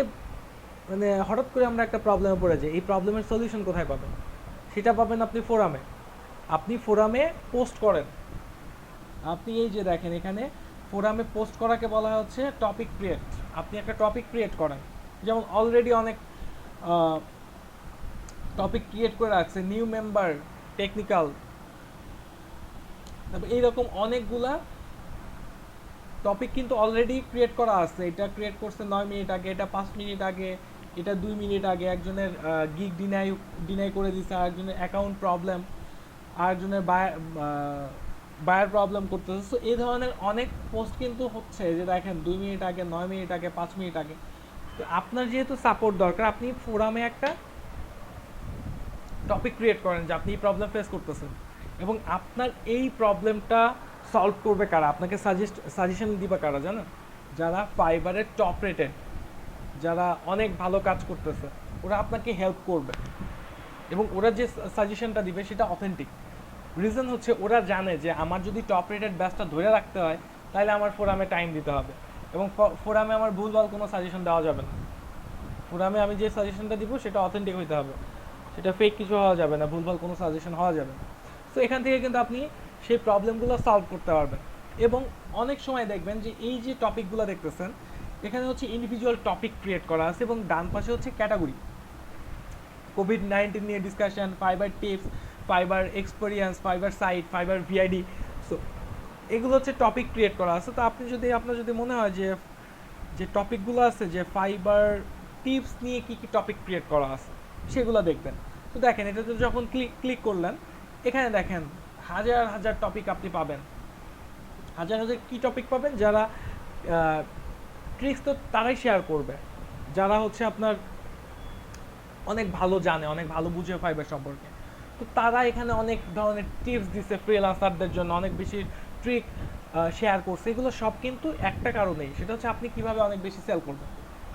[SPEAKER 1] মানে হঠাৎ করে আমরা একটা প্রবলেমে পড়ে যাই, এই প্রবলেমের সলিউশন কোথায় পাবেন? সেটা পাবেন আপনি ফোরামে। আপনি ফোরামে পোস্ট করেন। আপনি এই যে দেখেন এখানে ফোরামে পোস্ট করাকে বলা হচ্ছে টপিক ক্রিয়েট। আপনি একটা টপিক ক্রিয়েট করেন, যেমন অলরেডি অনেক টপিক ক্রিয়েট করে রাখছে, নিউ মেম্বার, টেকনিক্যাল, তারপর এইরকম অনেকগুলা টপিক কিন্তু অলরেডি ক্রিয়েট করা আছে। এটা ক্রিয়েট করছে 9 মিনিট আগে, এটা 5 মিনিট আগে, এটা 2 মিনিট আগে একজনের গিগ ডিনাই করে দিচ্ছে, আরেকজনের অ্যাকাউন্ট প্রবলেম, আরেকজনের বায়ার প্রবলেম করতেছে। সো এই ধরনের অনেক পোস্ট কিন্তু হচ্ছে যে দেখেন 2 মিনিট আগে, 9 মিনিট আগে, 5 মিনিট আগে। তো আপনার যেহেতু সাপোর্ট দরকার, আপনি ফোরামে একটা টপিক ক্রিয়েট করেন যে আপনি এই প্রবলেম ফেস করতেছেন এবং আপনার এই প্রবলেমটা সলভ করবে কারা, আপনাকে সাজেশন দিবে কারা জানেন? যারা ফাইবারের টপ রেটেড, যারা অনেক ভালো কাজ করতেছে, ওরা আপনাকে হেল্প করবে এবং ওরা যে সাজেশনটা দিবে সেটা অথেন্টিক। রিজন হচ্ছে ওরা জানে যে আমার যদি টপ রেটেড ব্যাচটা ধরে রাখতে হয় তাহলে আমার ফোরামে টাইম দিতে হবে এবং ফোরামে আমার ভুলভাল কোনো সাজেশন দেওয়া যাবে না। ফোরামে আমি যে সাজেশনটা দিব সেটা অথেন্টিক হইতে হবে, সেটা ফেক কিছু হওয়া যাবে না, ভুলভাল কোনো সাজেশন হওয়া যাবে না। সো এখান থেকে কিন্তু আপনি সেই প্রবলেমগুলো সলভ করতে পারবেন। এবং অনেক সময় দেখবেন যে এই যে টপিকগুলো দেখতেছেন এখানে হচ্ছে ইন্ডিভিজুয়াল টপিক ক্রিয়েট করা আছে এবং ডান পাশে হচ্ছে ক্যাটাগরি, কোভিড-19 নিয়ে discussion, Fiverr tips, Fiverr experience, Fiverr site, Fiverr VID. সো এগুলো হচ্ছে টপিক ক্রিয়েট করা আছে। তো আপনার যদি মনে হয় যে যে টপিকগুলো আছে, যে ফাইবার টিপস নিয়ে কী কী টপিক ক্রিয়েট করা আছে সেগুলো দেখবেন। তো দেখেন এটাতে যখন ক্লিক করলেন, এখানে দেখেন হাজার হাজার টপিক আপনি পাবেন, হাজার হাজার কী টপিক পাবেন। যারা ট্রিক্স তো তারাই শেয়ার করবে যারা হচ্ছে আপনার অনেক ভালো জানে, অনেক ভালো বুঝে ফাইবার সম্পর্কে। তো তারা এখানে অনেক ধরনের টিপস দিচ্ছে ফ্রিল্যান্সারদের জন্য, অনেক বেশি ট্রিক শেয়ার করছে। এগুলো সব কিন্তু একটা কারণেই, সেটা হচ্ছে আপনি কিভাবে অনেক বেশি সেল করবেন,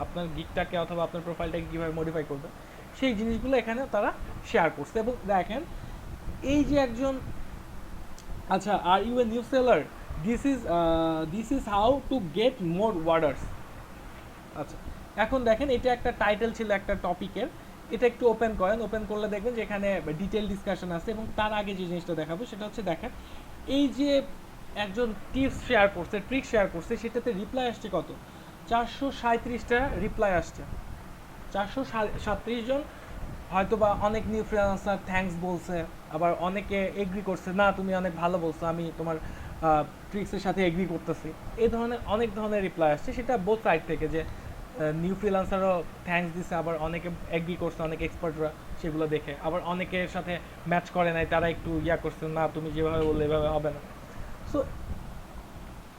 [SPEAKER 1] আপনার গিগটাকে অথবা আপনার প্রোফাইলটাকে কীভাবে মডিফাই করবেন, সেই জিনিসগুলো এখানে তারা শেয়ার করছে। এবং দেখেন এই যে একজন, আচ্ছা, are you a new seller, this is how to get more orders. আচ্ছা, এখন দেখেন এটা একটা টাইটেল ছিল একটা টপিকের, এটা একটু ওপেন করেন, ওপেন করলে দেখবেন যে এখানে ডিটেল ডিসকাশন আছে। এবং তার আগে যে জিনিসটা দেখাবো সেটা হচ্ছে দেখেন এই যে একজন টিপস শেয়ার করছে, ট্রিক শেয়ার করছে, সেটাতে রিপ্লাই আসছে কত, 437টা রিপ্লাই আসছে। 437 জন হয়তো বা অনেক নিউ ফ্রিল্যান্সার থ্যাঙ্কস বলছে, আবার অনেকে এগ্রি করছে, না তুমি অনেক ভালো বলছো, আমি তোমার ট্রিক্সের সাথে এগ্রি করতেছি। এই ধরনের অনেক ধরনের রিপ্লাই আসছে, সেটা বোথ সাইড থেকে, যে নিউ ফ্রিল্যান্সারও থ্যাঙ্কস দিছে, আবার অনেকে এগ্রি করছে, অনেক এক্সপার্টরা সেগুলো দেখে, আবার অনেকের সাথে ম্যাচ করে নাই, তারা একটু করছে, না তুমি যেভাবে বললে এভাবে হবে না। সো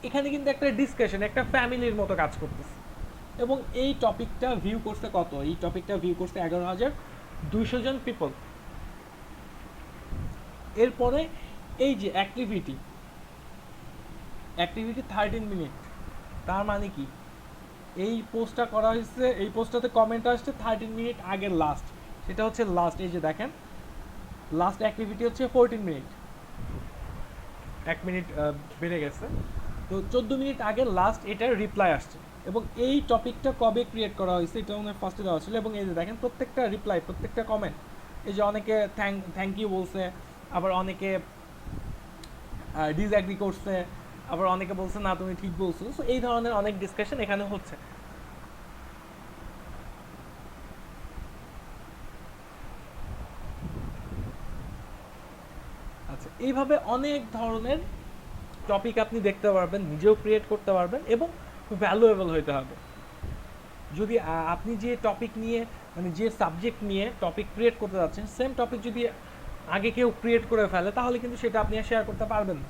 [SPEAKER 1] এখানে কিন্তু একটা ডিসকাশন, একটা ফ্যামিলির মতো কাজ করতেছে। এবং এই টপিকটা ভিউ করছে কত, এই টপিকটা ভিউ করছে 11,200 জন পিপল। এরপরে এই যে অ্যাক্টিভিটি 13 মিনিট, তার মানে কি এই পোস্টটা করা হয়েছে, এই পোস্টটাতে কমেন্ট আসছে 13 মিনিট আগের লাস্ট, সেটা হচ্ছে লাস্ট। এই যে দেখেন লাস্ট অ্যাক্টিভিটি হচ্ছে 14 মিনিট, 1 মিনিট বেড়ে গেছে। তো 14 মিনিট আগে লাস্ট এটার রিপ্লাই আসছে। এবং এই টপিকটা কবে ক্রিয়েট করা হয়েছে এটা মনে হয় ফার্স্টে দেওয়া ছিল। এবং এই যে দেখেন প্রত্যেকটা রিপ্লাই, প্রত্যেকটা কমেন্ট, এই যে অনেকে থ্যাংক ইউ বলছে, আবার অনেকে ডিসঅ্যাগ্রি করছে, আবার অনেকে বলছে না তুমি ঠিক বলছো। সো এই ধরনের অনেক ডিসকাশন এখানে হচ্ছে। আচ্ছা, এইভাবে অনেক ধরনের টপিক আপনি দেখতে পারবেন, নিজেও ক্রিয়েট করতে পারবেন এবং ভ্যালুয়েবল হইতে হবে। যদি আপনি যে টপিক নিয়ে, মানে যে সাবজেক্ট নিয়ে টপিক ক্রিয়েট করতে যাচ্ছেন, সেম টপিক যদি আগে কেউ ক্রিয়েট করে ফেলে তাহলে কিন্তু সেটা আপনি আর শেয়ার করতে পারবেন না।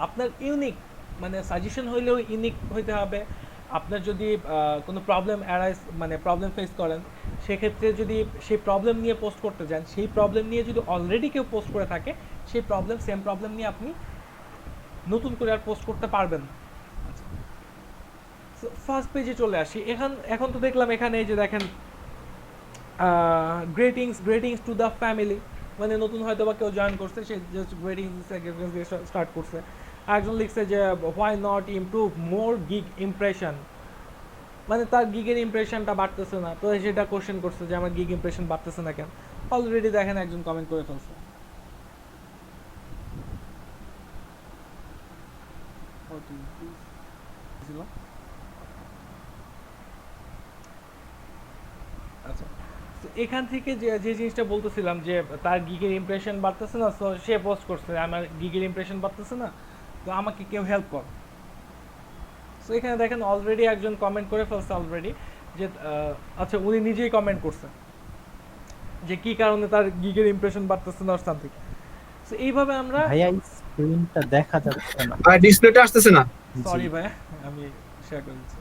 [SPEAKER 1] আপনার ইউনিক, মানে সাজেশন হইলেও ইউনিক হইতে হবে। আপনার যদি কোনো প্রবলেম মানে প্রবলেম ফেস করেন, সেক্ষেত্রে যদি সেই প্রবলেম নিয়ে পোস্ট করতে যান, সেই প্রবলেম নিয়ে যদি অলরেডি কেউ পোস্ট করে থাকে, সেই সেম প্রবলেম নিয়ে আপনি নতুন করে আর পোস্ট করতে পারবেন না। ফার্স্ট পেজে চলে আসি। এখন তো দেখলাম এখানে এই যে দেখেন গ্রেটিংস টু দ্য ফ্যামিলি, মানে নতুন হয়তো বা কেউ জয়েন করছে, সে জাস্ট গ্রেটিংস স্টার্ট করছে। একজন লিখছে যে why not improve more gig impression, মানে তার গিগের ইমপ্রেশনটা বাড়তেছে না, তো সেটা কোশ্চেন করছে যে আমার গিগ ইমপ্রেশন বাড়তেছে না কেন। অলরেডি দেখেন একজন কমেন্ট করে ফেলছে। আচ্ছা, এখান থেকে যে জিনিসটা বলতেছিলাম যে তার গিগের ইমপ্রেশন বাড়তেছে না, সো সে পোস্ট করছে আমার গিগের ইমপ্রেশন বাড়তেছে না, তো আমাকে কেউ হেল্প কর। সো এখানে দেখেন অলরেডি একজন কমেন্ট করে ফেলছে অলরেডি যে আচ্ছা উনি নিজেই কমেন্ট করছেন যে কি কারণে তার গিগের ইমপ্রেশন বাড়তেছে না সামথিং। সো এইভাবে আমরা,
[SPEAKER 6] ভাইয়া স্ক্রিনটা দেখা যাচ্ছে না।
[SPEAKER 7] আর ডিসপ্লেটা আসতেছে না।
[SPEAKER 1] সরি ভাই আমি শেয়ার করে দিচ্ছি।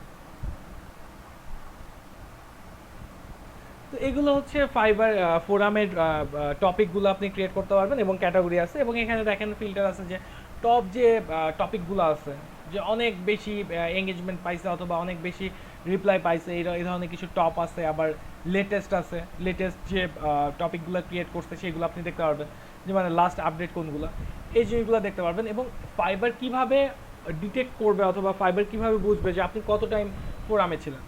[SPEAKER 1] তো এগুলো হচ্ছে ফাইবার ফোরামের টপিকগুলো আপনি ক্রিয়েট করতে পারবেন এবং ক্যাটাগরি আছে, এবং এখানে দেখেন ফিল্টার আছে যে টপ যে টপিকগুলো আছে যে অনেক বেশি এঙ্গেজমেন্ট পাইছে অথবা অনেক বেশি রিপ্লাই পাইছে, এই ধরনের কিছু টপ আছে। আবার লেটেস্ট আছে, লেটেস্ট যে টপিকগুলো ক্রিয়েট করছে সেগুলো আপনি দেখতে পারবেন, যে মানে লাস্ট আপডেট কোনগুলো, এই জিনিসগুলো দেখতে পারবেন। এবং ফাইবার কিভাবে ডিটেক্ট করবে অথবা ফাইবার কিভাবে বুঝবে যে আপনি কত টাইম ফোরামে ছিলেন,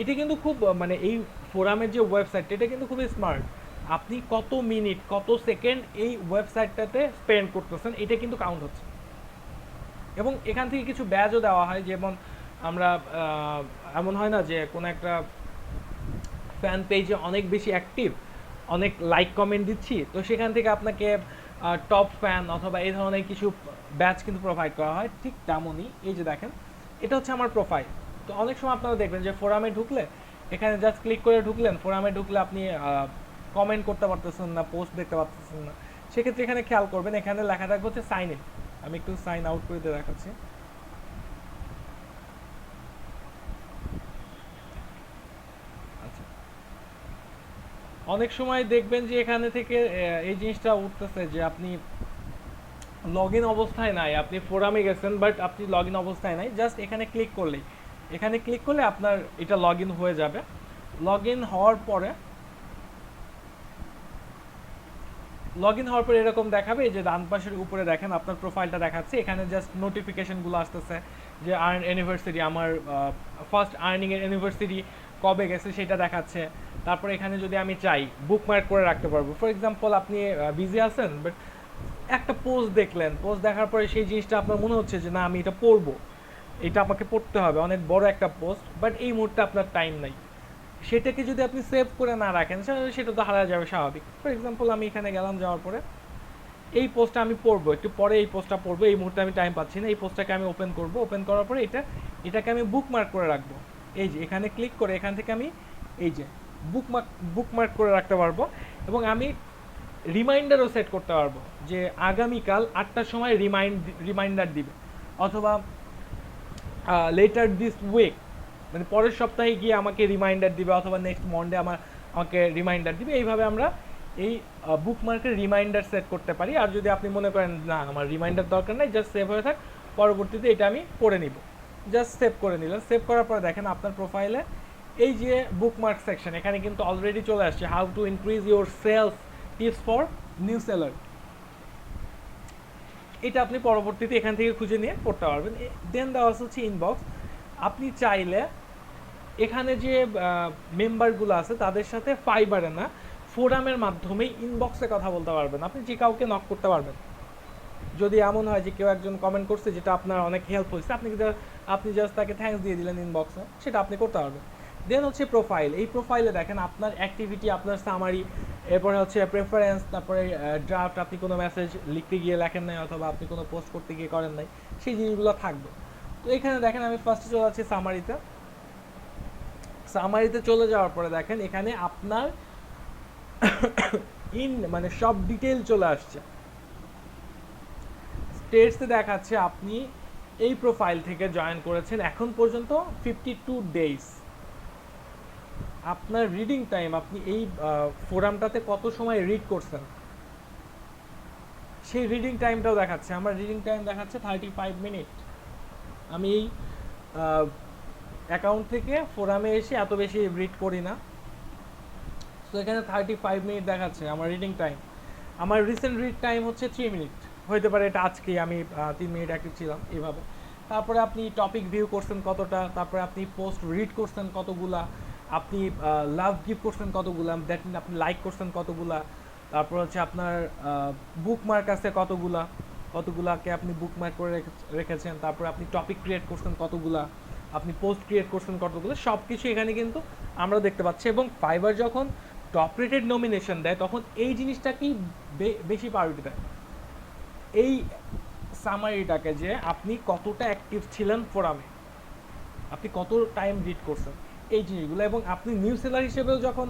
[SPEAKER 1] এটা কিন্তু খুব মানে এই ফোরামের যে ওয়েবসাইট এটা কিন্তু খুবই স্মার্ট। আপনি কত মিনিট কত সেকেন্ড এই ওয়েবসাইটটাতে স্পেন্ড করতেছেন এটা কিন্তু কাউন্ট হচ্ছে। এবং এখান থেকে কিছু ব্যাজও দেওয়া হয়, যেমন আমরা এমন হয় না যে কোনো একটা ফ্যান পেজে অনেক বেশি অ্যাক্টিভ, অনেক লাইক কমেন্ট দিচ্ছি, তো সেখান থেকে আপনাকে টপ ফ্যান অথবা এই ধরনের কিছু ব্যাচ কিন্তু প্রোভাইড করা হয়। ঠিক তেমনই এই যে দেখেন এটা হচ্ছে আমার প্রোফাইল। তো অনেক সময় আপনারা দেখবেন যে ফোরামে ঢুকলে এখানে জাস্ট ক্লিক করে ঢুকলেন, ফোরামে ঢুকলে আপনি কমেন্ট করতে পারতেছেন না, পোস্ট দেখতে পারতেছেন না। সেক্ষেত্রে এখানে খেয়াল করবেন, এখানে লেখা থাকবে হচ্ছে সাইন ইন। আমি একটু সাইন আউট করে দিয়ে দেখাচ্ছি। আচ্ছা, অনেক সময় দেখবেন যে এখানে থেকে এই জিনিসটা উঠতেছে যে আপনি লগ ইন অবস্থায় নাই, আপনি ফোরামে গেছেন বাট আপনি লগ ইন অবস্থায় নাই। জাস্ট এখানে ক্লিক করলে আপনার এটা লগ ইন হয়ে যাবে। লগ ইন হওয়ার পরে এরকম দেখাবে, এই যে ডান পাশের উপরে দেখেন আপনার প্রোফাইলটা দেখাচ্ছে, এখানে জাস্ট নোটিফিকেশনগুলো আসতেছে যে আর্ন অ্যানিভার্সারি, আমার ফার্স্ট আর্নিংয়ের অ্যানিভার্সারি কবে গেছে সেটা দেখাচ্ছে। তারপর এখানে যদি আমি চাই বুকমার্ক করে রাখতে পারবো। ফর এক্সাম্পল আপনি বিজি আছেন বাট একটা পোস্ট দেখলেন, পোস্ট দেখার পরে সেই জিনিসটা আপনার মনে হচ্ছে যে না আমি এটা পড়বো, এটা আমাকে পড়তে হবে, অনেক বড় একটা পোস্ট, বাট এই মুহূর্তে আপনার টাইম নাই, সেটাকে যদি আপনি সেভ করে না রাখেন সেটা তো হারা যাবে স্বাভাবিক। ফর এক্সাম্পল আমি এখানে গেলাম, যাওয়ার পরে এই পোস্টটা আমি পড়বো, একটু পরে এই পোস্টটা পড়বো, এই মুহূর্তে আমি টাইম পাচ্ছি না, এই পোস্টটাকে আমি ওপেন করবো, ওপেন করার পরে এটাকে আমি বুকমার্ক করে রাখবো। এই যে এখানে ক্লিক করে এখান থেকে আমি এই যে বুকমার্ক করে রাখতে পারবো, এবং আমি রিমাইন্ডারও সেট করতে পারবো যে আগামীকাল 8টার সময় রিমাইন্ডার দিবে, অথবা লেটার দিস উইক মানে পরের সপ্তাহে গিয়ে আমাকে রিমাইন্ডার দিবে, অথবা নেক্সট মন্ডে আমাকে রিমাইন্ডার দিবে। এইভাবে আমরা এই বুকমার্কের রিমাইন্ডার সেট করতে পারি। আর যদি আপনি মনে করেন না আমার রিমাইন্ডার দরকার নাই, জাস্ট সেভ হয়ে থাক, পরবর্তীতে এটা আমি পড়ে নিব, জাস্ট সেভ করে নিলাম। সেভ করার পরে দেখেন আপনার প্রোফাইলে এই যে বুকমার্ক সেকশন, এখানে কিন্তু অলরেডি চলে আসছে how to increase your sales tips for new seller. এটা আপনি পরবর্তীতে এখান থেকে খুঁজে নিয়ে পড়তে পারবেন। দেন দেওয়া হচ্ছে ইনবক্স। আপনি চাইলে এখানে যে মেম্বারগুলো আছে তাদের সাথে ফাইবারে না ফোরামের মাধ্যমে ইনবক্সে কথা বলতে পারবেন, আপনি যে কাউকে নক করতে পারবেন। যদি এমন হয় যে কেউ একজন কমেন্ট করছে যেটা আপনার অনেক হেল্প হয়েছে, আপনি জাস্ট তাকে থ্যাঙ্কস দিয়ে দিলেন ইনবক্সে, সেটা আপনি করতে পারবেন। দেন হচ্ছে প্রোফাইল। এই প্রোফাইলে দেখেন আপনার অ্যাক্টিভিটি, আপনার সামারি, এরপরে হচ্ছে প্রেফারেন্স, তারপরে ড্রাফট, আপনি কোনো মেসেজ লিখতে গিয়ে লেখেন নাই অথবা আপনি কোনো পোস্ট করতে গিয়ে করেন নাই, সেই জিনিসগুলো থাকবে। তো এখানে দেখেন আমি ফার্স্টে চলে যাচ্ছি সামারিতে চলে যাওয়ার পরে দেখেন এখানে আপনার মানে সব ডিটেইল চলে আসছে। স্টেটসে দেখাচ্ছে আপনি এই প্রোফাইল থেকে জয়েন করেছেন এখন পর্যন্ত 52 ডেজ। আপনার রিডিং টাইম, আপনি এই ফোরামটাতে কত সময় রিড করছেন সেই রিডিং টাইমটাও দেখাচ্ছে। আমার রিডিং টাইম দেখাচ্ছে 35 মিনিট। আমি এই অ্যাকাউন্ট থেকে ফোরামে এসে এত বেশি রিড করি না, তো এখানে 35 মিনিট দেখাচ্ছে আমার রিডিং টাইম। আমার রিসেন্ট রিড টাইম হচ্ছে 3 মিনিট, হইতে পারে এটা আজকে আমি 3 মিনিট অ্যাক্টিভ ছিলাম এইভাবে। তারপরে আপনি টপিক ভিউ করছেন কতটা, তারপরে আপনি পোস্ট রিড করছেন কতগুলা, আপনি লাভ গিভ করছেন কতগুলা, দ্যাট মিন আপনি লাইক করছেন কতগুলা, তারপর হচ্ছে আপনার বুকমার্ক আছে কতগুলাকে আপনি বুকমার্ক করে রেখেছেন, তারপর আপনি টপিক ক্রিয়েট করছেন কতগুলা, আপনি পোস্ট ক্রিয়েট করছেন কতগুলো, সব কিছু এখানে কিন্তু আমরা দেখতে পাচ্ছি। এবং ফাইবার যখন টপ রেটেড নমিনেশন দেয় তখন এই জিনিসটাকেই বেশি প্রায়োরিটি দেয়, এই সামারিটাকে, যে আপনি কতটা অ্যাক্টিভ ছিলেন ফোরামে, আপনি কত টাইম রিড করছেন, এই জিনিসগুলো। এবং আপনি নিউ সেলার হিসেবেও যখন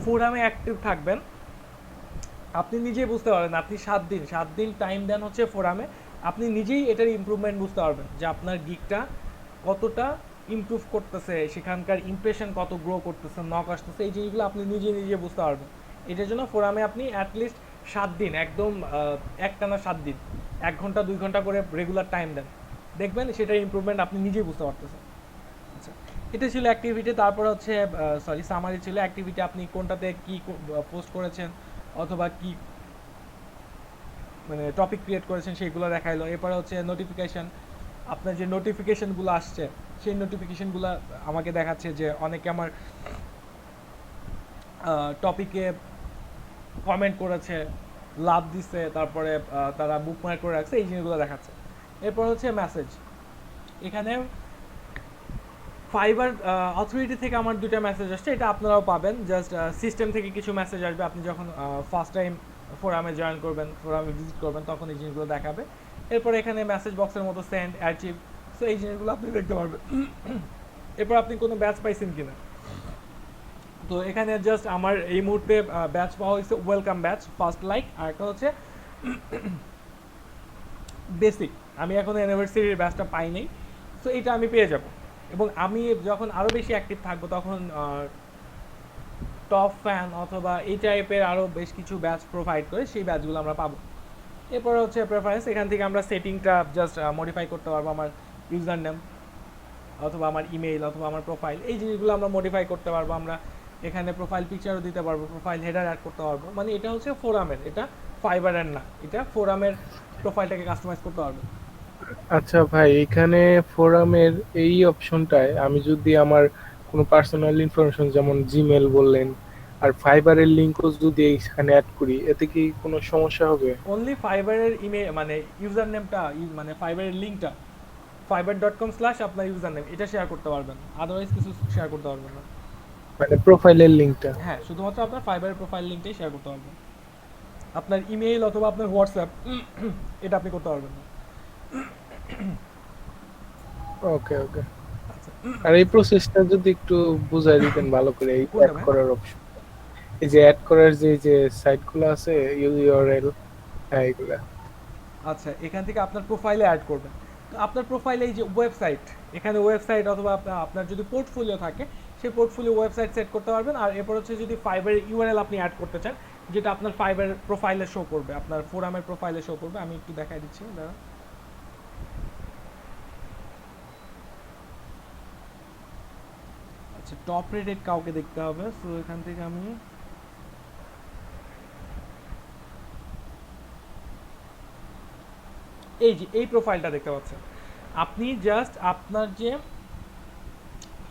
[SPEAKER 1] ফোরামে অ্যাক্টিভ থাকবেন, আপনি নিজেই বুঝতে পারবেন, আপনি 7 দিন টাইম দেন হচ্ছে ফোরামে, আপনি নিজেই এটার ইমপ্রুভমেন্ট বুঝতে পারবেন যে আপনার গিকটা কতটা ইমপ্রুভ করতেছে, সেখানকার ইমপ্রেশন কত গ্রো করতেছে, নক আসতেছে, এই জিনিসগুলো আপনি নিজে নিজে বুঝতে পারবেন। এটার জন্য ফোরামে আপনি অ্যাটলিস্ট 7 দিন, একদম একটানা 7 দিন 1 ঘন্টা 2 ঘন্টা করে রেগুলার টাইম দেন, দেখবেন সেটার ইমপ্রুভমেন্ট আপনি নিজেই বুঝতে পারতেছেন। আচ্ছা, এটা ছিল অ্যাক্টিভিটি। তারপর হচ্ছে সামারি ছিল অ্যাক্টিভিটি, আপনি কোনটাতে কি পোস্ট করেছেন অথবা কি মানে টপিক ক্রিয়েট করেছেন সেইগুলো দেখাইলো। এরপরে হচ্ছে নোটিফিকেশন, আপনার যে নোটিফিকেশনগুলো আসছে সেই নোটিফিকেশনগুলো আমাকে দেখাচ্ছে যে অনেকে আমার টপিকে কমেন্ট করেছে, লাভ দিছে, তারপরে তারা বুকমার্ক করে রাখছে, এই জিনিসগুলো দেখাচ্ছে। এরপর হচ্ছে মেসেজ, এখানে ফাইবার অথরিটি থেকে আমার 2টা মেসেজ আসছে, এটা আপনারাও পাবেন। জাস্ট সিস্টেম থেকে কিছু মেসেজ আসবে আপনি যখন ফার্স্ট টাইম ফোরামে জয়েন করবেন, ফোরামে ভিজিট করবেন, তখন এই জিনিসগুলো দেখাবে। এরপর এখানে মেসেজ বক্সের মতো সেন্ড, অ্যাচিভ, সো এই জিনিসগুলো আপনি দেখতে পারবেন। এরপর আপনি কোনো ব্যাচ পাইছেন কিনা, তো এখানে জাস্ট আমার এই মুহূর্তে ব্যাচ পাওয়া হয়েছে ওয়েলকাম ব্যাচ, ফার্স্ট লাইক, আর একটা হচ্ছে বেসিক। আমি এখন অ্যানিভার্সারির ব্যাচটা পাই নাই, সো এটা আমি পেয়ে যাব। এবং আমি যখন আরও বেশি অ্যাক্টিভ থাকবো তখন টপ ফ্যান অথবা এই টাইপের আরও বেশ কিছু ব্যাচ প্রোভাইড করে, সেই ব্যাচগুলো আমরা পাবো। এরপর হচ্ছে প্রেফারেন্স, এখান থেকে আমরা সেটিংটা জাস্ট মডিফাই করতে পারবো, আমার ইউজার নেম অথবা আমার ইমেইল অথবা আমার প্রোফাইল, এই জিনিসগুলো আমরা মডিফাই করতে পারবো। আমরা এখানে প্রোফাইল পিকচারও দিতে পারবো, প্রোফাইল হেডার অ্যাড করতে পারবো। মানে এটা হচ্ছে ফোরামের, এটা ফাইবারের না, এটা ফোরামের প্রোফাইলটাকে কাস্টমাইজ করতে পারবো।
[SPEAKER 4] আচ্ছা ভাই, এখানে ফোরামের এই অপশনটায় আমি যদি আমার কোনো পার্সোনাল ইনফরমেশন যেমন জিমেল বললেন আর ফাইবারের লিঙ্কও যদি এইখানে অ্যাড করি, এতে কি কোনো সমস্যা হবে?
[SPEAKER 1] অনলি ফাইবারের ইমেল মানে ইউজার নেমটা, মানে ফাইবারের লিঙ্কটা fiber.com/ আপনার ইউজার নেম, এটা শেয়ার করতে পারবেন, আদারওয়াইজ কিছু শেয়ার করতে পারবেন না।
[SPEAKER 4] মানে প্রোফাইলের লিঙ্কটা?
[SPEAKER 1] হ্যাঁ, শুধুমাত্র আপনার ফাইবারের প্রোফাইল লিঙ্কটাই শেয়ার করতে পারবেন। আপনার ইমেইল অথবা আপনার হোয়াটসঅ্যাপ এটা আপনি করতে পারবেন না।
[SPEAKER 4] ওকে ওকে। আর এই প্রসেসটা যদি একটু বুঝাই দিতেন ভালো করে, এই
[SPEAKER 1] কোনটা
[SPEAKER 4] অ্যাড
[SPEAKER 1] ভাই?
[SPEAKER 4] করার অপশন, এই যে অ্যাড করার যে সাইটগুলো আছে ইউআরএল, হ্যাঁ এগুলা।
[SPEAKER 1] আচ্ছা, এখান থেকে আপনার প্রোফাইলে অ্যাড করবেন। তো আপনার প্রোফাইলে এই যে ওয়েবসাইট, এখানে ওয়েবসাইট অথবা আপনার যদি পোর্টফোলিও থাকে সেই পোর্টফোলিও ওয়েবসাইট সেট করতে পারবেন। আর এরপর হচ্ছে যদি ফাইবারের ইউআরএল আপনি অ্যাড করতে চান, যেটা আপনার ফাইবার প্রোফাইলে শো করবে, আপনার ফোরামের প্রোফাইলে শো করবে। আমি একটু দেখাই দিচ্ছি, দাঁড়া। আচ্ছা, টপ রেটেড কাউকে দেখতে হবে, সো এখান থেকে আমি এই যে এই প্রোফাইলটা দেখতে পাচ্ছেন। আপনি জাস্ট আপনার যে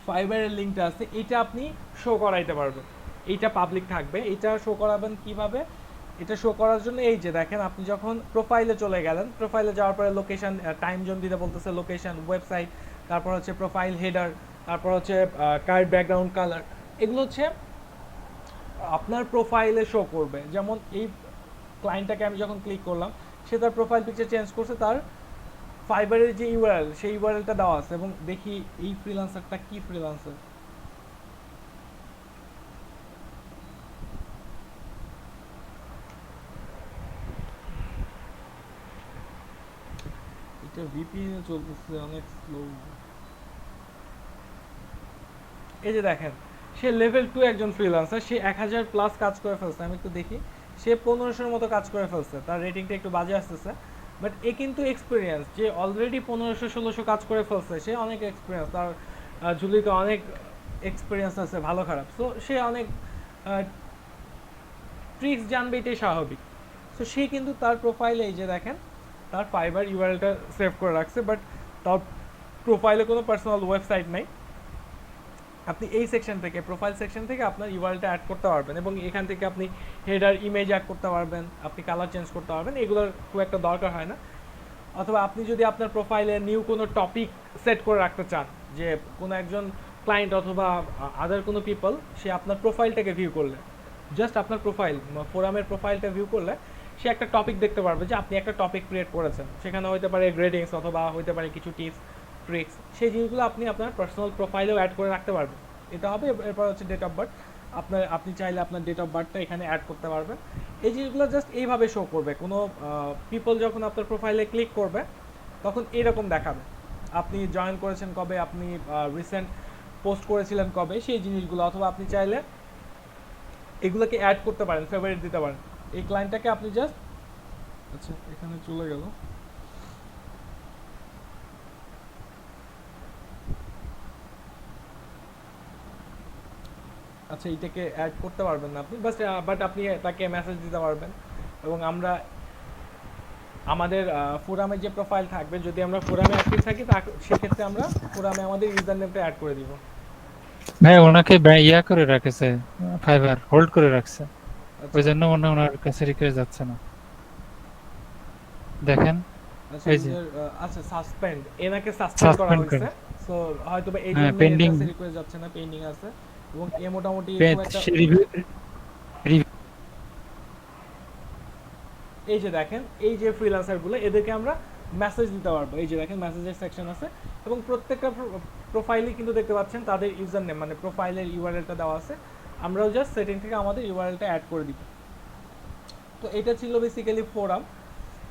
[SPEAKER 1] ফাইবারের লিঙ্কটা আছে এটা আপনি শো করাইতে পারবেন, এইটা পাবলিক থাকবে। এটা শো করাবেন কিভাবে? এটা শো করার জন্য এই যে দেখেন, আপনি যখন প্রোফাইলে চলে গেলেন, প্রোফাইলে যাওয়ার পরে লোকেশন, টাইম জোন দিতে বলতেছে, লোকেশন, ওয়েবসাইট, তারপর হচ্ছে প্রোফাইল হেডার, তারপর হচ্ছে কার্ড ব্যাকগ্রাউন্ড কালার, এগুলো হচ্ছে আপনার প্রোফাইলে শো করবে। যেমন এই ক্লায়েন্টটাকে আমি যখন ক্লিক করলাম, সে তার প্রোফাইল পিকচার চেঞ্জ করছে, তার ফাইবারের যে ইউআরএল সেই ইউআরএলটা দেওয়া আছে। এবং দেখি এই ফ্রিল্যান্সারটা কি ফ্রিল্যান্সার, এটা ভিপিএন চলতেছে, অনেক স্লো। এই যে দেখেন, সে লেভেল 2 একজন ফ্রিল্যান্সার, সে 1000+ কাজ করে ফেলছে। আমি একটু দেখি, সে 1500-র মতো কাজ করে ফেলছে। তার রেটিংটা একটু বাজে আসতেছে, বাট এ কিন্তু এক্সপিরিয়েন্স, যে অলরেডি 1500-1600 কাজ করে ফেলছে, সে অনেক এক্সপিরিয়েন্স, তার ঝুলিতে অনেক এক্সপিরিয়েন্স আছে, ভালো খারাপ। সো সে অনেক ট্রিক্স জানবে, এটাই স্বাভাবিক। সো সে কিন্তু তার প্রোফাইলে এই যে দেখেন, তার ফাইবার ইউআরএলটা সেভ করে রাখছে, বাট তার প্রোফাইলে কোনো পার্সোনাল ওয়েবসাইট নাই। আপনি এই সেকশন থেকে, প্রোফাইল সেকশন থেকে আপনার ইউআরএলটা অ্যাড করতে পারবেন, এবং এখান থেকে আপনি হেডার, ইমেজ অ্যাড করতে পারবেন, আপনি কালার চেঞ্জ করতে পারবেন। এগুলোর খুব একটা দরকার হয় না। অথবা আপনি যদি আপনার প্রোফাইলে নিউ কোনো টপিক সেট করে রাখতে চান, যে কোনো একজন ক্লায়েন্ট অথবা আদার কোনো পিপল সে আপনার প্রোফাইলটাকে ভিউ করলে, জাস্ট আপনার প্রোফাইল, ফোরামের প্রোফাইলটা ভিউ করলে সে একটা টপিক দেখতে পারবে যে আপনি একটা টপিক ক্রিয়েট করেছেন। সেখানে হতে পারে গ্রেডিংস, অথবা হতে পারে কিছু টিপস, ট্রিক্স, সেই জিনিসগুলো আপনি আপনার পার্সোনাল প্রোফাইলেও অ্যাড করে রাখতে পারবেন। এটা হবে। এরপর হচ্ছে ডেট অফ বার্থ, আপনি চাইলে আপনার ডেট অফ বার্থটা এখানে অ্যাড করতে পারবেন। এই জিনিসগুলো জাস্ট এইভাবে শো করবে, কোনো পিপল যখন আপনার প্রোফাইলে ক্লিক করবে তখন এরকম দেখাবে আপনি জয়েন করেছেন কবে, আপনি রিসেন্ট পোস্ট করেছিলেন কবে, সেই জিনিসগুলো। অথবা আপনি চাইলে এগুলোকে অ্যাড করতে পারেন, ফেভারিট দিতে পারেন। এই ক্লায়েন্টটাকে আপনি জাস্ট, আচ্ছা এখানে চলে গেল, আচ্ছা এইটাকে অ্যাড করতে পারবেন না আপনি, বাট আপনি তাকে মেসেজ দিতে পারবেন। এবং আমরা আমাদের ফোরামে যে প্রোফাইল থাকবে, যদি আমরা ফোরামে অ্যাক্টিভ থাকি সেক্ষেত্রে আমরা ফোরামে আমাদের ইউজার নেমটা অ্যাড করে দিব।
[SPEAKER 3] ভাই ওনাকে ইয়া করে রাখেছে, ফাইবার হোল্ড করে রাখছে, ওই জন্য মনে হয় ওনার কাছে রিকোয়েস্ট যাচ্ছে না। দেখেন
[SPEAKER 1] আচ্ছা
[SPEAKER 3] এই যে।
[SPEAKER 1] আচ্ছা সাসপেন্ড, এনাকে সাসপেন্ড করা
[SPEAKER 3] Suspend
[SPEAKER 1] হয়েছে।
[SPEAKER 3] করে।
[SPEAKER 1] সো হয়তো বা এই
[SPEAKER 3] হ্যাঁ,
[SPEAKER 1] জন্য
[SPEAKER 3] pending।
[SPEAKER 1] এর কাছে রিকোয়েস্ট যাচ্ছে না, পেন্ডিং আছে। এবং এ মোটামুটি খুব একটা,
[SPEAKER 3] রিভিউ
[SPEAKER 1] এই যে দেখেন এই যে ফ্রিল্যান্সারগুলো, এদেরকে আমরা মেসেজ দিতে পারবো। এই যে দেখেন মেসেজের সেকশন আছে, এবং প্রত্যেকটা প্রোফাইলে কিন্তু দেখতে পাচ্ছেন তাদের ইউজার নেম, মানে প্রোফাইলের ইউআরএলটা দেওয়া আছে। আমরাও জাস্ট সেটিং থেকে আমাদের ইউআরএলটা অ্যাড করে দিব। তো এটা ছিল বেসিক্যালি ফোরাম।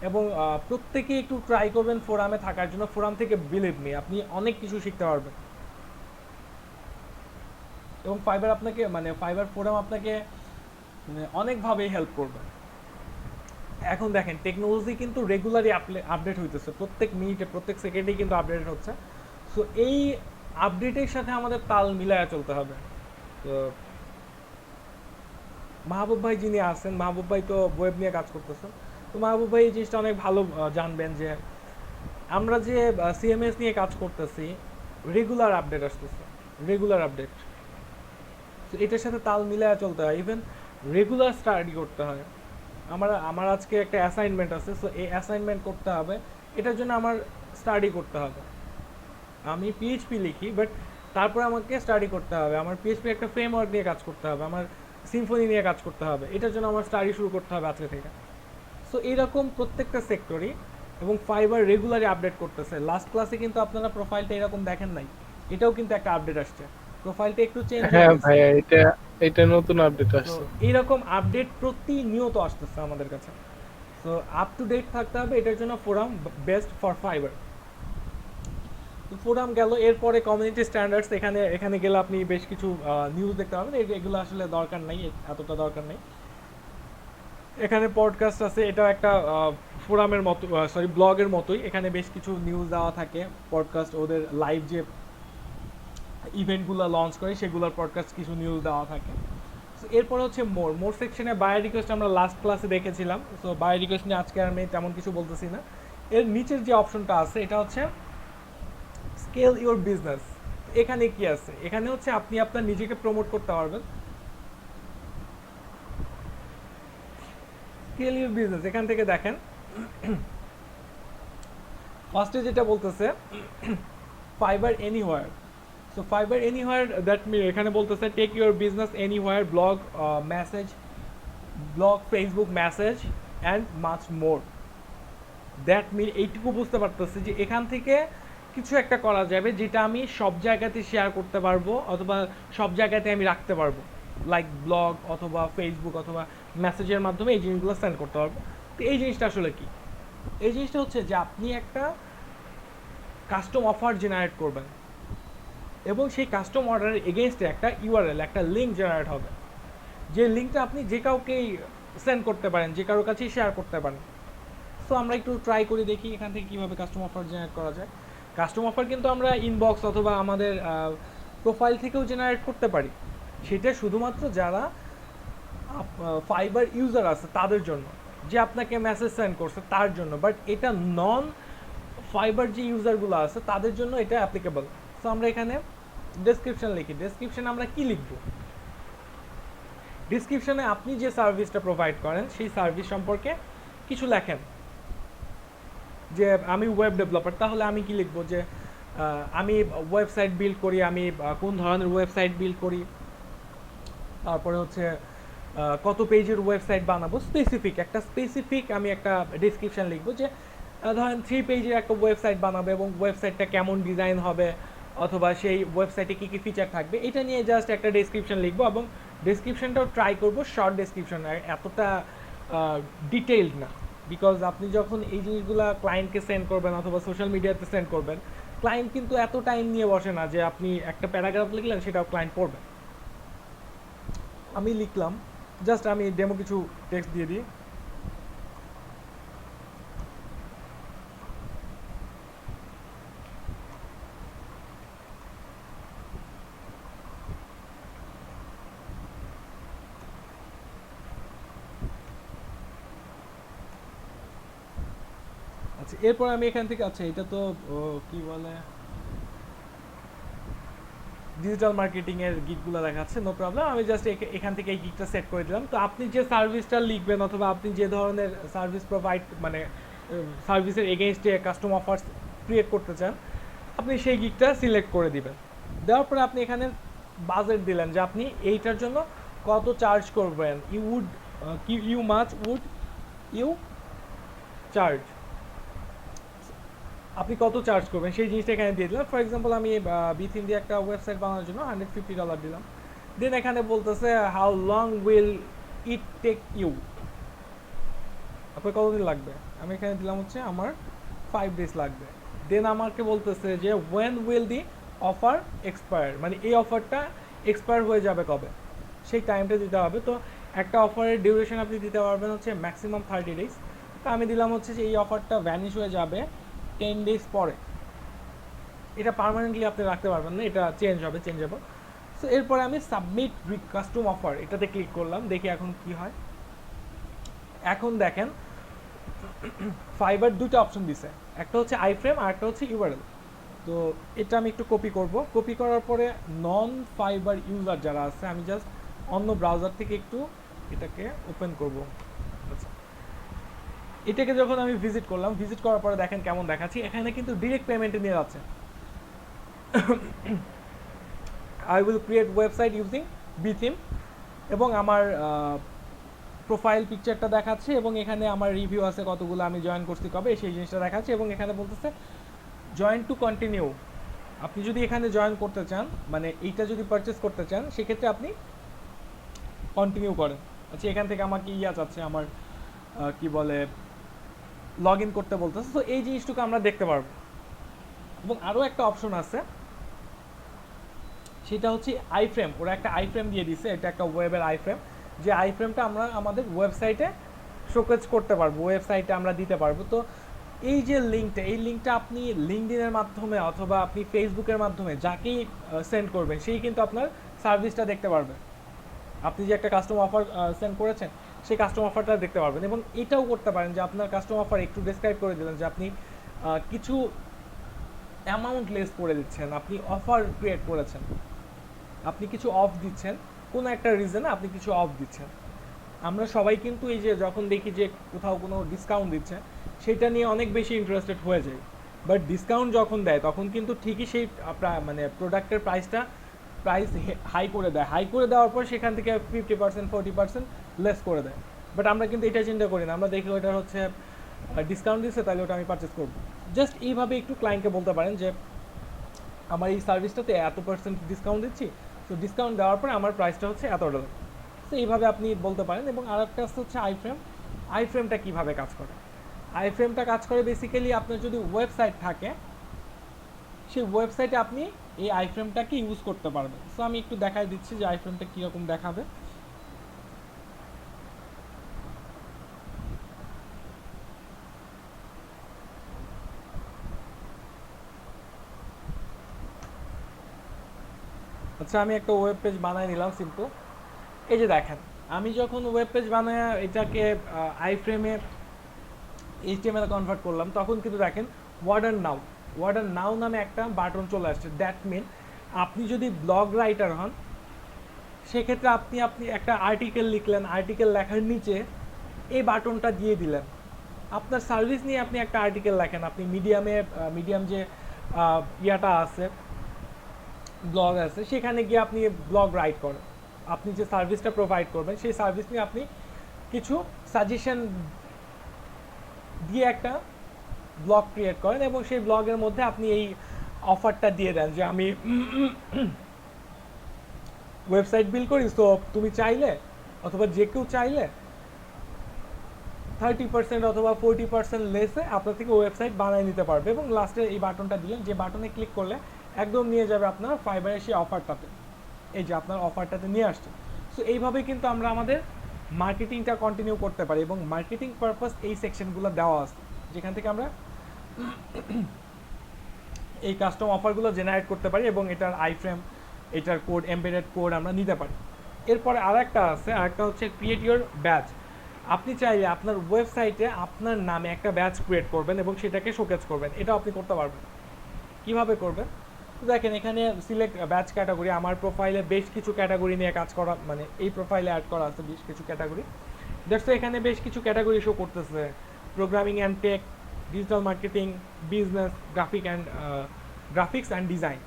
[SPEAKER 1] এবং প্রত্যেকেই একটু ট্রাই করবেন ফোরামে থাকার জন্য। ফোরাম থেকে বিলিভ মি আপনি অনেক কিছু শিখতে পারবেন। এবং ফাইবার আপনাকে, মানে ফাইবার ফোরাম আপনাকে মানে অনেকভাবেই হেল্প করবে। এখন দেখেন টেকনোলজি কিন্তু রেগুলারই আপডেট হইতেছে, প্রত্যেক মিনিটে প্রত্যেক সেকেন্ডেই কিন্তু আপডেট হচ্ছে। সো এই আপডেটের সাথে আমাদের তাল মিলায়া চলতে হবে। তো মাহবুব ভাই যিনি আছেন, মাহবুব ভাই তো ওয়েব নিয়ে কাজ করতেছেন। তো মাহবুব ভাই এই জিনিসটা অনেক ভালো জানবেন যে আমরা যে সিএমএস নিয়ে কাজ করতেছি, রেগুলার আপডেট আসতেছে, রেগুলার আপডেট। তো এটার সাথে তাল মিলায়া চলতে হয়, ইভেন রেগুলার স্টাডি করতে হয়। আমার আজকে একটা অ্যাসাইনমেন্ট আছে, সো এই অ্যাসাইনমেন্ট করতে হবে, এটার জন্য আমার স্টাডি করতে হবে। আমি পিএইচপি লিখি, বাট তারপরে আমাকে স্টাডি করতে হবে। আমার পিএইচপি একটা ফ্রেমওয়ার্ক নিয়ে কাজ করতে হবে, আমার সিম্ফনি নিয়ে কাজ করতে হবে, এটার জন্য আমার স্টাডি শুরু করতে হবে আজকে থেকে। সো এইরকম প্রত্যেকটা সেক্টরই, এবং ফাইবার রেগুলারই আপডেট করতেছে। লাস্ট ক্লাসে কিন্তু আপনারা প্রোফাইলটা এরকম দেখেন নাই, এটাও কিন্তু একটা আপডেট আসছে, প্রোফাইলটা একটু চেঞ্জ
[SPEAKER 4] হ্যাঁ
[SPEAKER 1] হয়েছে।
[SPEAKER 4] ভাইয়া, এটা নতুন আপডেট
[SPEAKER 1] তো
[SPEAKER 4] আসছে।
[SPEAKER 1] এইরকম আপডেট প্রতিনিয়ত আসতেছে আমাদের কাছে। সো আপ টু ডেট থাকতে হবে, এটার জন্য ফোরাম বেস্ট ফর ফাইবার। তো ফোরাম গেল, এরপরে কমিউনিটি স্ট্যান্ডার্ডস, এখানে গেলে আপনি বেশ কিছু নিউজ দেখতে পাবেন। এগুলো আসলে দরকার নাই, এতটা দরকার নেই। এখানে পডকাস্ট আছে, এটাও একটা ফোরামের মতো, সরি ব্লগের মতোই। এখানে বেশ কিছু নিউজ দেওয়া থাকে, পডকাস্ট, ওদের লাইভ যে ইভেন্টগুলো লঞ্চ করে সেগুলোর পডকাস্ট কিছু নিউজ দেওয়া থাকে। সো এরপর হচ্ছে মোর সেকশনে বায়ার রিকোয়েস্ট আমরা লাস্ট ক্লাসে দেখেছিলাম। সো বায়ার রিকোয়েস্ট নিয়ে আজকে আমি তেমন কিছু বলতেছি না। এর নিচের যে অপশনটা আছে এটা হচ্ছে স্কেল ইওর বিজনেস। এখানে কি আছে? এখানে হচ্ছে আপনি আপনার নিজেকে প্রমোট করতে পারবেন। স্কেল ইওর বিজনেস, এখান থেকে দেখেন ফার্স্টে যেটা বলতেছে Fiverr anywhere. So Fiverr anywhere, that এখানে বলতেছে take your business anywhere, blog, message, blog, Facebook message and much more. That এইটুকু বুঝতে পারতেছি যে এখান থেকে কিছু একটা করা যাবে যেটা আমি সব জায়গাতে শেয়ার করতে পারবো, অথবা সব জায়গাতে আমি রাখতে পারবো, লাইক ব্লগ অথবা ফেসবুক অথবা মেসেজের মাধ্যমে এই জিনিসগুলো সেন্ড করতে পারবো। তো এই জিনিসটা আসলে কি? এই জিনিসটা হচ্ছে যে আপনি একটা কাস্টম অফার জেনারেট করবেন, এবং সেই কাস্টম অর্ডারের এগেনস্টে একটা ইউআরএল, একটা লিঙ্ক জেনারেট হবে, যে লিঙ্কটা আপনি যে কাউকেই সেন্ড করতে পারেন, যে কারোর কাছেই শেয়ার করতে পারেন। সো আমরা একটু ট্রাই করে দেখি এখান থেকে কীভাবে কাস্টম অফার জেনারেট করা যায়। কাস্টম অফার কিন্তু আমরা ইনবক্স অথবা আমাদের প্রোফাইল থেকেও জেনারেট করতে পারি, সেটা শুধুমাত্র যারা ফাইবার ইউজার আছে তাদের জন্য, যে আপনাকে মেসেজ সেন্ড করছে তার জন্য। বাট এটা নন ফাইবার যে ইউজারগুলো আছে তাদের জন্য এটা অ্যাপ্লিকেবল। সো আমরা এখানে ডেসক্রিপশন লিখি। ডেসক্রিপশনে আমরা কি লিখব? ডেসক্রিপশনে আপনি যে সার্ভিসটা প্রোভাইড করেন সেই সার্ভিস সম্পর্কে কিছু লেখেন। যে আমি ওয়েব ডেভেলপার, তাহলে আমি কি লিখবো? যে আমি ওয়েবসাইট বিল্ড করি, আমি কোন ধরনের ওয়েবসাইট বিল্ড করি, তারপরে হচ্ছে কত পেজের ওয়েবসাইট বানাবো, স্পেসিফিক আমি একটা ডেসক্রিপশন লিখবো। যে ধরেন 3 পেজের একটা ওয়েবসাইট বানাবে এবং ওয়েবসাইটটা কেমন ডিজাইন হবে অথবা সেই ওয়েবসাইটে কী কী ফিচার থাকবে এটা নিয়ে জাস্ট একটা ডেসক্রিপশন লিখবো এবং ডেসক্রিপশনটাও ট্রাই করবো শর্ট ডেসক্রিপশন, এতটা ডিটেইলড না। বিকজ আপনি যখন এই জিনিসগুলো ক্লায়েন্টকে সেন্ড করবেন অথবা সোশ্যাল মিডিয়াতে সেন্ড করবেন, ক্লায়েন্ট কিন্তু এত টাইম নিয়ে বসে না যে আপনি একটা প্যারাগ্রাফ লিখলেন সেটাও ক্লায়েন্ট পড়বে। আমি লিখলাম, জাস্ট আমি ডেমো কিছু টেক্সট দিয়ে দিই। আচ্ছা, এরপর আমি এখান থেকে, আচ্ছা এটা তো কি বলে ডিজিটাল মার্কেটিং এর গিকগুলো দেখাচ্ছে, নো প্রবলেম। আমি জাস্ট এখান থেকে এই গিকটা সেট করে দিলাম। তো আপনি যে সার্ভিসটা লিখবেন অথবা আপনি যে ধরনের সার্ভিস প্রোভাইড মানে সার্ভিসের এগেইনস্টে কাস্টম অফার্স ক্রিয়েট করতে চান, আপনি সেই গিকটা সিলেক্ট করে দিবেন। দেওয়ার পরে আপনি এখানে বাজেট দিলেন যে আপনি এইটার জন্য কত চার্জ করবেন, you much would you charge, আপনি কত চার্জ করবেন সেই জিনিসটা এখানে দিয়ে দিলাম। ফর এক্সাম্পল আমি বিথিন দিয়ে একটা ওয়েবসাইট বানানোর জন্য $150 দিলাম। দেন এখানে বলতেছে how long will it take you, আপনার কতদিন লাগবে, আমি এখানে দিলাম হচ্ছে আমার 5 days লাগবে। দেন আমাকে বলতেছে যে when will the offer expire, মানে এই অফারটা এক্সপায়ার হয়ে যাবে কবে, সেই টাইমটা দিতে হবে। তো একটা অফারের ডিউরেশন আপনি দিতে পারবেন হচ্ছে ম্যাক্সিমাম 30 days। তো আমি দিলাম হচ্ছে যে এই অফারটা ভ্যানিশ হয়ে যাবে 10 days পরে। এটা পার্মানেন্টলি আপনি রাখতে পারবেন না, এটা চেঞ্জেবল। সো এরপরে আমি সাবমিট উইথ কাস্টম অফার এটাতে ক্লিক করলাম, দেখি এখন কি হয়। এখন দেখেন ফাইবার দুটো অপশন দিছে, একটা হচ্ছে আইফ্রেম আর একটা হচ্ছে ইউআরএল। তো এটা আমি একটু কপি করব। কপি করার পরে নন ফাইবার ইউজার যারা আছে, আমি জাস্ট অন্য ব্রাউজার থেকে একটু এটাকে ওপেন করব। আচ্ছা, এটাকে যখন আমি ভিজিট করলাম, ভিজিট করার পরে দেখেন কেমন দেখাচ্ছি, এখানে কিন্তু ডিরেক্ট পেমেন্টে নিয়ে যাচ্ছে। I will create website using Betheme এবং আমার প্রোফাইল পিকচারটা দেখাচ্ছে এবং এখানে আমার রিভিউ আছে কতগুলো, আমি জয়েন করছি কবে সেই জিনিসটা দেখাচ্ছে এবং এখানে বলতেছে জয়েন টু কন্টিনিউ। আপনি যদি এখানে জয়েন করতে চান, মানে এইটা যদি পারচেস করতে চান, সেক্ষেত্রে আপনি কন্টিনিউ করেন। আচ্ছা, এখান থেকে আমাকে চাচ্ছে আমার কি বলে লগ ইন করতে বলতেছে। তো এই জিনিসটুকু আমরা দেখতে পারবো। এবং আরও একটা অপশন আছে, সেটা হচ্ছে আইফ্রেম। ওরা একটা আইফ্রেম দিয়ে দিছে, এটা একটা ওয়েবের আইফ্রেম, যে আইফ্রেমটা আমরা আমাদের ওয়েবসাইটে শোকেজ করতে পারবো, ওয়েবসাইটে আমরা দিতে পারবো। তো এই যে লিঙ্কটা, এই লিঙ্কটা আপনি লিঙ্কডইনের মাধ্যমে অথবা আপনি ফেসবুকের মাধ্যমে যাকেই সেন্ড করবেন, সেই কিন্তু আপনার সার্ভিসটা দেখতে পারবে। আপনি যে একটা কাস্টম অফার সেন্ড করেছেন, সেই কাস্টম অফারটা দেখতে পারবেন। এবং এটাও করতে পারেন যে আপনার কাস্টম অফার একটু ডেসক্রাইব করে দিলেন যে আপনি কিছু অ্যামাউন্ট লেস করে দিচ্ছেন, আপনি অফার ক্রিয়েট করেছেন, আপনি কিছু অফ দিচ্ছেন, কোনো একটা রিজনে আপনি কিছু অফ দিচ্ছেন। আমরা সবাই কিন্তু এই যে যখন দেখি যে কোথাও কোনো ডিসকাউন্ট দিচ্ছে, সেটা নিয়ে অনেক বেশি ইন্টারেস্টেড হয়ে যায়। বাট ডিসকাউন্ট যখন দেয় তখন কিন্তু ঠিকই সেই মানে প্রোডাক্টের প্রাইস হাই করে দেয়। হাই করে দেওয়ার পর সেখান থেকে 50% 40% লেস করে দেয়। বাট আমরা কিন্তু এটা চিন্তা করি না, আমরা দেখি ওটা হচ্ছে ডিসকাউন্ট দিচ্ছে, তাহলে ওটা আমি পারচেস করবো। জাস্ট এইভাবে একটু ক্লায়েন্টকে বলতে পারেন যে আমার এই সার্ভিসটাতে এত % ডিসকাউন্ট দিচ্ছি, তো ডিসকাউন্ট দেওয়ার পরে আমার প্রাইসটা হচ্ছে $এত। তো এইভাবে আপনি বলতে পারেন। এবং আর একটা হচ্ছে আইফ্রেম। আইফ্রেমটা কীভাবে কাজ করে? আইফ্রেমটা কাজ করে বেসিক্যালি আপনার যদি ওয়েবসাইট থাকে, সেই ওয়েবসাইটে আপনি এই আইফ্রেমটাকে ইউজ করতে পারবেন। সো আমি একটু দেখাই দিচ্ছি যে আইফ্রেমটা কীরকম দেখাবে। আচ্ছা, আমি একটা ওয়েব পেজ বানাই নিলাম সিম্পল। এই যে দেখেন, আমি যখন ওয়েব পেজ বানায় এটাকে আইফ্রেমে HTML কনভার্ট করলাম, তখন কিন্তু দেখেন ওয়ার্ডার নাও নামে একটা বাটন চলে আসছে। দ্যাট মিন আপনি যদি ব্লগ রাইটার হন, সেক্ষেত্রে আপনি একটা আর্টিকেল লিখলেন, আর্টিকেল লেখার নিচে এই বাটনটা দিয়ে দিলেন। আপনার সার্ভিস নিয়ে আপনি একটা আর্টিকেল লেখেন, আপনি মিডিয়াম যে ইয়াটা আছে, ব্লগ আছে, সেখানে গিয়ে আপনি ব্লগ রাইট করেন। আপনি যে সার্ভিসটা প্রোভাইড করবেন, সেই সার্ভিস নিয়ে আপনি কিছু সাজেশন দিয়ে একটা ব্লগ ক্রিয়েট করেন এবং সেই ব্লগের মধ্যে আপনি এই অফারটা দিয়ে দেন যে আমি ওয়েবসাইট বিল্ড করি, সো তুমি চাইলে অথবা যে কেউ চাইলে 30% অথবা 40% লেসে আপনার থেকে ওয়েবসাইট বানিয়ে নিতে পারবে, এবং লাস্টে এই বাটনটা দিলেন, যে বাটনে ক্লিক করলে একদম নিয়ে যাবে আপনার ফাইবারের সেই অফারটাতে, এই যে আপনার অফারটাতে নিয়ে আসছে। সো এইভাবে কিন্তু আমরা আমাদের মার্কেটিংটা কন্টিনিউ করতে পারি, এবং মার্কেটিং পারপাস এই সেকশনগুলো দেওয়া আছে যেখান থেকে আমরা এই কাস্টম অফারগুলো জেনারেট করতে পারি এবং এটার আইফ্রেম, এটার কোড, এমবেডেড কোড আমরা নিতে পারি। এরপরে আরেকটা আছে, আরেকটা হচ্ছে ক্রিয়েট ইউর ব্যাচ। আপনি চাইলে আপনার ওয়েবসাইটে আপনার নামে একটা ব্যাচ ক্রিয়েট করবেন এবং সেটাকে শোকেজ করবেন, এটা আপনি করতে পারবেন। কিভাবে করবেন? তো দেখেন এখানে সিলেক্ট ব্যাচ ক্যাটাগরি, আমার প্রোফাইলে বেশ কিছু ক্যাটাগরি নিয়ে কাজ করা, মানে এই প্রোফাইলে অ্যাড করা আছে বেশ কিছু ক্যাটাগরি। দেখছো এখানে বেশ কিছু ক্যাটাগরি শো করতেছে, programming and tech, digital marketing, business, graphics and design.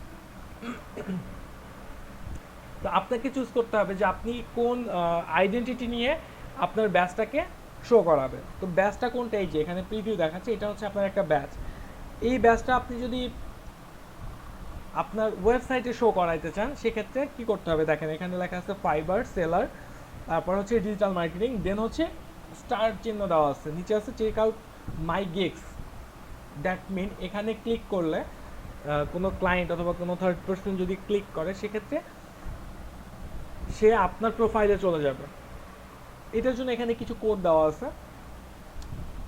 [SPEAKER 1] তো আপনাকে চুজ করতে হবে যে আপনি কোন আইডেন্টিটি নিয়ে আপনার ব্যাচটাকে শো করাবে। তো ব্যাচটা কোনটা, এই যে এখানে প্রিভিউ দেখাচ্ছে, এটা হচ্ছে আপনার একটা ব্যাচ। এই ব্যাচটা আপনি যদি আপনার ওয়েবসাইটে শো করাইতে চান সেক্ষেত্রে কি করতে হবে, দেখেন এখানে লেখা আছে ফাইবার সেলার, তারপর হচ্ছে ডিজিটাল মার্কেটিং, দেন হচ্ছে স্টার চিহ্ন দেওয়া আছে, নিচে আছে check out my gigs. That mean এখানে ক্লিক করলে কোনো ক্লায়েন্ট অথবা কোনো থার্ড পার্সন যদি ক্লিক করে সেক্ষেত্রে সে আপনার প্রোফাইলে চলে যাবে। এটার জন্য এখানে কিছু কোড দেওয়া আছে।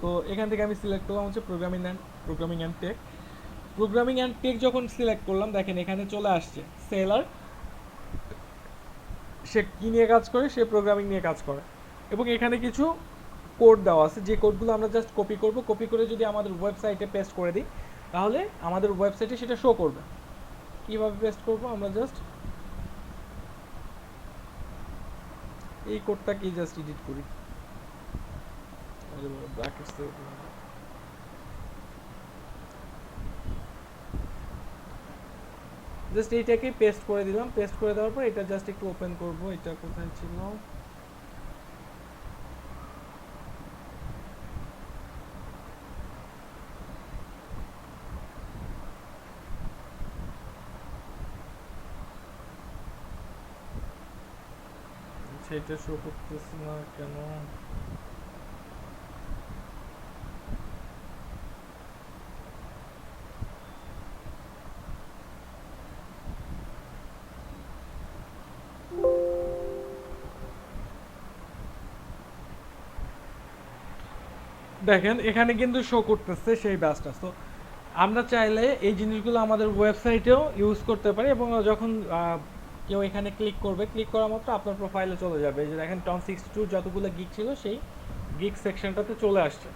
[SPEAKER 1] তো এখান থেকে আমি সিলেক্ট করলাম হচ্ছে programming and tech. Programming and tech যখন সিলেক্ট করলাম, দেখেন এখানে চলে আসছে সেলার, সে কী নিয়ে কাজ করে, সে প্রোগ্রামিং নিয়ে কাজ করে, এবং এখানে কিছু কোড দেওয়া আছে যে কোডগুলো আমরা জাস্ট কপি করব, কপি করে যদি আমাদের ওয়েবসাইটে পেস্ট করে দিই তাহলে আমাদের ওয়েবসাইটে সেটা শো করবে। কীভাবে পেস্ট করব, আমরা জাস্ট এই কোডটাকে জাস্ট এডিট করি, জাস্ট এইটাকে পেস্ট করে দিলাম। পেস্ট করে দেওয়ার পর এটা জাস্ট একটু ওপেন করব, এটা কোথায় ছিল, সেটা শো করতেছে না কেন? দেখেন এখানে কিন্তু শো করতেছে সেই ব্যাচটা। তো আমরা চাইলে এই জিনিসগুলো আমাদের ওয়েবসাইটেও ইউজ করতে পারি, এবং যখন কেউ এখানে ক্লিক করবে, ক্লিক করা মাত্র আপনার প্রোফাইলে চলে যাবে। এই যে দেখেন টন 62 যতগুলো গিগ ছিল সেই গিগ সেকশনটাতে চলে আসছে।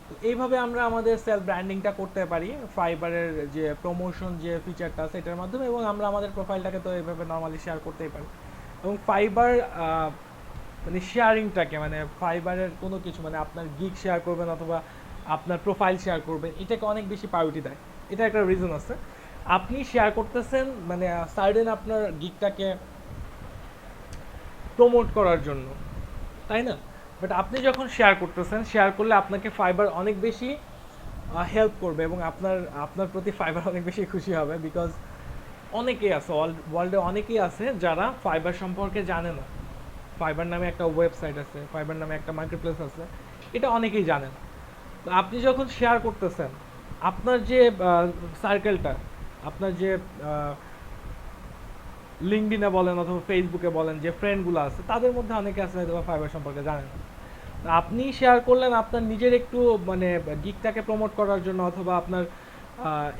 [SPEAKER 1] তো এইভাবে আমরা আমাদের সেলফ ব্র্যান্ডিংটা করতে পারি ফাইবারের যে প্রমোশন যে ফিচারটা আছে এটার মাধ্যমে, এবং আমরা আমাদের প্রোফাইলটাকে তো এইভাবে নর্মালি শেয়ার করতেই পারি। এবং ফাইবার মানে শেয়ারিংটাকে, মানে ফাইবারের কোনো কিছু, মানে আপনার গিগ শেয়ার করবেন অথবা আপনার প্রোফাইল শেয়ার করবেন, এটাকে অনেক বেশি প্রায়োরিটি দেয়। এটা একটা রিজন আছে, আপনি শেয়ার করতেছেন মানে সাইডেন আপনার গিগটাকে প্রমোট করার জন্য, তাই না? বাট আপনি যখন শেয়ার করতেছেন, শেয়ার করলে আপনাকে ফাইবার অনেক বেশি হেল্প করবে, এবং আপনার প্রতি ফাইবার অনেক বেশি খুশি হবে, বিকজ অনেকেই আছে, ওয়ার্ল্ডে অনেকেই আছে যারা ফাইবার সম্পর্কে জানে না। ফাইবার নামে একটা ওয়েবসাইট আছে, ফাইবার নামে একটা মার্কেটপ্লেস আছে, এটা অনেকেই জানেন। তো আপনি যখন শেয়ার করতেছেন, আপনার যে সার্কেলটা, আপনার যে লিঙ্কডিনে বলেন অথবা ফেসবুকে বলেন যে ফ্রেন্ডগুলো আছে, তাদের মধ্যে অনেকে আছে হয়তো ফাইবার সম্পর্কে জানেন না। তো আপনি শেয়ার করলেন আপনার নিজের একটু মানে গিগটাকে প্রমোট করার জন্য অথবা আপনার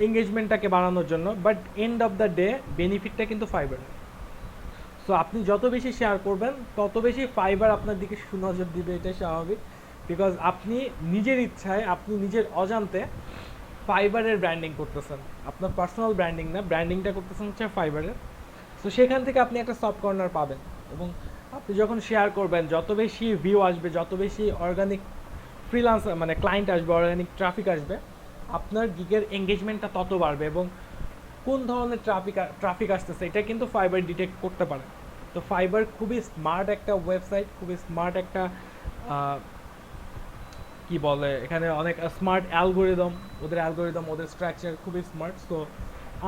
[SPEAKER 1] এঙ্গেজমেন্টটাকে বাড়ানোর জন্য, but end of the day বেনিফিটটা কিন্তু ফাইবার। সো আপনি যত বেশি শেয়ার করবেন তত বেশি ফাইবার আপনার দিকে সুনজর দিবে, এটাই স্বাভাবিক। বিকজ আপনি নিজের ইচ্ছায়, আপনি নিজের অজান্তে ফাইবারের ব্র্যান্ডিং করতেছেন, আপনার পার্সোনাল ব্র্যান্ডিং না, ব্র্যান্ডিংটা করতেছেন হচ্ছে ফাইবারের। সো সেখান থেকে আপনি একটা সফট কর্নার পাবেন, এবং আপনি যখন শেয়ার করবেন যত বেশি ভিউ আসবে, যত বেশি অর্গানিক ফ্রিল্যান্সার মানে ক্লায়েন্ট আসবে, অর্গানিক ট্রাফিক আসবে, আপনার গিগের এঙ্গেজমেন্টটা তত বাড়বে, এবং কোন ধরনের ট্রাফিক আসতেছে এটা কিন্তু ফাইবার ডিটেক্ট করতে পারে। তো ফাইবার খুবই স্মার্ট একটা ওয়েবসাইট, খুবই স্মার্ট একটা কি বলে এখানে অনেক স্মার্ট অ্যালগোরিদম, ওদের স্ট্রাকচার খুবই স্মার্ট। সো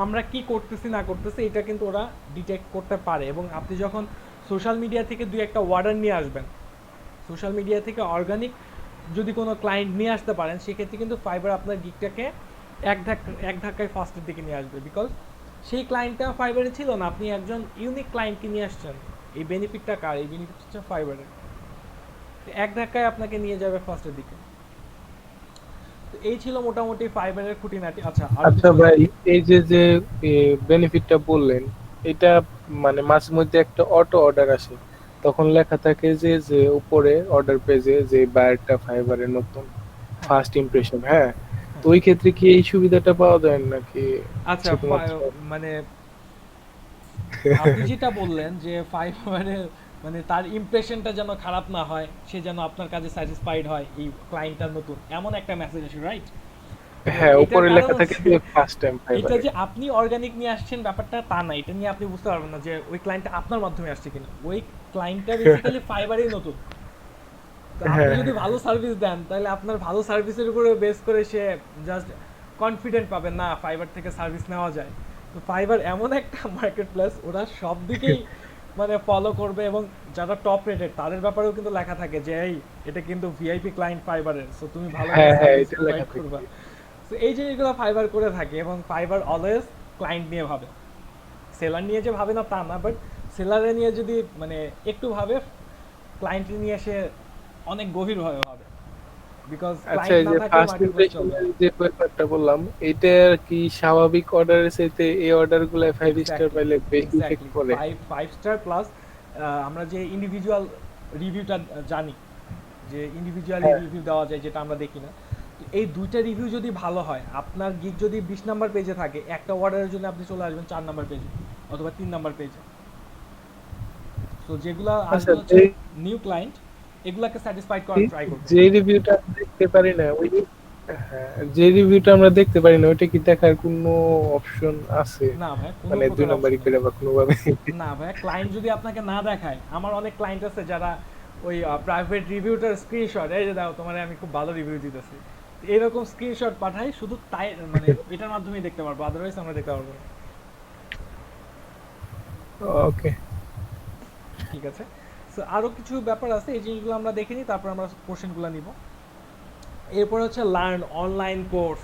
[SPEAKER 1] আমরা কি করতেছি না করতেছি এটা কিন্তু ওরা ডিটেক্ট করতে পারে। এবং আপনি যখন সোশ্যাল মিডিয়া থেকে দুই একটা অর্ডার নিয়ে আসবেন, সোশ্যাল মিডিয়া থেকে অর্গানিক যদি কোনো ক্লায়েন্ট নিয়ে আসতে পারেন, সেক্ষেত্রে কিন্তু ফাইবার আপনার গিগটাকে এক ধাক্কায় ফার্স্টের দিকে নিয়ে আসবে। বিকজ সেই ক্লায়েন্টটা ফাইবারে ছিল না, আপনি একজন ইউনিক ক্লায়েন্টকে নিয়ে আসছেন। এই বেনিফিটটা কার? এই বেনিফিট হচ্ছে ফাইবারের। এক ধাক্কায় আপনাকে নিয়ে যাবে ফার্স্টের দিকে। তো এই ছিল মোটামুটি ফাইবারের খুঁটিনাটি। আচ্ছা আর
[SPEAKER 4] আচ্ছা ভাই, এই যে বেনিফিটটা বললেন, এটা মানে মাঝে মধ্যে একটা অটো অর্ডার আসে, তখন লেখা থাকে যে উপরে অর্ডার পেজে যে বায়ারটা ফাইবারে নতুন, ফার্স্ট ইমপ্রেশন, হ্যাঁ, তো ওই ক্ষেত্রে কি এই সুবিধাটা পাওয়া যায় নাকি
[SPEAKER 1] আচ্ছা
[SPEAKER 4] শুধুমাত্র?
[SPEAKER 1] মানে আপনি যেটা বললেন যে ফাইবারে মানে তার ইমপ্রেশনটা যেন খারাপ না হয়, সে যেন আপনার কাজে স্যাটিসফাইড হয়, এই ক্লায়েন্টটার নতুন এমন একটা মেসেজ আসে, রাইট?
[SPEAKER 4] হ্যাঁ,
[SPEAKER 1] এটার
[SPEAKER 4] উপরে
[SPEAKER 1] কারণ
[SPEAKER 4] লেখা থাকে
[SPEAKER 1] হচ্ছে
[SPEAKER 4] যে ফার্স্ট টাইম
[SPEAKER 1] এটা
[SPEAKER 4] ফাইবারে।
[SPEAKER 1] যে আপনি অর্গানিক নিয়ে আসছেন ব্যাপারটা তা না, এটা নিয়ে আপনি বুঝতে পারবেন না যে ওই ক্লায়েন্টটা আপনার মাধ্যমে আসছে কিনা। ওই ক্লায়েন্টটা বেসিক্যালি ফাইবারেই নতুন। তো আপনি
[SPEAKER 4] হ্যাঁ,
[SPEAKER 1] যদি ভালো সার্ভিস দেন, তাহলে আপনার ভালো সার্ভিসের উপরে বেস করে সে জাস্ট কনফিডেন্ট পাবে, না ফাইবার থেকে সার্ভিস নেওয়া যায়। তো ফাইবার এমন একটা মার্কেট প্লেস, ওরা সব দিকেই মানে ফলো করবে। এবং যারা টপ রেটেড তাদের ব্যাপারেও কিন্তু লেখা থাকে যে এই এটা কিন্তু ভিআইপি ক্লায়েন্ট ফাইবারের, সো তুমি ভালো
[SPEAKER 4] হ্যাঁ, হ্যাঁ,
[SPEAKER 1] সার্ভিস
[SPEAKER 4] এটা
[SPEAKER 1] প্রোভাইড
[SPEAKER 4] লেখা থাকে।
[SPEAKER 1] করবা। সো এই জিনিসগুলো ফাইবার করে থাকে। এবং ফাইবার অলওয়েজ ক্লায়েন্ট নিয়ে ভাবে, সেলার নিয়ে যে ভাবে না তা না, বাট সেলারে নিয়ে যদি মানে একটু ভাবে, ক্লায়েন্ট নিয়ে এসে অনেক গভীরভাবে ভাবে। বিকজ
[SPEAKER 4] আচ্ছা,
[SPEAKER 1] ক্লায়েন্ট
[SPEAKER 4] এই
[SPEAKER 1] না
[SPEAKER 4] যে
[SPEAKER 1] থাকলে
[SPEAKER 4] ফার্স্ট
[SPEAKER 1] মার্কেট প্লেস চলবে
[SPEAKER 4] ইমপ্রেশনের
[SPEAKER 1] না।
[SPEAKER 4] যে ব্যাপারটা বললাম, এটা কি স্বাভাবিক অর্ডারের চাইতে এই অর্ডার গুলো 5 স্টার পাইলে বেশি ইফেক্ট
[SPEAKER 1] এক্স্যাক্টলি
[SPEAKER 4] করে?
[SPEAKER 1] ফাইভ স্টার প্লাস আমরা যে ইন্ডিভিজুয়াল রিভিউটা জানি, যে ইন্ডিভিজুয়ালি
[SPEAKER 4] হ্যাঁ,
[SPEAKER 1] রিভিউ দেওয়া যায়, যেটা আমরা দেখি না। তো এই দুইটা রিভিউ যদি ভালো হয়, আপনার গিগ যদি 20 নাম্বার পেজে থাকে, একটা অর্ডারের জন্য আপনি চলে আসবেন 4 নাম্বার পেজে অথবা 3 নাম্বার পেজে। তো যেগুলা
[SPEAKER 4] আচ্ছা,
[SPEAKER 1] আসবে হচ্ছে নিউ ক্লায়েন্ট, এগুলাকে স্যাটিসফাইড করার ট্রাই করবে।
[SPEAKER 4] যে রিভিউটা দেখতে পারি না ওই, হ্যাঁ, যে রিভিউটা আমরা দেখতে পারি না ওইটা কি দেখার কোনো অপশন আছে?
[SPEAKER 1] না ভাই, কোনো
[SPEAKER 4] মানে দুই
[SPEAKER 1] প্রকার
[SPEAKER 4] নাম্বারই
[SPEAKER 1] অপশন
[SPEAKER 4] করে বা কোনোভাবে?
[SPEAKER 1] না ভাই, ক্লায়েন্ট যদি আপনাকে না দেখায়, আমার অনেক ক্লায়েন্ট আছে যারা ওই প্রাইভেট রিভিউটার স্ক্রিনশট, এই যে দাও তোমার আমি খুব ভালো রিভিউ দিতেছি, এরকম স্ক্রিনশট পাঠাই, শুধু তাই মানে এটার মাধ্যমেই দেখতে পারবো, আদারওয়াইজ আমরা দেখতে পারবো না।
[SPEAKER 4] ওকে।
[SPEAKER 1] ঠিক আছে। সো আরো কিছু ব্যাপার আছে, এই জিনিসগুলো আমরা দেখে নিই, তারপর আমরা কোশ্চেনগুলো নিব। এরপর হচ্ছে লার্ন অনলাইন কোর্স।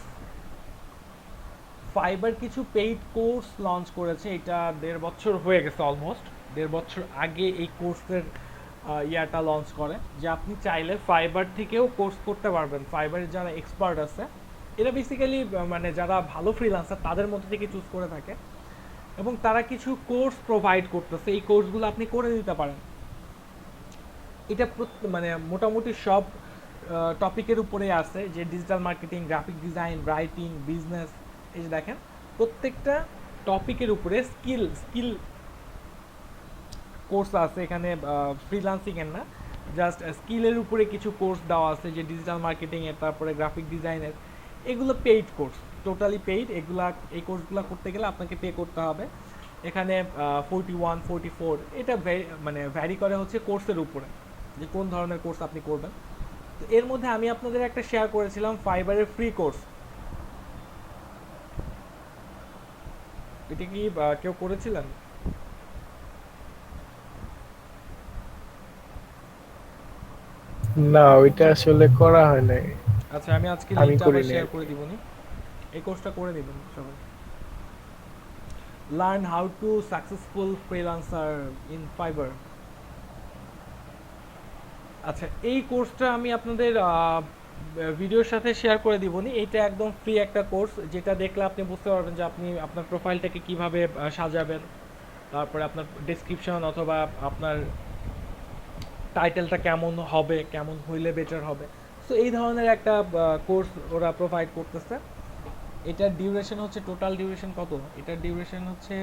[SPEAKER 1] ফাইবার কিছু পেইড কোর্স লঞ্চ করেছে, এটা 1.5 বছর হয়ে গেছে, অলমোস্ট 1.5 বছর আগে এই কোর্সের ইয়াটা লঞ্চ করে, যে আপনি চাইলে ফাইবার থেকেও কোর্স করতে পারবেন। ফাইবারের যারা এক্সপার্ট আছে, এরা বেসিক্যালি মানে যারা ভালো ফ্রিল্যান্সার তাদের মধ্যে থেকে চুজ করে থাকে, এবং তারা কিছু কোর্স প্রোভাইড করতেছে, এই কোর্সগুলো আপনি করে নিতে পারেন। এটা মানে মোটামুটি সব টপিকের উপরে আছে, যে digital marketing, graphic design, writing, business. এই যে দেখেন, প্রত্যেকটা টপিকের উপরে স্কিল কোর্স আছে এখানে, ফ্রিল্যান্সিং এর না, জাস্ট স্কিলের উপরে কিছু কোর্স দেওয়া আছে, যে ডিজিটাল মার্কেটিং এর, তারপরে গ্রাফিক ডিজাইনের। এগুলো পেইড কোর্স, টোটালি পেইড। এই কোর্সগুলো করতে গেলে আপনাকে পে করতে হবে। এখানে 41, 44 এটা মানে ভ্যারি করে হচ্ছে কোর্সের উপরে, যে কোন ধরনের কোর্স আপনি করবেন। তো এর মধ্যে আমি আপনাদের একটা শেয়ার করেছিলাম ফাইবারের ফ্রি কোর্স, এটা কি কেউ করেছিলেন?
[SPEAKER 4] না, ওইটা আসলে করা হয় নাই।
[SPEAKER 1] আচ্ছা, আমি আজকে
[SPEAKER 4] আমি
[SPEAKER 1] লিংকটা আবার
[SPEAKER 4] করিনি
[SPEAKER 1] শেয়ার
[SPEAKER 4] আর
[SPEAKER 1] করে
[SPEAKER 4] কি।
[SPEAKER 1] দিবনি, এই কোর্সটা করে নেবেন সবাই। Learn how to successful freelancer in fibre. আচ্ছা, এই কোর্সটা আমি আপনাদের ভিডিওর সাথে শেয়ার করে দিবনি। এটা একদম ফ্রি একটা কোর্স, যেটা দেখলে আপনি বুঝতে পারবেন যে আপনি আপনার প্রোফাইলটাকে কিভাবে সাজাবেন, তারপরে আপনার ডেসক্রিপশন অথবা আপনার টাইটেলটা কেমন হবে, কেমন হইলে বেটার হবে। সো এই ধরনের একটা কোর্স ওরা প্রোভাইড করতেছে। এটার ডিউরেশন হচ্ছে, টোটাল ডিউরেশন কত, এটার ডিউরেশন হচ্ছে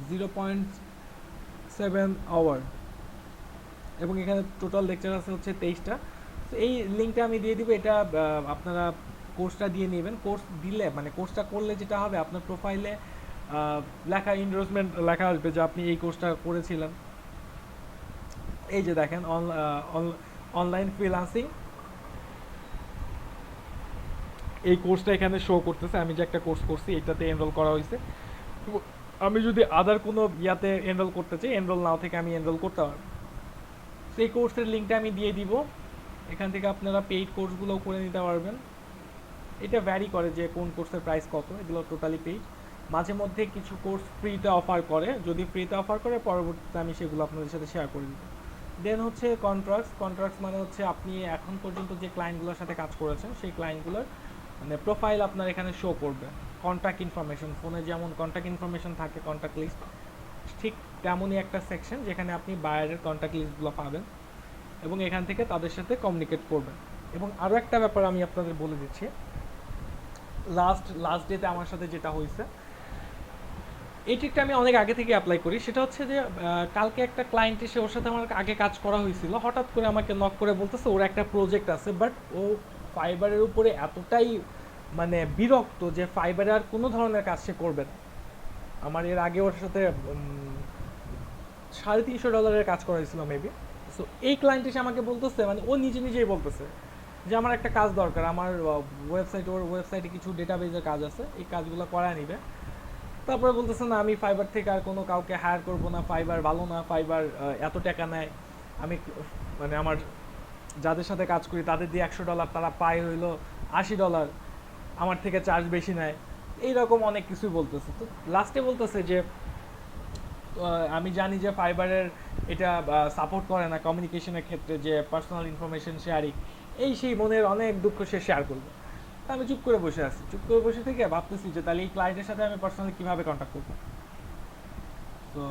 [SPEAKER 1] 0.7 আওয়ার, এবং এখানে টোটাল লেকচার আছে হচ্ছে 23টা। তো এই লিঙ্কটা আমি দিয়ে দিব, এটা আপনারা কোর্সটা দিয়ে নেবেন। কোর্স দিলে মানে কোর্সটা করলে যেটা হবে, আপনার প্রোফাইলে লেখা এন্ডোর্সমেন্ট লেখা আসবে যে আপনি এই কোর্সটা করেছিলেন। এই যে দেখেন অনলাইন ফ্রিল্যান্সিং, এই কোর্সটা এখানে শো করতেছে। আমি যে একটা কোর্স করছি এটাতে এনরোল করা হয়েছে। আমি যদি আদার কোনো ইয়াতে এনরোল করতে চাই, এনরোল নাও থেকে আমি এনরোল করতে পারবো। সেই কোর্সের লিঙ্কটা আমি দিয়ে দিব, এখান থেকে আপনারা পেইড কোর্সগুলোও করে নিতে পারবেন। এটা ভ্যারি করে যে কোন কোর্সের প্রাইস কত, এগুলো টোটালি পেইড। মাঝে মধ্যে কিছু কোর্স ফ্রিতে অফার করে, যদি ফ্রিতে অফার করে পরবর্তীতে আমি সেগুলো আপনাদের সাথে শেয়ার করে দিব। দেন হচ্ছে কন্ট্রাক্টস মানে হচ্ছে আপনি এখন পর্যন্ত যে ক্লায়েন্টগুলোর সাথে কাজ করেছেন সেই ক্লায়েন্টগুলোর মানে প্রোফাইল আপনার এখানে শো করবে। কন্ট্যাক্ট ইনফরমেশন, ফোনে যেমন কন্ট্যাক্ট ইনফরমেশন থাকে, কন্ট্যাক্ট লিস্ট, ঠিক তেমনই একটা সেকশন যেখানে আপনি বায়ারের কন্ট্যাক্ট লিস্টগুলো পাবেন এবং এখান থেকে তাদের সাথে কমিউনিকেট করবেন। এবং আরও একটা ব্যাপার আমি আপনাদের বলে দিচ্ছি, লাস্ট ডেতে আমার সাথে যেটা হয়েছে, এই ট্রিকটা আমি অনেক আগে থেকে অ্যাপ্লাই করি। সেটা হচ্ছে যে কালকে একটা ক্লায়েন্ট এসে, ওর সাথে আমার আগে কাজ করা হয়েছিল, হঠাৎ করে আমাকে নক করে বলতেছে ওর একটা প্রজেক্ট আছে, বাট ও ফাইবারের উপরে এতটাই মানে বিরক্ত যে ফাইবারে আর কোনো ধরনের কাজ সে করবে না। আমার এর আগে ওর সাথে $350 কাজ করা হয়েছিল মেবি। সো এই ক্লায়েন্ট এসে আমাকে বলতেছে, মানে ও নিজেই বলতেছে যে আমার একটা কাজ দরকার, আমার ওর ওয়েবসাইটে কিছু ডেটাবেজের কাজ আছে, এই কাজগুলো করায় নিবে। তারপরে বলতেছে না আমি ফাইবার থেকে আর কোনো কাউকে হায়ার করবো না, ফাইবার ভালো না, ফাইবার এত টাকা নেয়, আমি মানে আমার যাদের সাথে কাজ করি তাদের দিয়ে $100, তারা পায় হইলো $80, আমার থেকে চার্জ বেশি নেয়, এইরকম অনেক কিছুই বলতেছে। তো লাস্টে বলতেছে যে আমি জানি যে ফাইবারের এটা সাপোর্ট করে না কমিউনিকেশনের ক্ষেত্রে, যে পার্সোনাল ইনফরমেশন শেয়ারিং, এই সেই মনের অনেক দুঃখ সে শেয়ার করবে। আমি চুপ করে বসে আছি, চুপ করে বসে থেকে ভাবতেছি যে তাহলে এই ক্লায়েন্টের সাথে আমি পার্সোনালি কীভাবে কন্ট্যাক্ট করবো। তো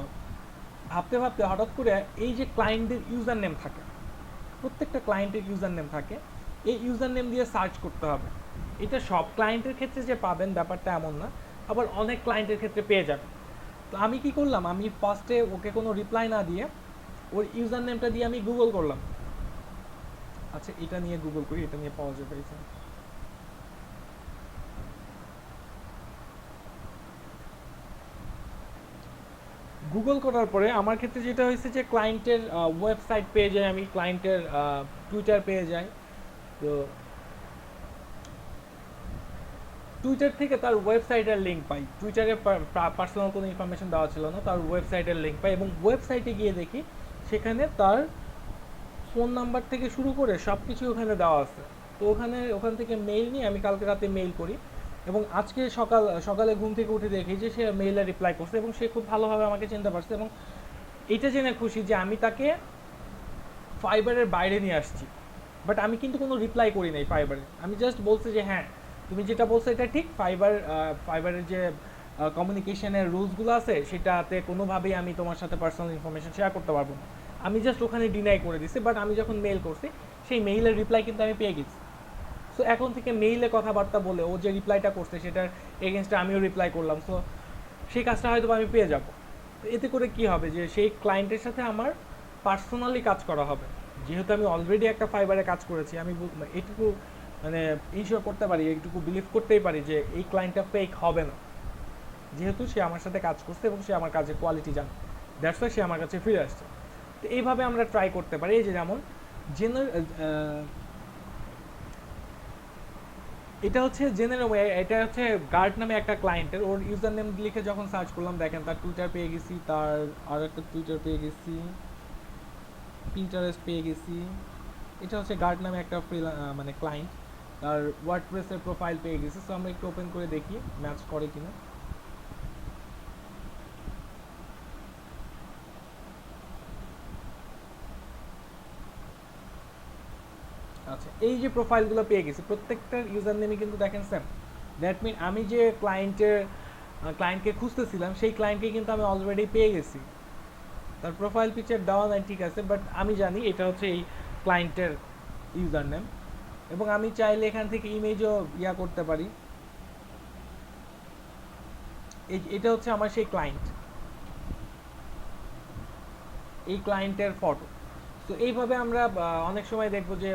[SPEAKER 1] ভাবতে ভাবতে হঠাৎ করে এই যে ক্লায়েন্টদের ইউজার নেম থাকে, প্রত্যেকটা ক্লায়েন্টের ইউজার নেম থাকে, এই ইউজার নেম দিয়ে সার্চ করতে হবে। এটা সব ক্লায়েন্টের ক্ষেত্রে যে পাবেন ব্যাপারটা এমন না, আবার অনেক ক্লায়েন্টের ক্ষেত্রে পেয়ে যাবেন। তো আমি কি করলাম, আমি ফার্স্টে ওকে কোনো রিপ্লাই না দিয়ে ওর ইউজার নেমটা দিয়ে আমি গুগল করলাম। আচ্ছা এটা নিয়ে গুগল করি, এটা নিয়ে পাওয়া যাবে। গুগল করার পরে আমার ক্ষেত্রে যেটা হয়েছে যে ক্লায়েন্টের ওয়েবসাইট পেয়ে যাই, আমি ক্লায়েন্টের টুইটার পেয়ে যাই। তো টুইটার থেকে তার ওয়েবসাইটের লিঙ্ক পাই, টুইটারে পার্সোনাল কোনো ইনফরমেশন দেওয়া ছিল না, তার ওয়েবসাইটের লিঙ্ক পাই এবং ওয়েবসাইটে গিয়ে দেখি সেখানে তার ফোন নাম্বার থেকে শুরু করে সব কিছু ওখানে দেওয়া আছে। তো ওখান থেকে মেইল নিয়ে আমি কালকে রাতে মেইল করি এবং আজকে সকালে ঘুম থেকে উঠে দেখি যে সে মেইলে রিপ্লাই করছে এবং সে খুব ভালোভাবে আমাকে চিনতে পারছে এবং এটা জেনে খুশি যে আমি তাকে ফাইবারের বাইরে নিয়ে আসছি। বাট আমি কিন্তু কোনো রিপ্লাই করি নাই ফাইবারে, আমি জাস্ট বলছি যে হ্যাঁ তুমি যেটা বলছো এটা ঠিক, ফাইবারের যে কমিউনিকেশনের রুলসগুলো আছে সেটাতে কোনোভাবেই আমি তোমার সাথে পার্সোনাল ইনফরমেশন শেয়ার করতে পারবো না, আমি জাস্ট ওখানে ডিনাই করে দিছি। বাট আমি যখন মেইল করছি সেই মেইলের রিপ্লাই কিন্তু আমি পেয়ে গেছি। সো এখন থেকে মেইলে কথাবার্তা বলে ও যে রিপ্লাইটা করছে সেটার এগেনস্টে আমিও রিপ্লাই করলাম, সো সেই কাজটা হয়তো আমি পেয়ে যাব। তো এতে করে কি হবে যে সেই ক্লায়েন্টের সাথে আমার পার্সোনালি কাজ করা হবে, যেহেতু আমি অলরেডি একটা ফাইবারে কাজ করেছি। আমি এইটুকু মানে ইনশিওর করতে পারি, এইটুকু বিলিভ করতেই পারি যে এই ক্লায়েন্টটা ফেক হবে না, যেহেতু সে আমার সাথে কাজ করছে এবং সে আমার কাজের কোয়ালিটি জানে, দ্যাটস ওয়াই সে আমার কাছে ফিরে আসছে। তো এইভাবে আমরা ট্রাই করতে পারি। এই যে যেমন এটা হচ্ছে এটা হচ্ছে গার্ড নামে একটা ক্লায়েন্টের, ওর ইউজার নেম লিখে যখন সার্চ করলাম দেখেন তার টুইটার পেয়ে গেছি, তার আর একটা টুইটার পেয়ে গেছি, পিন্টারেস্ট পেয়ে গেছি। এটা হচ্ছে গার্ড নামে একটা মানে ক্লায়েন্ট, তার ওয়ার্ডপ্রেসের প্রোফাইল পেয়ে গেছি। সো আমরা একটু ওপেন করে দেখি ম্যাচ করে কিনা। আচ্ছা এই যে প্রোফাইলগুলো পেয়ে গেছি প্রত্যেকটার ইউজার নেমই কিন্তু দেখেন সেম। দ্যাট মিন আমি যে ক্লায়েন্টকে খুঁজতেছিলাম সেই ক্লায়েন্টকে কিন্তু আমি অলরেডি পেয়ে গেছি। তার প্রোফাইল পিকচার দেওয়া নাই ঠিক আছে, বাট আমি জানি এটা হচ্ছে এই ক্লায়েন্টের ইউজার নেম এবং আমি চাইলে এখান থেকে ইমেজও করতে পারি। এটা হচ্ছে আমার সেই ক্লায়েন্ট, এই ক্লায়েন্টের ফটো। তো এইভাবে আমরা অনেক সময় দেখবো যে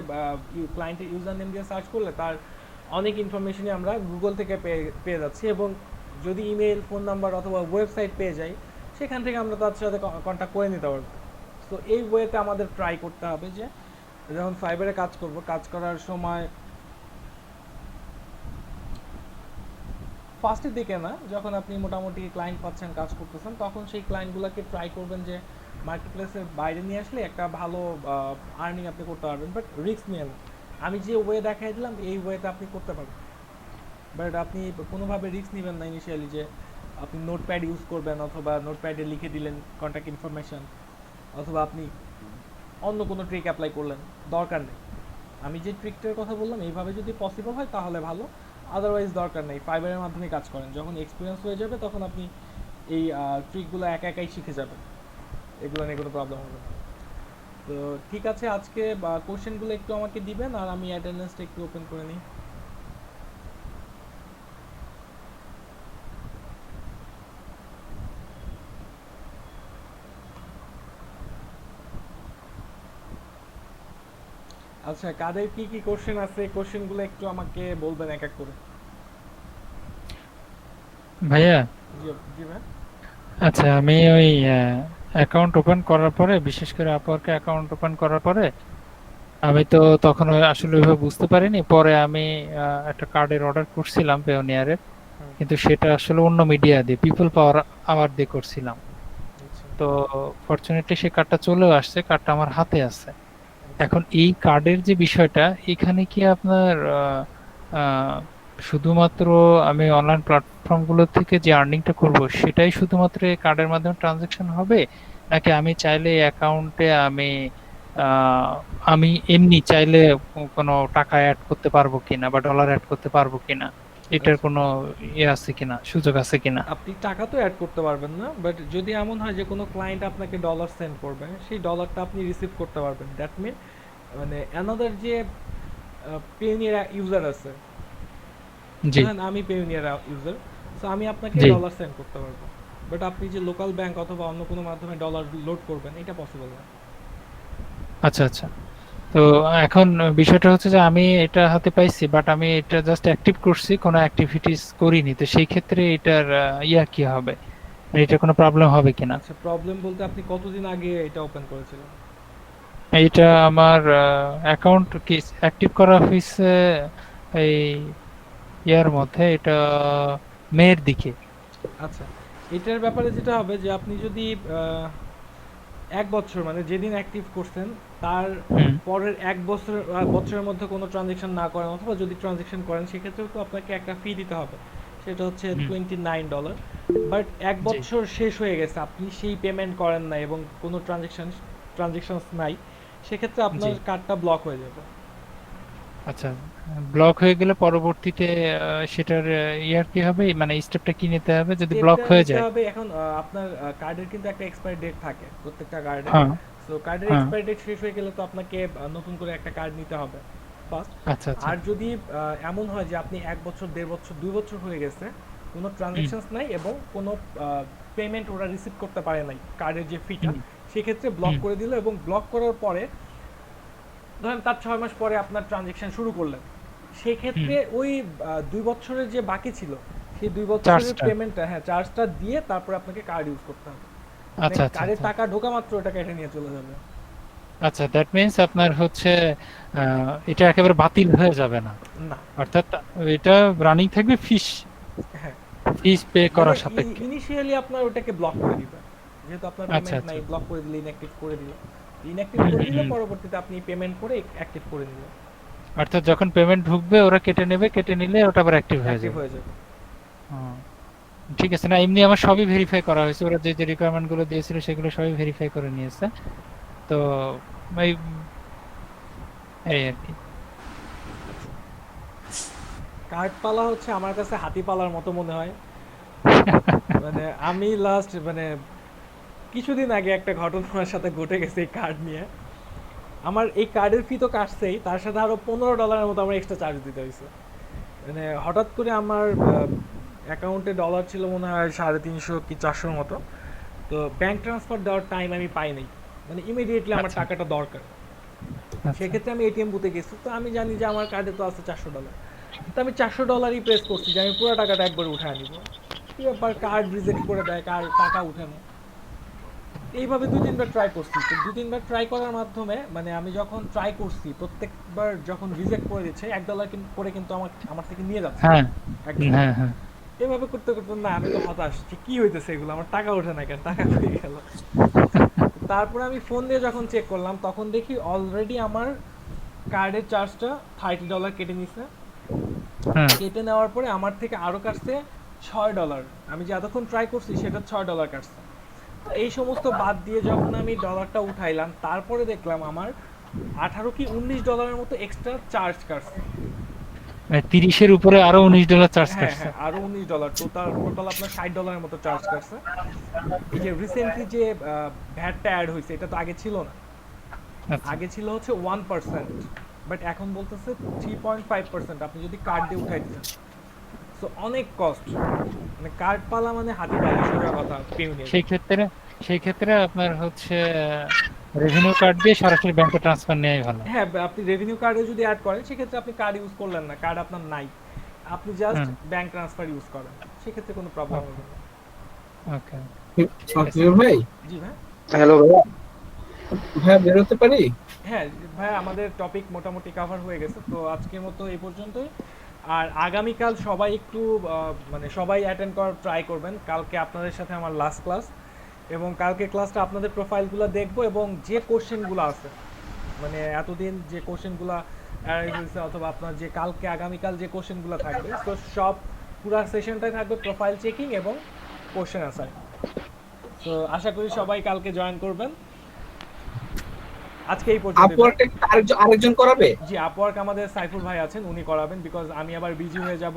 [SPEAKER 1] ক্লায়েন্টের ইউজার নেম দিয়ে সার্চ করলে তার অনেক ইনফরমেশনই আমরা গুগল থেকে পেয়ে যাচ্ছি এবং যদি ইমেল, ফোন নাম্বার অথবা ওয়েবসাইট পেয়ে যাই সেখান থেকে আমরা তার সাথে কন্ট্যাক্ট করে নিতে পারবো। সো তো এই ওয়েতে আমাদের ট্রাই করতে হবে যে যখন ফাইবারে কাজ করব, কাজ করার সময় ফার্স্টের দিকে না, যখন আপনি মোটামুটি ক্লায়েন্ট পাচ্ছেন, কাজ করতেছেন, তখন সেই ক্লায়েন্টগুলোকে ট্রাই করবেন যে মার্কেট প্লেসের বাইরে নিয়ে আসলে একটা ভালো আর্নিং আপনি করতে পারবেন, বাট রিস্ক নিয়ে না। আমি যে ওয়ে দেখাই দিলাম এই ওয়েতে আপনি করতে পারবেন, বাট আপনি কোনোভাবে রিস্ক নেবেন না ইনিশিয়ালি যে আপনি নোটপ্যাড ইউজ করবেন অথবা নোটপ্যাডে লিখে দিলেন কন্ট্যাক্ট ইনফরমেশন, অথবা আপনি অন্য কোনো ট্রিক অ্যাপ্লাই করলেন, দরকার নেই। আমি যে ট্রিকটার কথা বললাম এইভাবে যদি পসিবল হয় তাহলে ভালো, আদারওয়াইজ দরকার নেই। ফাইবারের মাধ্যমে কাজ করেন, যখন এক্সপিরিয়েন্স হয়ে যাবে তখন আপনি এই ট্রিকগুলো একা একাই শিখে যাবেন, এগুলো নিয়ে কোনো প্রবলেম হবে না। তো ঠিক আছে, আজকে কোশ্চেনগুলো একটু আমাকে দিবেন আর আমি অ্যাটেন্ডেন্সটা একটু ওপেন করে নিই। আচ্ছা, কাদের কি কি কোশ্চেন আছে, কোশ্চেনগুলো একটু আমাকে বলবেন এক এক করে।
[SPEAKER 3] ভাইয়া
[SPEAKER 1] জি জি ভাই।
[SPEAKER 3] আচ্ছা, আমি ওই অ্যাকাউন্ট ওপেন করার পরে, বিশেষ করে আপওয়ার্কে অ্যাকাউন্ট ওপেন করার পরে আমি তো তখন আসলে ওইভাবে বুঝতে পারিনি। পরে আমি একটা কার্ডের অর্ডার করছিলাম পেওনিয়ারের,
[SPEAKER 1] হুম,
[SPEAKER 3] কিন্তু সেটা আসলে অন্য মিডিয়া দিয়ে, পিপল পাওয়ার আওয়ার দিয়ে করছিলাম।
[SPEAKER 1] আচ্ছা
[SPEAKER 3] তো ফরচুনেটলি সেই কার্ডটা চলেও আসছে, কার্ডটা আমার হাতে আছে। এখন এই কার্ডের যে বিষয়টা, এখানে কি আপনার আহ, শুধুমাত্র আমি অনলাইন প্ল্যাটফর্মগুলো থেকে যে আর্নিংটা করব সেটাই শুধুমাত্র এই কার্ডের মাধ্যমে ট্রানজাকশন হবে, নাকি আমি চাইলে অ্যাকাউন্টে আহ, আমি এমনি চাইলে কোনো টাকা অ্যাড করতে পারবো কিনা বা ডলার অ্যাড করতে পারবো কিনা, এটার
[SPEAKER 1] আচ্ছা।
[SPEAKER 3] কোনো ইয়ে আছে কিনা, সুযোগ আছে কিনা?
[SPEAKER 1] আপনি টাকা তো অ্যাড করতে পারবেন না, বাট যদি এমন হয় যে কোনো ক্লায়েন্ট আপনাকে ডলার সেন্ড করবে, সেই ডলারটা আপনি রিসিভ করতে পারবেন। দ্যাট মিন মানে অ্যানাদার যে পেওনিয়ার ইউজার আছে,
[SPEAKER 3] জি
[SPEAKER 1] ধরেন আমি পেওনিয়ার ইউজার, সো আমি আপনাকে
[SPEAKER 3] জি।
[SPEAKER 1] ডলার সেন্ড করতে পারবো, বাট আপনি যে লোকাল ব্যাংক অথবা অন্য কোনো মাধ্যমে ডলার লোড করবেন এটা পসিবল না।
[SPEAKER 3] আচ্ছা আচ্ছা। তো এখন বিষয়টা হচ্ছে যে আমি এটা হাতে পাইছি, বাট আমি এটা জাস্ট অ্যাক্টিভ করছি, কোনো অ্যাক্টিভিটিস করিনি। তো সেই ক্ষেত্রে এটার ইয়া কি হবে, মানে এটা কোনো প্রবলেম হবে কিনা?
[SPEAKER 1] আচ্ছা, প্রবলেম বলতে আপনি কতদিন আগে এটা ওপেন করেছিলেন?
[SPEAKER 3] এইটা আমার অ্যাকাউন্ট কি অ্যাক্টিভ করা হয়েছে এই ইয়ার মধ্যে, এটা মেয়ের দিকে।
[SPEAKER 1] আচ্ছা, এটার ব্যাপারে যেটা হবে যে আপনি যদি 1 বছর মানে যেদিন অ্যাক্টিভ করছেন তার
[SPEAKER 3] হুম
[SPEAKER 1] পরের 1 বছরের মধ্যে কোনো ট্রানজেকশন না করেন, অথবা যদি ট্রানজেকশন করেন সেক্ষেত্রেও তো আপনাকে একটা ফি দিতে হবে, সেটা হচ্ছে
[SPEAKER 3] হুম।
[SPEAKER 1] $29। বাট এক
[SPEAKER 3] জি।
[SPEAKER 1] বছর শেষ হয়ে গেছে, আপনি সেই পেমেন্ট করেন নাই এবং কোনো ট্রানজেকশনস নাই, সেক্ষেত্রে আপনার
[SPEAKER 3] জি।
[SPEAKER 1] কার্ডটা ব্লক হয়ে যাবে।
[SPEAKER 3] আচ্ছা, ব্লক হয়ে গেলে পরবর্তীতে সেটার ইয়ার কি হবে, মানে স্টেপটা কি নিতে হবে যদি ব্লক
[SPEAKER 1] স্টেপটা
[SPEAKER 3] হয়ে
[SPEAKER 1] নিতে
[SPEAKER 3] যায়?
[SPEAKER 1] হবে এখন, আপনার কার্ডের কিন্তু একটা এক্সপায়ার ডেট থাকে প্রত্যেকটা কার্ডে।
[SPEAKER 3] হ্যাঁ
[SPEAKER 1] সো কার্ডের
[SPEAKER 3] হ্যাঁ।
[SPEAKER 1] এক্সপায়ার ডেট শেষ হয়ে গেলে তো আপনাকে নতুন করে একটা কার্ড নিতে হবে ফার্স্ট।
[SPEAKER 3] আচ্ছা আচ্ছা।
[SPEAKER 1] আর যদি এমন হয় যে আপনি 1 বছর, 1.5 বছর, 2 বছর হয়ে গেছে, কোনো
[SPEAKER 3] হুম
[SPEAKER 1] ট্রানজেকশনস নাই এবং কোনো পেমেন্ট ওরা রিসিভ করতে পারে নাই কার্ডের যে ফিটা,
[SPEAKER 3] হুম
[SPEAKER 1] সেক্ষেত্রে ব্লক
[SPEAKER 3] হুম
[SPEAKER 1] করে দিল। এবং ব্লক করার পরে ধরেন তার 6 মাস পরে আপনার ট্রানজেকশন শুরু করলেন,
[SPEAKER 3] হুম।
[SPEAKER 1] সেক্ষেত্রে ওই 2 বছরের যে বাকি ছিল সেই 2 বছরের
[SPEAKER 3] চার্জটা।
[SPEAKER 1] পেমেন্টটা, হ্যাঁ চার্জটা দিয়ে তারপরে আপনাকে কার্ড ইউজ করতে হবে। মানে
[SPEAKER 3] আচ্ছা আচ্ছা
[SPEAKER 1] কার্ডের
[SPEAKER 3] আচ্ছা।
[SPEAKER 1] টাকা ঢোকা মাত্র ওটা কেটে নিয়ে চলে যাবে।
[SPEAKER 3] আচ্ছা, দ্যাট মিন্স আপনার হচ্ছে এটা একেবারে বাতিল হয়ে যাবে না,
[SPEAKER 1] না,
[SPEAKER 3] অর্থাৎ এটা রানিং থাকবে
[SPEAKER 1] হ্যাঁ
[SPEAKER 3] ফিস পে
[SPEAKER 1] মানে
[SPEAKER 3] করার সাপেক্ষে।
[SPEAKER 1] ইনিশিয়ালি আপনার ওটাকে ব্লক করে দিবে, যেহেতু আপনার
[SPEAKER 3] আচ্ছা
[SPEAKER 1] পেমেন্ট
[SPEAKER 3] আচ্ছা।
[SPEAKER 1] নাই, ব্লক করে দিলে, ইনঅ্যাক্টিভ করে দিলে, ইনঅ্যাক্টিভ
[SPEAKER 3] হুম
[SPEAKER 1] করে
[SPEAKER 3] হুম
[SPEAKER 1] দিলে
[SPEAKER 3] হুম।
[SPEAKER 1] পরবর্তীতে আপনি পেমেন্ট করে অ্যাক্টিভ করে নিলেন,
[SPEAKER 3] অর্থাৎ যখন পেমেন্ট ঢুকবে ওরা কেটে নেবে, কেটে নিলে ওটা আবার অ্যাক্টিভ হয়ে
[SPEAKER 1] অ্যাক্টিভ
[SPEAKER 3] যাবে।
[SPEAKER 1] হয়ে যাবে।
[SPEAKER 3] হুম, ঠিক আছে। না, এমনি আমার সবই ভেরিফাই করা হয়েছে, ওরা যে যে রিকোয়ারমেন্ট গুলো দিয়েছিল সেগুলো সবই ভেরিফাই করে নিয়েছে। তো এই এই আর কি।
[SPEAKER 1] কার্ড পালা হচ্ছে আমার কাছে হাতি পালার মতো মনে হয়। মানে আমি লাস্ট মানে কিছুদিন আগে একটা ঘটনা আমার সাথে ঘটে গেছে এই কার্ড নিয়ে। আমার এই কার্ডের ফি তো কাটছেই, তার সাথে আরো $15 মতো আমার এক্সট্রা চার্জ দিতে হয়েছে। মানে হঠাৎ করে আমার অ্যাকাউন্টে ডলার ছিল মনে হয় 350 কি 400 মতো, তো ব্যাংক ট্রান্সফার দেওয়ার টাইম আমি পাই নাই, মানে ইমিডিয়েটলি আমার
[SPEAKER 3] আচ্ছা
[SPEAKER 1] টাকাটা দরকার।
[SPEAKER 3] আচ্ছা।
[SPEAKER 1] সেক্ষেত্রে আমি এটিএম বুথে গেছি, তো আমি জানি যে আমার কার্ডে তো আছে $400, তো আমি $400ই প্রেস করছি যে আমি পুরো টাকাটা একবারে উঠে আনিব। কি ব্যাপার, কার্ড রিজেক্ট করে দেয়, কার্ড টাকা উঠে না। এইভাবে 2-3 বার ট্রাই করছি, তো 2-3 বার ট্রাই করার মাধ্যমে মানে আমি যখন ট্রাই করছি প্রত্যেকবার যখন রিজেক্ট করে দিচ্ছে $1 করে কিন্তু আমার থেকে নিয়ে যাচ্ছে
[SPEAKER 3] হ্যাঁ
[SPEAKER 1] একদম।
[SPEAKER 3] হ্যাঁ হ্যাঁ
[SPEAKER 1] এভাবে করতে করতে না আমি তো হতাশ যে কি হইতেছে এগুলো, আমার টাকা ওঠে না কেন, টাকা কই গেল। তারপর আমি ফোন দিয়ে যখন চেক করলাম তখন দেখি অলরেডি আমার কার্ডের চার্জটা $30 কেটে নিছে।
[SPEAKER 3] হ্যাঁ
[SPEAKER 1] কেটে নেওয়ার পরে আমার থেকে আরো কাটছে $6। আমি যে এতক্ষণ ট্রাই করছি সেটা $6 কাটছে। তো এই সমস্ত বাদ দিয়ে যখন আমি ডলারটা উঠাইলাম তারপরে দেখলাম আমার 18 কি $19 মতো এক্সট্রা চার্জ কাটছে।
[SPEAKER 3] মানে 30-এর উপরে আরো $19 চার্জ
[SPEAKER 1] হ্যাঁ
[SPEAKER 3] কাটছে।
[SPEAKER 1] হ্যাঁ, আরো $19, টোটাল আপনার $60 মতো চার্জ কাটছে। এই যে রিসেন্টলি যে ভ্যাটটা অ্যাড হয়েছে এটা তো আগে ছিল না,
[SPEAKER 3] আচ্ছা
[SPEAKER 1] আগে ছিল হচ্ছে 1%, বাট এখন বলতেছে 3.5% আপনি যদি কার্ড দিয়ে উঠাই দিচ্ছেন। সো অনেক কস্ট, মানে কার্ড পালা মানে হাতি পালা, সোজা কথা পেউনিয়া।
[SPEAKER 3] সেই ক্ষেত্রে আপনার হচ্ছে রেভিনিউ কার্ড দিয়ে সরাসরি ব্যাংকে ট্রান্সফার নেওয়াই ভালো।
[SPEAKER 1] হ্যাঁ, আপনি রেভিনিউ কার্ডে যদি অ্যাড করেন সেক্ষেত্রে আপনি কার্ড ইউজ করলেন না, কার্ড আপনার নাই, আপনি জাস্ট
[SPEAKER 3] হুম।
[SPEAKER 1] ব্যাংক ট্রান্সফার ইউজ করেন, সেক্ষেত্রে কোনো প্রবলেম হবে না।
[SPEAKER 3] ওকে
[SPEAKER 4] সকির ভাই,
[SPEAKER 1] জি ভাই।
[SPEAKER 4] হ্যালো ভাইয়া, ভাইয়া বেরোতে পারি?
[SPEAKER 1] হ্যাঁ ভাই, আমাদের টপিক মোটামুটি কভার হয়ে গেছে, তো আজকের মতো এই পর্যন্তই। আর আগামীকাল সবাই একটু মানে সবাই অ্যাটেন্ড করার ট্রাই করবেন, কালকে আপনাদের সাথে আমার লাস্ট ক্লাস, এবং কালকে ক্লাসটা আপনাদের প্রোফাইলগুলো দেখবো এবং যে কোশ্চেনগুলো আছে মানে এতদিন যে কোশ্চেনগুলো অ্যারাইজ হয়েছে অথবা আপনার যে কালকে আগামীকাল যে কোশ্চেনগুলো থাকবে, তো সব পুরা সেশনটাই থাকবে প্রোফাইল চেকিং এবং কোশ্চেন আনসার। তো আশা করি সবাই কালকে জয়েন করবেন। আজকে এই পর্যন্ত।
[SPEAKER 7] আপওয়ার্কে আরেকজন করাবে?
[SPEAKER 1] জি, আপওয়ার্ক আমাদের সাইফুল ভাই আছেন, উনি করাবেন, বিকজ আমি আবার বিজি হয়ে যাব